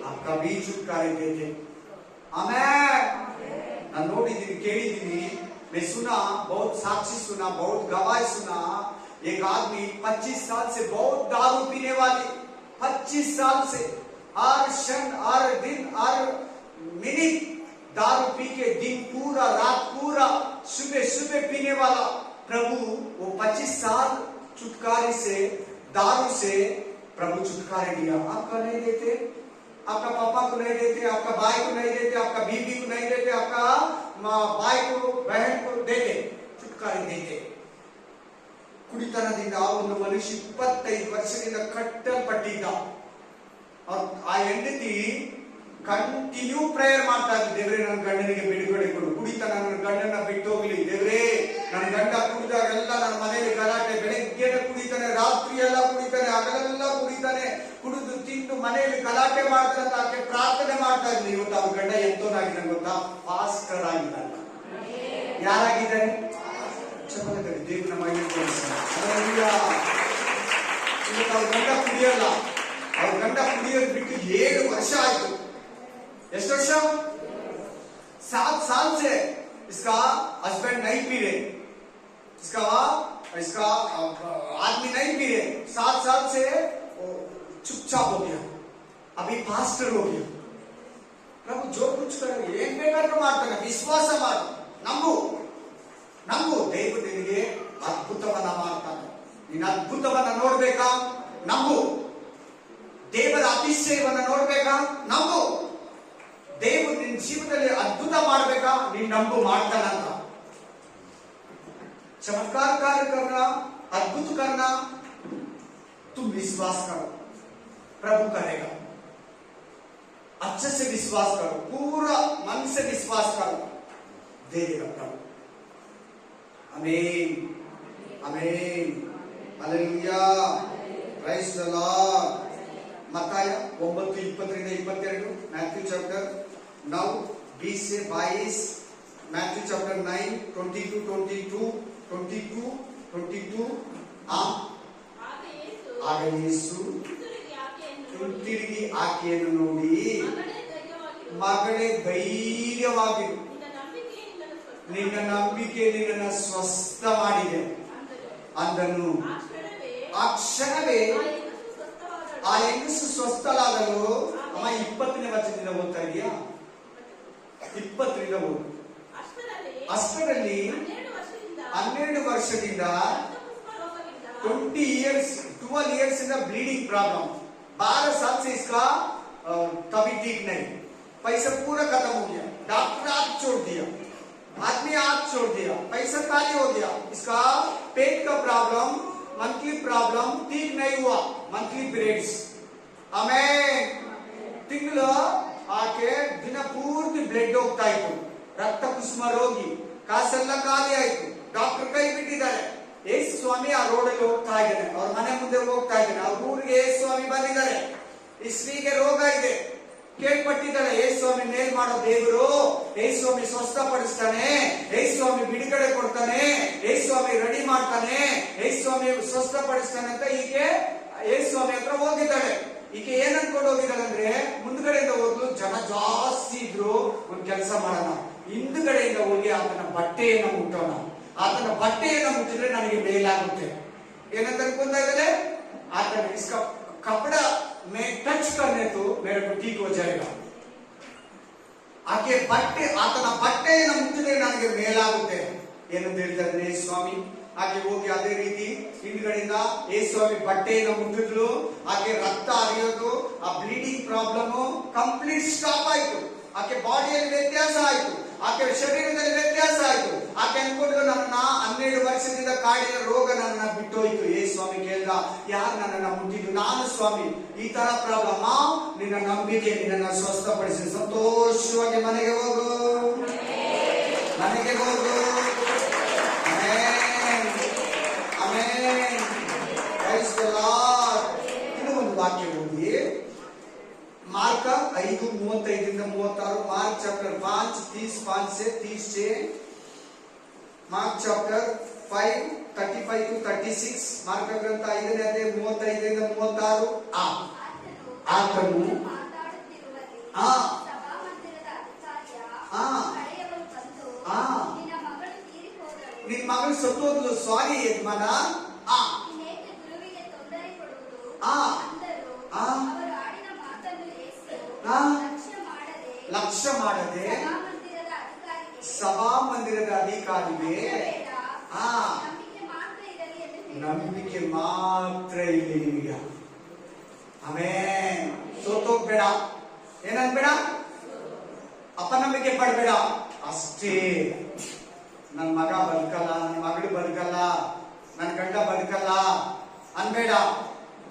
ಅಕ್ಕ ಬೀಜುಕಾರಿದ್ದೇನೆ. ಆಮೇಲೆ ನಾನು ನೋಡಿದ್ದೀನಿ, ಕೇಳಿದ್ದೀನಿ. मैं सुना, बहुत साक्षी सुना, बहुत गवाह सुना. एक आदमी 25 साल से बहुत दारू पीने वाली, 25 साल से हर क्षण, हर दिन, हर मिनट दारू पी के दिन पूरा, रात पूरा, सुबह सुबह पीने वाला. प्रभु वो 25 साल छुटकारे से, दारू से प्रभु छुटकारे दिया. आपका नहीं देते, आपका पापा को नहीं देते, आपका भाई को नहीं देते, आपका बीबी को नहीं देते, आपका भाई को, बहन को देते, छुटकारे देते. ಕುಡಿತನದಿಂದ ಒಂದು ಮನುಷ್ಯ 25 ವರ್ಷದಿಂದ ಕಟ್ಟಲ್ಪಟ್ಟಿದ್ದ. ಆ ಹೆಂಡತಿ ಕಂಟಿನ್ಯೂ ಪ್ರೇಯರ್ ಮಾಡ್ತಾ ಇದ್ದ, ದೇವ್ರೇ ನನ್ನ ಗಂಡನಿಗೆ ಬಿಡುಗಡೆ ಕೊಡು, ಕುಡಿತನ ನನ್ನ ಗಂಡನ ಬಿಟ್ಟು ಹೋಗ್ಲಿ, ದೇವ್ರೇ ನನ್ನ ಗಂಡ ಕುಡಿದಾಗೆಲ್ಲ ನನ್ನ ಮನೆಯಲ್ಲಿ ಗಲಾಟೆ, ಬೆಳಗ್ಗೆ ಕುಡಿತಾನೆ, ರಾತ್ರಿ ಎಲ್ಲ ಕುಡಿತಾನೆ, ಹಗಲೆಲ್ಲ ಕುಡಿತಾನೆ, ಕುಡಿದು ತಿಂದು ಮನೆಯಲ್ಲಿ ಗಲಾಟೆ ಮಾಡ್ತಾನೆ ಅಂತ ಆಕೆ ಪ್ರಾರ್ಥನೆ ಮಾಡ್ತಾ ಇದ್ಲಿ. ಇವತ್ತು ಅವ್ರ ಗಂಡ ಎಂತೋನಾಗಿದ್ದಾನೆ ಗೊತ್ತಾ? ಪಾಸ್ಟರ್ ಆಗಿದ್ದಾನೆ. ಯಾರಾಗಿದ್ದಾನೆ? ಚಪಲದಲ್ಲಿ ದೇವರ ಮಹಿಮೆ ತೋರಿಸ್ತಾನೆ. ಇವತ್ತು ಅವ್ರ ಗಂಡ ಕುಡಿಯಲ್ಲ. ಅವ್ರ ಗಂಡ ಕುಡಿಯೋದು ಬಿಟ್ಟು 7 ವರ್ಷ ಆಯ್ತು. ಎಷ್ಟು ವರ್ಷ? 7 साल से इसका हस्बैंड नहीं पी रहे, इसका आदमी नहीं पी रहे. 7 साल से चुपचाप हो गया, अभी पास्टर हो गया. प्रभु जो कुछ करे ಏನ್ ಬೇಕಾದ್ರೂ ಮಾಡ್ತಾನೆ. ವಿಶ್ವಾಸ ಮಾಡು, ನಂಬು. ದೇವರು ನಿನಗೆ ಅದ್ಭುತವನ್ನ ಮಾಡ್ತಾನೆ. ನೀನು ಅದ್ಭುತವನ್ನ ನೋಡ್ಬೇಕಾ? ನಂಬು. ದೇವರ ಅತಿಶಯವನ್ನ ನೋಡ್ಬೇಕಾ? ನಂಬು. ದೇವರು ನಿನ್ನ ಜೀವನದಲ್ಲಿ ಅದ್ಭುತ ಮಾಡ್ಬೇಕಾ? ನೀನ್ ನಂಬು, ಮಾಡ್ತಾನಂತ. चमत्कार कार्य करना, अद्भुत करना, तुम विश्वास करो, प्रभु करेगा. अच्छे से विश्वास करो, पूरा मन से विश्वास करो, दे देगा प्रभु. आमीन, आमीन, हालेलुया, प्रेज द लॉर्ड. मत्ताय 9:20-22, मैथ्यू चैप्टर 9 20 से 22, मैथ्यू चैप्टर 9 22. ಆಗ ಯೇಸು ಹಿಂತಿರುಗಿ ಆಕೆಯನ್ನು ನೋಡಿ, ಮಗಳೇ ಧೈರ್ಯವಾಗಿರು, ನಿನ್ನ ನಂಬಿಕೆ ನಿನ್ನನ್ನು ಸ್ವಸ್ಥ ಮಾಡಿದೆ ಅಂದನು. ಆ ಕ್ಷಣವೇ ಆ ಹೆಂಗಸು ಸ್ವಸ್ಥಳಾಗಲು. ಅಮ್ಮ 20ನೇ ವಚನದಿಂದ ಓದ್ತಾ ಇದೆಯಾ? 20ರಿಂದ ಓದು. ಅಷ್ಟರಲ್ಲಿ 12 ವರ್ಷದಿಂದ 12 years in the bleeding problem. 12 साल से इसका तभी ठीक नहीं, पैसा पूरा खत्म हो गया, डॉक्टर हाथ छोड़ दिया, आदमी हाथ छोड़ दिया, पैसा खाली हो गया. इसका पेट का प्रॉब्लम, मंथली प्रॉब्लम ठीक नहीं हुआ, मंथली पीरियड्स. ಆಮೇಲೆ ತಿಂಗಳು ಆಕೆ ದಿನ ಪೂರ್ತಿ ಬ್ಲಡ್ ಹೋಗ್ತಾ ಇತ್ತು, ರಕ್ತ ಕುಸುಮ ರೋಗಿ, ಕಾಸೆಲ್ಲ ಖಾಲಿ ಆಯ್ತು, ಡಾಕ್ಟರ್ ಕೈ ಬಿಟ್ಟಿದ್ದಾರೆ. ಯೇಸು ಸ್ವಾಮಿ ಆ ರೋಡಲ್ಲಿ ಹೋಗ್ತಾ ಇದ್ದಾನೆ, ಅವ್ರ ಮನೆ ಮುಂದೆ ಹೋಗ್ತಾ ಇದ್ದಾನೆ. ಅವ್ರ ಊರಿಗೆ ಯೇಸು ಸ್ವಾಮಿ ಬಂದಿದ್ದಾರೆ. ಈ ಸ್ತ್ರೀಗೆ ರೋಗ ಇದೆ, ಕೇಳ್ಪಟ್ಟಿದ್ದಾಳೆ. ಯೇಸು ಸ್ವಾಮಿ ಮೇಲ್ ಮಾಡೋ ದೇವರು, ಯೇಸು ಸ್ವಾಮಿ ಸ್ವಸ್ಥಪಡಿಸ್ತಾನೆ, ಯೇಸು ಸ್ವಾಮಿ ಬಿಡುಗಡೆ ಕೊಡ್ತಾನೆ, ಯೇಸು ಸ್ವಾಮಿ ರೆಡಿ ಮಾಡ್ತಾನೆ, ಯೇಸು ಸ್ವಾಮಿ ಸ್ವಸ್ಥಪಡಿಸ್ತಾನೆ ಅಂತ ಈಕೆ ಯೇಸು ಸ್ವಾಮಿ ಹತ್ರ ಹೋಗಿದ್ದಾಳೆ. ಈಕೆ ಏನ್ ಅನ್ಕೊಂಡು ಹೋಗಿದ್ದಾಳೆ ಅಂದ್ರೆ, ಮುಂದ್ಗಡೆಯಿಂದ ಹೋಗ್ಲು ಜನ ಜಾಸ್ತಿ ಇದ್ರು, ಒಂದ್ ಕೆಲಸ ಮಾಡೋಣ, ಹಿಂದ್ಗಡೆಯಿಂದ ಹೋಗಿ ಆತನ ಬಟ್ಟೆಯನ್ನು ಮುಟ್ಟೋಣ, ಆತನ ಬಟ್ಟೆಯನ್ನು ಮುಟ್ಟಿದ್ರೆ ನನಗೆ ಮೇಲಾಗುತ್ತೆ. ಏನಂತ ಅನ್ಕೊಂತಾ ಇದ್ದಾಳೆ, ಆತನ ಕಪಡ ಮೇ ಟಚ್ करने तो मेरे को ठीक हो जाएगा. ಆಕೆ ಬಟ್ಟೆ, ಆತನ ಬಟ್ಟೆಯನ್ನು ಮುಟ್ಟಿದ್ರೆ ನನಗೆ ಮೇಲಾಗುತ್ತೆ ಏನಂತ ಹೇಳ್ತಾರೆ ಸ್ವಾಮಿ. ಆಕೆ ಹೋಗಿ ಅದೇ ರೀತಿ ಹಿಂದ್ಗಡೆಯಿಂದ ಯೇಸು ಸ್ವಾಮಿ ಬಟ್ಟೆಯನ್ನು ಮುಟ್ಟಿದ್ಲು. ಆಕೆ ರಕ್ತ ಹರಿಯೋದು, ಆ ಬ್ಲೀಡಿಂಗ್ ಪ್ರಾಬ್ಲಮ್ ಕಂಪ್ಲೀಟ್ ಸ್ಟಾಪ್ ಆಯ್ತು. ಆಕೆ ಬಾಡಿಯಲ್ಲಿ ವ್ಯತ್ಯಾಸ ಆಯ್ತು, ಆಕೆ ಶರೀರದಲ್ಲಿ ವ್ಯತ್ಯಾಸ ಆಯ್ತು. ಆಕೆ ಅನ್ಕೊಂಡು ನನ್ನ 12 ವರ್ಷದಿಂದ ಕಾಡಿನ ರೋಗ ನನ್ನ ಬಿಟ್ಟೋಯ್ತು. ಯೇಸು ಸ್ವಾಮಿ ಕೇಳ್ದ, ಯಾರು ನನ್ನನ್ನ ಮುಟ್ಟಿದ್ದು? ನಾನು ಸ್ವಾಮಿ. ಈ ತರ ಪ್ರಾಬ್ಲಮ್, ನಿನ್ನ ನಂಬಿಕೆ ನಿನ್ನನ್ನು ಸ್ವಸ್ಥಪಡಿಸಿ ಸಂತೋಷವಾಗಿ ಮನೆಗೆ ಹೋಗು, ಮನೆಗೆ ಹೋಗು. ಇನ್ನು ಒಂದು ವಾಕ್ಯ ಓದಿ, मार्क 5:35-36, मार्क चैप्टर 5:35 से 30, मार्क चैप्टर 5:35-36, ಮಾರ್ಕ ಗ್ರಂಥ 5ನೇ ಅಧ್ಯಾಯ 35-36. ಆತನು ನಿನ್ನ ಮಗಳು ಸತ್ತೋದ್ಲು, ಸಾರಿ ಯಜಮಾನ, ಲಕ್ಷ್ಯ ಮಾಡದೆ ಸಭಾಮಂದಿರದ ಅಧಿಕಾರಿಗೆ ನಂಬಿಕೆ ಮಾತ್ರ ಇಲ್ಲಿ ನಿಮಗೆ. ಆಮೇಲೆ ಸೋತೋಗ್ಬೇಡ, ಏನನ್ಬೇಡ, ಅಪನಂಬಿಕೆ ಪಡಬೇಡ. ಅಷ್ಟೇ, ನನ್ನ ಮಗ ಬದುಕಲ್ಲ, ನನ್ನ ಮಗಳು ಬದುಕಲ್ಲ, ನನ್ನ ಗಂಡ ಬದುಕಲ್ಲ ಅನ್ಬೇಡ.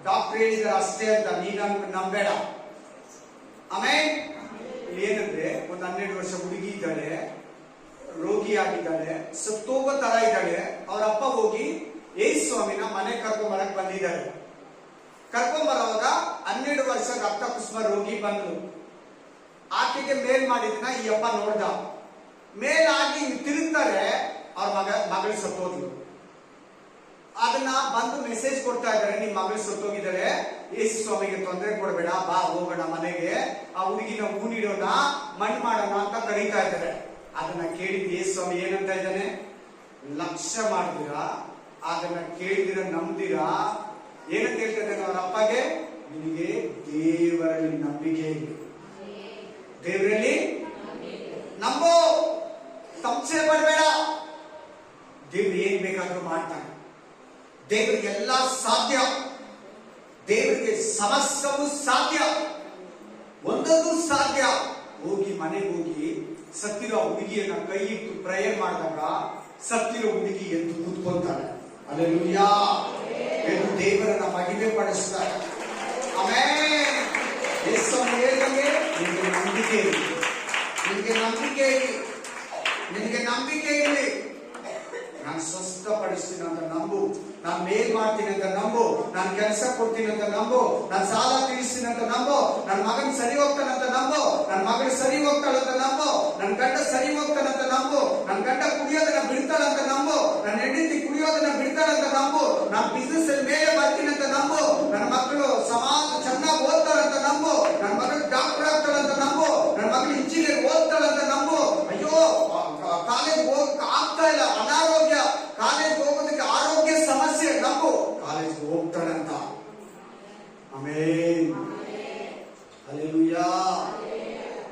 ಡಾಕ್ಟರ್ ಹೇಳಿದಾರೆ ಅಷ್ಟೇ ಅಂತ ನೀನು ನಂಬೇಡ. ಆಮೇಲೆ ಏನಂದ್ರೆ, ಒಂದು 12 ವರ್ಷ ಹುಡುಗಿ ಇದ್ದಾಳೆ, ರೋಗಿ ಆಗಿದ್ದಾಳೆ, ಸತ್ತೋಗೋ ತರ ಇದ್ದಾಳೆ. ಅವ್ರ ಅಪ್ಪ ಹೋಗಿ ಯೇಸು ಸ್ವಾಮಿನ ಮನೆ ಕರ್ಕೊಂಬರಕ್ ಬಂದಿದ್ದಾರೆ. ಕರ್ಕೊಂಬರುವಾಗ 12 ವರ್ಷ ರಕ್ತ ಕುಸುಮ ರೋಗಿ ಬಂದ್ರು. ಆಕೆಗೆ ಮೇಲ್ ಮಾಡಿದ್ನ ಈ ಅಪ್ಪ ನೋಡ್ದ. ಮೇಲಾಗಿ ತಿರುಗ್ತಾರೆ, ಅವ್ರ ಮಗಳು ಸತ್ತೋದ್ಲು. ಅದನ್ನ ಬಂದು ಮೆಸೇಜ್ ಕೊಡ್ತಾ ಇದ್ದಾರೆ, ನಿಮ್ ಮಗಳು ಸತ್ತೋಗಿದ್ದಾರೆ, ಯೇಸು ಸ್ವಾಮಿಗೆ ತೊಂದರೆ ಕೊಡಬೇಡ, ಬಾ ಹೋಗೋಣ ಮನೆಗೆ, ಆ ಹುಡುಗಿನ ಹೂಣಿಡೋಣ, ಮಣ್ಣು ಮಾಡೋಣ ಅಂತ ಕರೀತಾ ಇದ್ದಾರೆ. ಅದನ್ನ ಕೇಳಿದ ಯೇಸು ಸ್ವಾಮಿ ಏನಂತ ಇದ್ದಾನೆ, ಲಕ್ಷ್ಯ ಮಾಡಿದಿರಾ, ಅದನ್ನ ಕೇಳಿದಿರ ನಂಬ್ದಿರಾ, ಏನಂತ ಹೇಳ್ತಾ ಇದ್ದಾನೆ ಅವ್ರ ಅಪ್ಪಗೆ, ನಿನಗೆ ದೇವರಲ್ಲಿ ನಂಬಿಕೆ ಇದೆ, ದೇವರಲ್ಲಿ ನಂಬೋ, ಸಂಶಯ ಪಡಬೇಡ. ದೇವ್ರು ಏನ್ ಬೇಕಾದ್ರೂ ಮಾಡ್ತಾನೆ, ದೇವರಿಗೆ ಎಲ್ಲ ಸಾಧ್ಯ, ದೇವರಿಗೆ ಸಮಸ್ತವೂ ಸಾಧ್ಯ, ಒಂದೊಂದು ಸಾಧ್ಯ. ಹೋಗಿ ಮನೆಗೆ ಹೋಗಿ ಸತ್ತಿರೋ ಹುಡುಗಿಯನ್ನ ಕೈ ಇಟ್ಟು ಪ್ರೇಯರ್ ಮಾಡಿದಾಗ ಸತ್ತಿರೋ ಹುಡುಗಿ ಎದ್ದು ಕೂತ್ಕೊಂತಾಳೆ. ಹಲ್ಲೆಲೂಯಾ, ಎಂದು ದೇವರನ್ನ ಮಹಿಮೆ ಪಡಿಸ್ತಾರೆ. ಆಮೇಲೆ ಯೇಸು ಹೇಳಿದಂಗೆ ನಿನಗೆ ನಂಬಿಕೆ ಇರಲಿ, ನಿನಗೆ ನಂಬಿಕೆ ಇರಲಿ, ನಿನಗೆ ನಂಬಿಕೆ ಇರಲಿ. ನಾನು ಸ್ವಸ್ಥಪಡಿಸ್ತೀನಿ ಅಂತ ನಂಬು, ನಾನು ಮೇಲ್ ಮಾಡ್ತೀನಿ ಅಂತ ನಂಬು, ನಾನು ಕೆಲಸ ಕೊಡ್ತೀನಿ ಅಂತ ನಂಬು, ನಾನು ಸಾಲ ತೀರಿಸ್ತೀನಿ ಅಂತ ನಂಬು, ನನ್ನ ಮಗನ್ ಸರಿ ಹೋಗ್ತಾನಂತ ನಂಬು, ನನ್ನ ಮಗಳು ಸರಿ ಹೋಗ್ತಾಳಂತ ನಂಬು, ನನ್ನ ಗಂಡ ಸರಿ ಹೋಗ್ತಾನಂತ ನಂಬು, ನನ್ನ ಗಂಡ ಕುಡಿಯೋದನ್ನ ಬಿಡ್ತಾಳಂತ ನಂಬು, ನನ್ನ ಹೆಂಡತಿ ಕುಡಿಯೋದನ್ನ ಬಿಡ್ತಾಳಂತ ನಂಬು, ನಾನು ಬಿಸ್ನೆಸ್ ಅಲ್ಲಿ ಮೇಲೆ ಬರ್ತೀನಿ ಅಂತ ನಂಬು, ನನ್ನ ಮಕ್ಕಳು ಸಮಾಜ ಚೆನ್ನಾಗಿ ಓದ್ತಾಳಂತ ನಂಬು, ನನ್ನ ಮಗಳು ಡಾಕ್ಟರ್ ಆಗ್ತಾಳಂತ ನಂಬು, ನನ್ನ ಮಗಳು ಇಂಜಿನಿಯರ್ ಓದ್ತಾಳಂತ ನಂಬು. ಅಯ್ಯೋ, ಕಾಲೇಜ್ ಹೋಗಕ್ ಆಗ್ತಾ ಇಲ್ಲ, ಅನಾರೋಗ್ಯ, ಕಾಲೇಜ್ ಹೋಗೋದಕ್ಕೆ ಆರೋಗ್ಯ ಸಮಸ್ಯೆ, ನಂಬು, ಕಾಲೇಜ್ ಹೋಗ್ತಾಳಂತ. आमीन, हालेलुया।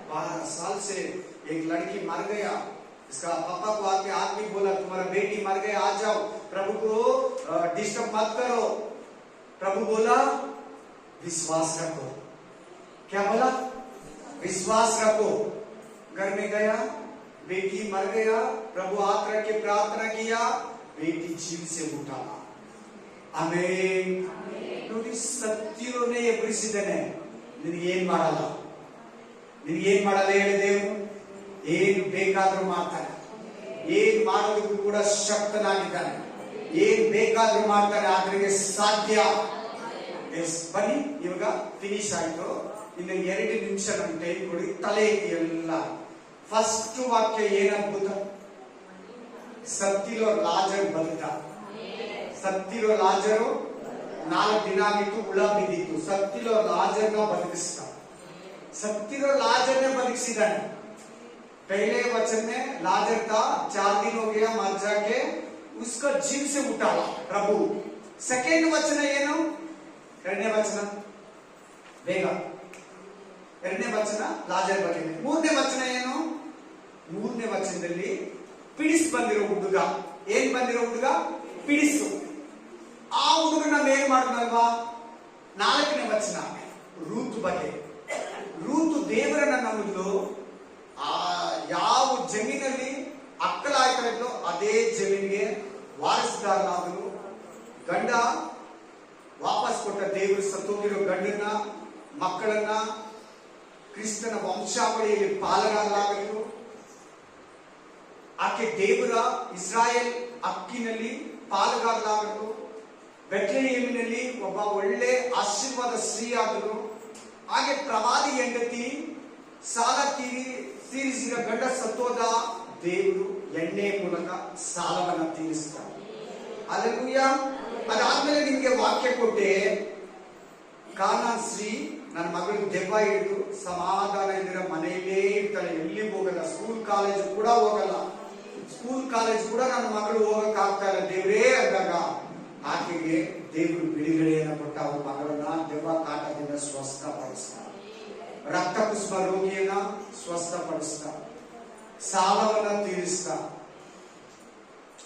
12 साल से एक लड़की मर गया, इसका पापा को आके आदमी बोला तुम्हारा बेटी मर गया, आ जाओ, प्रभु को डिस्टर्ब मत करो। प्रभु बोला विश्वास रखो। क्या बोला? विश्वास रखो। घर में गया, बेटी मर गया, प्रभु हाथ रख के प्रार्थना किया, बेटी जीव से उठा। ಆಮೇನ್. ನೋಡಿ, ಸತ್ತಿರೋನೇ ಎಬ್ಬಿಸಿದ್ದಾನೆ. ನಿನಗೇನ್ ಮಾಡಲ್ಲ, ನಿನಗೇನ್ ಮಾಡಲ್ಲ ಹೇಳಿ ದೇವರು? ಏನ್ ಬೇಕಾದ್ರೂ ಮಾಡ್ತಾನೆ, ಏನ್ ಮಾಡೋದಕ್ಕೂ ಕೂಡ ಶಕ್ತನಾಗಿದ್ದಾನೆ. ಏನ್ ಬೇಕಾದ್ರೂ ಮಾಡ್ತಾನೆ, ಆತನಿಗೆ ಸಾಧ್ಯ. ಎಸ್, ಬನ್ನಿ, ಇವಾಗ ಫಿನಿಶ್ ಆಯ್ತು. ಇನ್ನು 2 ನಿಮಿಷ ನಮ್ಗೆ ಟೈಮ್ ಕೊಡಿ. ತಲೆ ಎಲ್ಲ ಫಸ್ಟ್ ವಾಕ್ಯ ಏನ್ ಅದ್ಭುತ. ಸತ್ತಿರೋ ಲಾಜರ್ ಬದುಕ. ಸತ್ತಿರೋ ಲಾಜರು 4 ದಿನ ಆಗಿತ್ತು, ಹುಳ ಬಿದ್ದಿತ್ತು. ಸತ್ತಿರೋ ಲಾಜರ್ನ ಬದುಕಿಸ್ತ. सत्तिरो लाजर ने बदकिसिदाने. पहले वचन में लाजर था, 4 दिन हो गया मर जाके, उसका जीव से उठाला प्रभु. सेकेंड वचन ಏನು? ಎರಡನೇ ವಚನ ಬೇಗ. ಎರಡನೇ ವಚನ ಲಾಜರ್ ಬಗ್ಗೆ. ಮೂರನೇ ವಚನ ಏನು? ಮೂರನೇ ವಚನದಲ್ಲಿ ಪಿಡಿಸ್ ಬಂದಿರೋ ಹುಡುಗ. ಏನ್ ಬಂದಿರೋ ಹುಡುಗ? ಪಿಡಿಸು. ಆ ಹುಡುಗನ ಮೇಲ್ ಮಾಡಿದ್ನಲ್ವಾ? 4ನೇ ವಚನ ರೂತ್ ಬಗ್ಗೆ. ರೂತು ದೇವರನ್ನ ನಂಬಿದ್ಲು. ಆ ಯಾವ ಜಮೀನಲ್ಲಿ ಅಕ್ಕಲಾಯ್ತಾ ಇದ್ಲು ಅದೇ ಜಮೀನಿಗೆ ವಾರಸುದಾರನಾದನು. ಗಂಡ ವಾಪಸ್ ಕೊಟ್ಟ ದೇವರು ಸತ್ತೋಗಿರೋ ಗಂಡನ್ನ, ಮಕ್ಕಳನ್ನ ಕ್ರಿಸ್ತನ ವಂಶಾವಳಿಯಲ್ಲಿ ಪಾಲುಗಾರರಾಗಲು. ಆಕೆ ದೇವರ ಇಸ್ರಾಯೇಲ್ ಹಕ್ಕಿನಲ್ಲಿ ಪಾಲುಗಾರರಾಗಲು. ಬೆತ್ಲೆಹೇಮಿನಲ್ಲಿ ಒಬ್ಬ ಒಳ್ಳೆ ಆಶೀರ್ವಾದ ಸ್ತ್ರೀ ಆದರು. ಹಾಗೆ ಪ್ರವಾದಿ ಹೆಂಡತಿ ಸಾಲ ತೀರಿಸಿದ ಗಂಡ ಸತ್ತೋದ. ದೇವರು ಎಣ್ಣೆ ಮೂಲಕ ಸಾಲವನ್ನ ತೀರಿಸ್ತಾರೆ. ಹಲ್ಲೆಲೂಯಾ. ಅದಾದ್ಮೇಲೆ ನಿಮ್ಗೆ ವಾಕ್ಯ ಕೊಟ್ಟೆ. ಕಾನಾನ್ ಸ್ತ್ರೀ ನನ್ನ ಮಗಳು ದೆವ್ವ ಹಿಡಿದು ಸಮಾಧಾನ ಇದ್ರೆ ಮನೆಯಲ್ಲೇ ಇರ್ತಾಳೆ, ಎಲ್ಲಿ ಹೋಗಲ್ಲ, ಸ್ಕೂಲ್ ಕಾಲೇಜ್ ಕೂಡ ಹೋಗಲ್ಲ. ಸ್ಕೂಲ್ ಕಾಲೇಜ್ ಕೂಡ ನನ್ನ ಮಗಳು ಹೋಗಕ್ ಆಗ್ತಾ ಇಲ್ಲ ದೇವ್ರೇ ಅಂದಾಗ ಆಕೆಗೆ ದೇವರು ಬಿಡುಗಡೆಯನ್ನು ಕೊಟ್ಟ. ಅವ್ರ ಮಗಳನ್ನ ದೆವ್ವ ಕಾಟದಿಂದ ಸ್ವಸ್ಥಪಡಿಸ್ತ. ರಕ್ತ ಕುಸುಮ ರೋಗಿಯನ್ನ ಸ್ವಸ್ಥಪಡಿಸ್ತ. ಸಾಲವನ್ನ ತೀರಿಸ್ತ.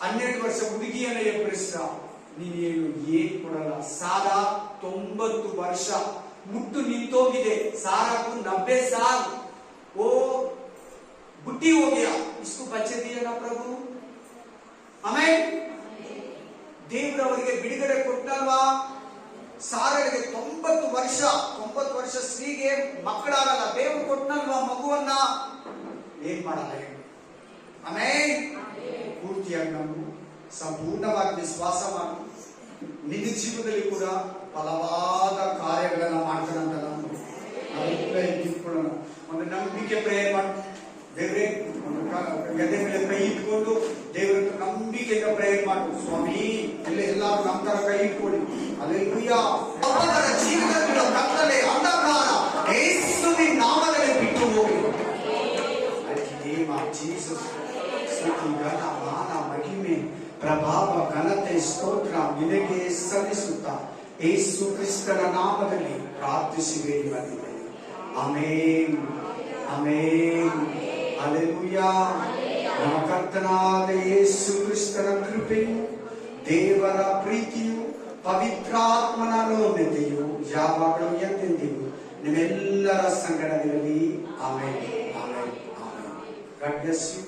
12 ವರ್ಷ ಹುಡುಗಿಯನ್ನ ಎಬ್ಬರಿಸ್ತ. ನೀನೇನು ಏನ್ ಕೊಡಲ್ಲ. ಸಾಲ 90 ವರ್ಷ ಮುಟ್ಟು ನಿಂತೋಗಿದೆ. ಸಾರಕ್ಕೂ 90 साल ಓ ಬುಟ್ಟಿ ಹೋಗಿಯಾ. ಇಷ್ಟು ಬಚ್ಚೆ ದಿಯಾ ಪ್ರಭು. ಆಮೇಲೆ ದೇವರವರಿಗೆ ಬಿಡುಗಡೆ ಕೊಟ್ಟಲ್ವಾ. ಸಾರಳಿಗೆ 90 ವರ್ಷ ಸ್ತ್ರೀಗೆ ಮಕ್ಕಳಾಗಲ್ಲ. ದೇವರು ಕೊಟ್ಟನಲ್ವಾ ಮಗುವನ್ನ. ಏನ್ ಮಾಡಲ್ಲ ಹೇಳಿ. ಆಮೇಲೆ ಪೂರ್ತಿಯಾಗಿ ನಾವು ಸಂಪೂರ್ಣವಾಗಿ ವಿಶ್ವಾಸ ಮಾಡಿ ನಿನ್ನ ಜೀವನದಲ್ಲಿ ಕೂಡ ಬಲವಾದ ಕಾರ್ಯಗಳನ್ನ ಮಾಡ್ತಾನಂತ ನಾವು ಇಟ್ಕೊಳ್ಳೋಣ. ಒಂದು ನಂಬಿಕೆ ಪ್ರೇಯರ್ ಮಾಡಿ ದೇವ್ರೆ ಎದೆ ಮೇಲೆ ಕೈ ಇಟ್ಕೊಂಡು ದೇವರ ನಂಬಿಕೆಯಿಂದ ಪ್ರೇಯರ್ ಮಾಡು. ಸ್ವಾಮಿ ಎಲ್ಲರೂ ನಮ್ಮ ತರ ಕೈ ಇಟ್ಕೊಳ್ಳಿ. ಹಲ್ಲೆಲೂಯಾ. ಒಬ್ಬರ ಜೀವನದಲ್ಲಿರೋ ಕತ್ತಲೆ ಅಂಧಕಾರ ಯೇಸುವಿನ ನಾಮದಲ್ಲಿ ಬಿಟ್ಟು ಹೋಗಿ. ಜೀಸಸ್ ಸ್ತುತಿ ಘನ ಮಾನ ಮಹಿಮೆ ಪ್ರಭಾವ ಘನತೆ ಸ್ತೋತ್ರ ನಿನಗೆ ಸಲ್ಲಿಸುತ್ತಾ ಯೇಸು ಕ್ರಿಸ್ತನ ನಾಮದಲ್ಲಿ ಪ್ರಾರ್ಥಿಸಿ ಬೇಡಿ ಬಂದಿದ್ದೇನೆ. Amen, amen, hallelujah. ನಮ್ಮ ಕರ್ತನಾದ ಯೇಸು ಕ್ರಿಸ್ತನ ಕೃಪೆಯು, ದೇವರ ಪ್ರೀತಿಯು, ಪವಿತ್ರಾತ್ಮನ ಅನ್ಯೋನ್ಯತೆಯು ಯಾವಾಗಲೂ ಎಂದೆಂದಿಗೂ ನಿಮ್ಮೆಲ್ಲರ ಸಂಗಡವಿರಲಿ. ಆಮೆನ್, ಆಮೆನ್, ಆಮೆನ್. God bless you.